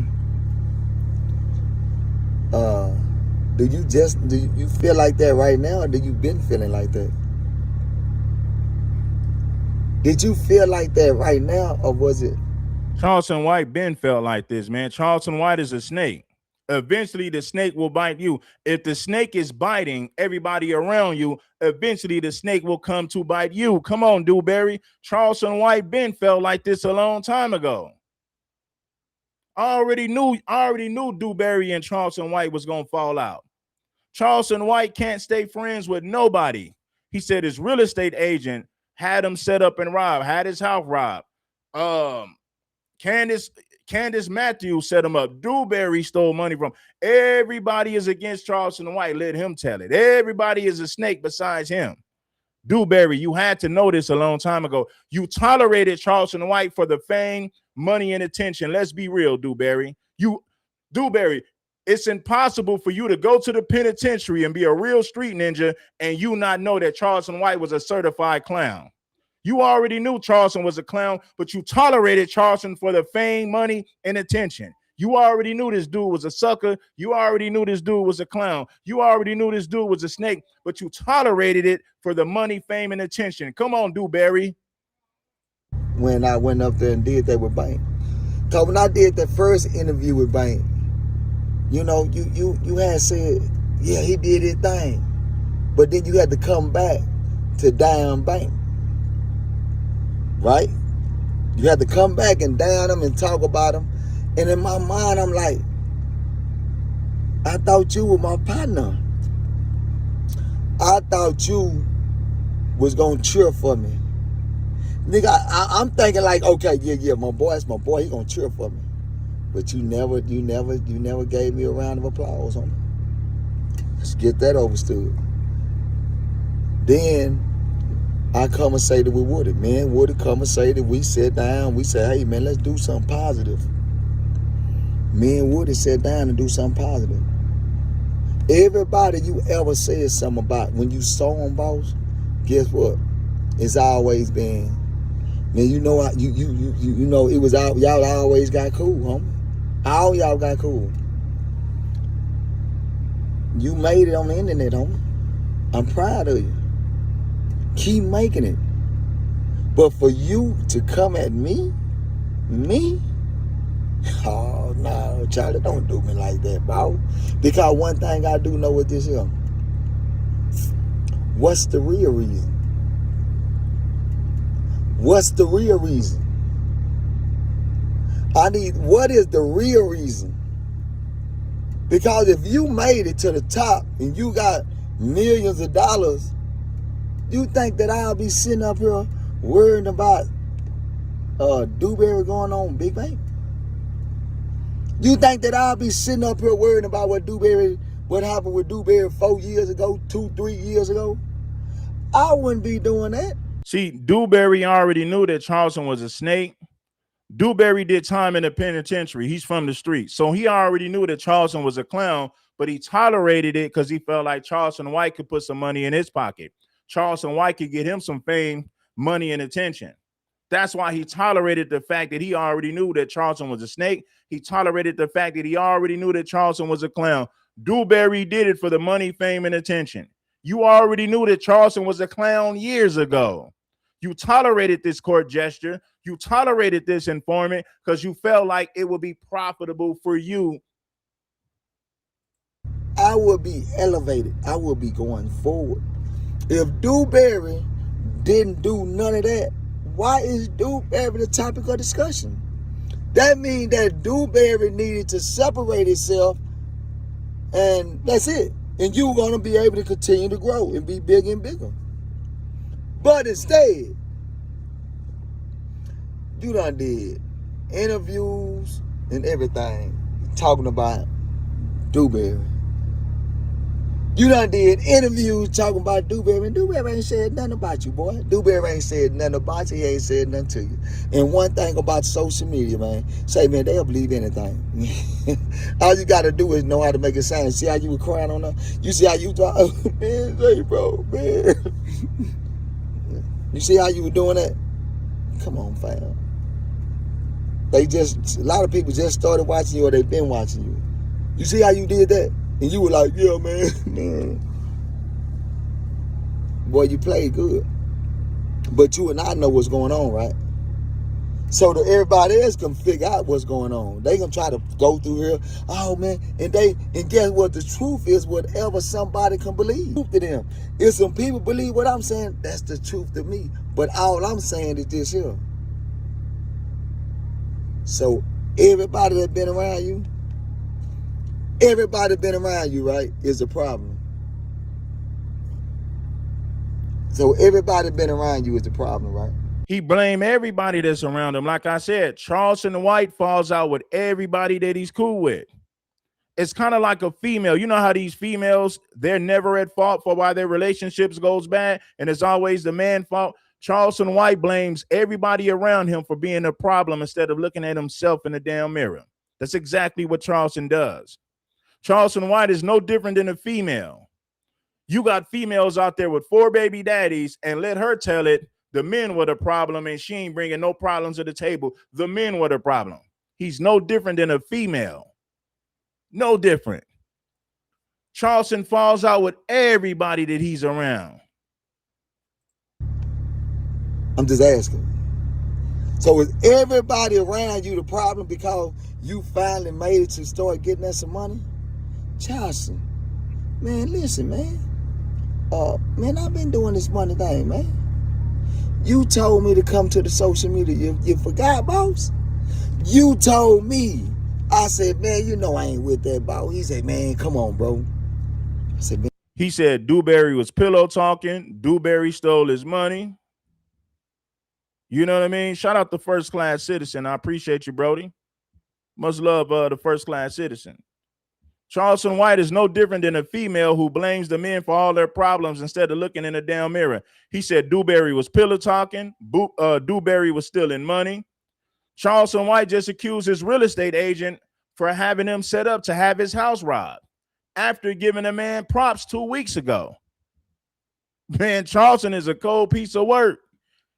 do you feel like that right now, or do you been feeling like that? Did you feel like that right now, or was it? Charleston White been felt like this, man. Charleston White is a snake. Eventually, the snake will bite you. If the snake is biting everybody around you, eventually the snake will come to bite you. Come on, Dewberry. Charleston White been felt like this a long time ago. I already knew Dewberry and Charleston White was gonna fall out. Charleston White can't stay friends with nobody. He said his real estate agent had him set up and robbed, had his house robbed. Candace Matthews set him up. Dewberry stole money from. Everybody is against Charleston White. Let him tell it. Everybody is a snake besides him. Dewberry, you had to know this a long time ago. You tolerated Charleston White for the fame, money, and attention. Let's be real, Dewberry. Dewberry, it's impossible for you to go to the penitentiary and be a real street ninja and you not know that Charleston White was a certified clown. You already knew Charleston was a clown, but you tolerated Charleston for the fame, money, and attention. You already knew this dude was a sucker. You already knew this dude was a clown. You already knew this dude was a snake, but you tolerated it for the money, fame, and attention. Come on, Dewberry. When I went up there and did that with Bank. Because when I did that first interview with Bank, you know, you had said, yeah, he did his thing. But then you had to come back to Diamond Bank, right? You had to come back and down them and talk about them. And in my mind, I'm like, I thought you were my partner. I thought you was gonna cheer for me. Nigga, I'm thinking like, okay, yeah, my boy, that's my boy, he gonna cheer for me. But you never gave me a round of applause, homie. Let's get that overstood. Then I conversated with Woody. Me and Woody conversated. We sat down. We said, hey, man, let's do something positive. Me and Woody sat down and do something positive. Everybody you ever said something about, when you saw them, boss, guess what? It's always been, man, you know, you know, it was y'all always got cool, homie. All y'all got cool. You made it on the internet, homie. I'm proud of you. Keep making it. But for you to come at me? Oh, no, Charlie, don't do me like that, bro. Because one thing I do know with this here. What's the real reason? What's the real reason? What is the real reason? Because if you made it to the top and you got millions of dollars, you think that I'll be sitting up here worrying about Dewberry going on Big Bank? You think that I'll be sitting up here worrying about what happened with Dewberry 4 years ago, 3 years ago? I wouldn't be doing that. See, Dewberry already knew that Charleston was a snake. Dewberry did time in the penitentiary. He's from the street. So he already knew that Charleston was a clown, but he tolerated it because he felt like Charleston White could put some money in his pocket. Charleston White could get him some fame, money, and attention. That's why he tolerated the fact that he already knew that Charleston was a snake. He tolerated the fact that he already knew that Charleston was a clown. Dewberry did it for the money, fame, and attention. You already knew that Charleston was a clown years ago. You tolerated this court gesture. You tolerated this informant because you felt like it would be profitable for you. I will be elevated. I will be going forward. If Dewberry didn't do none of that, why is Dewberry the topic of discussion? That means that Dewberry needed to separate itself, and that's it. And you're going to be able to continue to grow and be bigger and bigger. But instead, you done did interviews and everything talking about Dewberry. You done did interviews talking about Dewberry, and Dewberry ain't said nothing about you, boy. Dewberry ain't said nothing about you. He ain't said nothing to you. And one thing about social media, man, say, man, they'll believe anything. All you got to do is know how to make it sound. See how you were crying on her? You see how you talk? Man, say, bro, man. You see how you were doing that? Come on, fam. A lot of people just started watching you or they've been watching you. You see how you did that? And you were like, yeah, man. Boy, you played good. But you and I know what's going on, right? So that everybody else can figure out what's going on. They gonna try to go through here. Oh, man. And guess what? The truth is whatever somebody can believe to them. If some people believe what I'm saying, that's the truth to me. But all I'm saying is this here. So everybody that been around you, right, is a problem. So everybody been around you is the problem, right? He blamed everybody that's around him. Like I said, Charleston White falls out with everybody that he's cool with. It's kind of like a female. You know how these females, they're never at fault for why their relationships goes bad, and it's always the man's fault. Charleston White blames everybody around him for being a problem instead of looking at himself in the damn mirror. That's exactly what Charleston does. Charleston White is no different than a female. You got females out there with 4 baby daddies, and let her tell it, the men were the problem, and she ain't bringing no problems to the table. The men were the problem. He's no different than a female. No different. Charleston falls out with everybody that he's around. I'm just asking. So is everybody around you the problem because you finally made it to start getting us some money? Charleston, man, listen, man. Man, I've been doing this money thing, man. You told me to come to the social media. You forgot, boss? You told me. I said, man, you know I ain't with that, boss. He said, man, come on, bro. I said, man. He said Dewberry was pillow talking. Dewberry stole his money. You know what I mean? Shout out to First Class Citizen. I appreciate you, Brody. Much love, the First Class Citizen. Charleston White is no different than a female who blames the men for all their problems instead of looking in the damn mirror. He said Dewberry was pillow talking. Dewberry was stealing money. Charleston White just accused his real estate agent for having him set up to have his house robbed after giving a man props 2 weeks ago. Man, Charleston is a cold piece of work.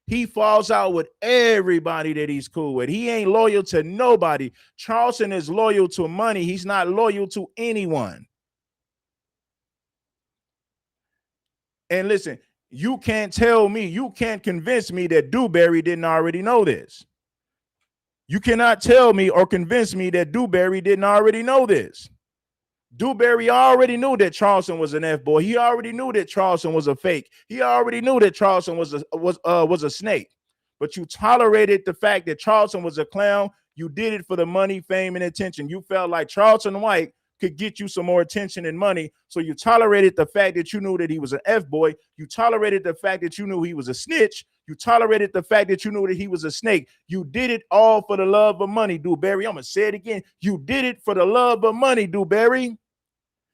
He falls out with everybody that he's cool with. He ain't loyal to nobody. Charleston is loyal to money. He's not loyal to anyone. And listen, you can't tell me, you can't convince me that Dewberry didn't already know this. You cannot tell me or convince me that Dewberry didn't already know this. Dewberry already knew that Charleston was an F-boy. He already knew that Charleston was a fake. He already knew that Charleston was a snake. But you tolerated the fact that Charleston was a clown. You did it for the money, fame, and attention. You felt like Charleston White could get you some more attention and money. So you tolerated the fact that you knew that he was an F-boy. You tolerated the fact that you knew he was a snitch. You tolerated the fact that you knew that he was a snake. You did it all for the love of money, Dewberry. I'm going to say it again. You did it for the love of money, Dewberry.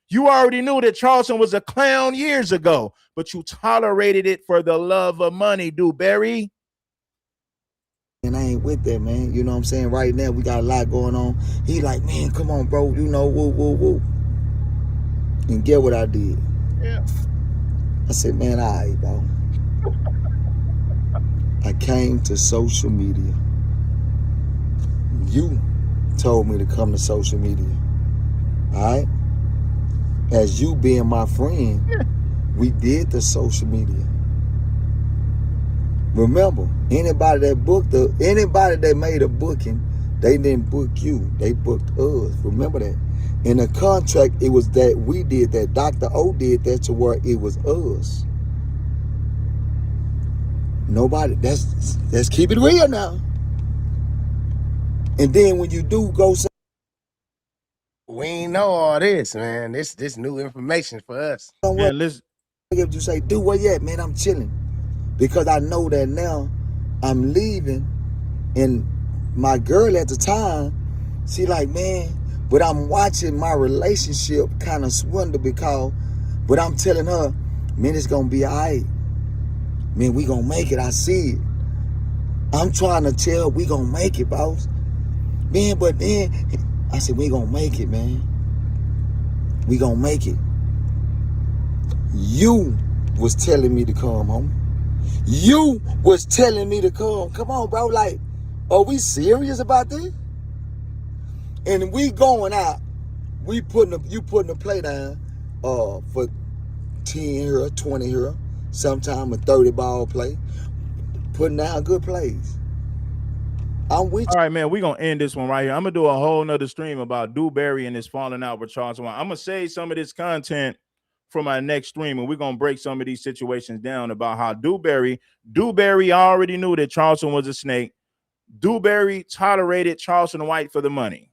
You already knew that Charleston was a clown years ago, but you tolerated it for the love of money, Dewberry. And I ain't with that, man. You know what I'm saying? Right now, we got a lot going on. He like, man, come on, bro. You know, woo, woo, woo. And get what I did. Yeah. I said, man, all right, bro. I came to social media. You told me to come to social media. All right? As you being my friend, we did the social media. Remember, anybody that made a booking, they didn't book you. They booked us. Remember that. In the contract, it was that we did that. Dr. O did that to where it was us. Nobody, let's keep it real now. And then when you do go say, We ain't know all this, man. This new information for us. Man, listen. If you say, do where you at, man, I'm chilling. Because I know that now I'm leaving. And my girl at the time, she like, man, but I'm watching my relationship kind of swindle but I'm telling her, man, it's going to be all right. Man, we going to make it. I see it. I'm trying to tell we going to make it, boss. Man, but then I said, we going to make it, man. We going to make it. You was telling me to come home. You was telling me to come. Come on, bro. Like, are we serious about this? And we going out. You putting a play down for 10 here, 20 here, sometime a 30 ball play. Putting down good plays. I'm with you. All right, man, we're going to end this one right here. I'm going to do a whole nother stream about Dewberry and his falling out with Charleston. I'm going to save some of this content for my next stream, and we're going to break some of these situations down about how Dewberry already knew that Charleston was a snake. Dewberry tolerated Charleston White for the money.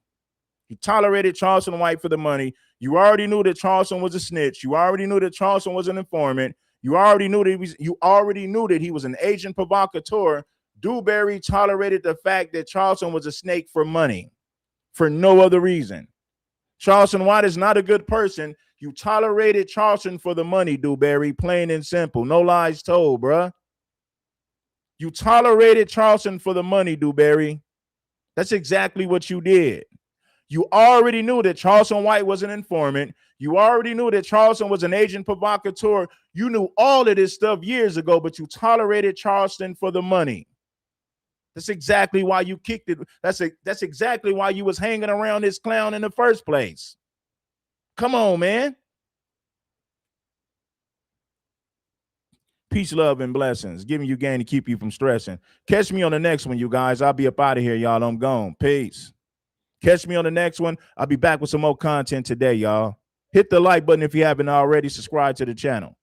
He tolerated Charleston White for the money. You already knew that Charleston was a snitch. You already knew that Charleston was an informant. You already knew that he was an agent provocateur. Dewberry tolerated the fact that Charleston was a snake for money, for no other reason. Charleston White is not a good person. You tolerated Charleston for the money, Dewberry, plain and simple. No lies told, bruh. You tolerated Charleston for the money, Dewberry. That's exactly what you did. You already knew that Charleston White was an informant. You already knew that Charleston was an agent provocateur. You knew all of this stuff years ago, but you tolerated Charleston for the money. That's exactly why you kicked it. That's exactly why you was hanging around this clown in the first place. Come on, man. Peace, love, and blessings. Giving you gain to keep you from stressing. Catch me on the next one, you guys. I'll be up out of here, y'all. I'm gone. Peace. Catch me on the next one. I'll be back with some more content today, y'all. Hit the like button if you haven't already. Subscribe to the channel.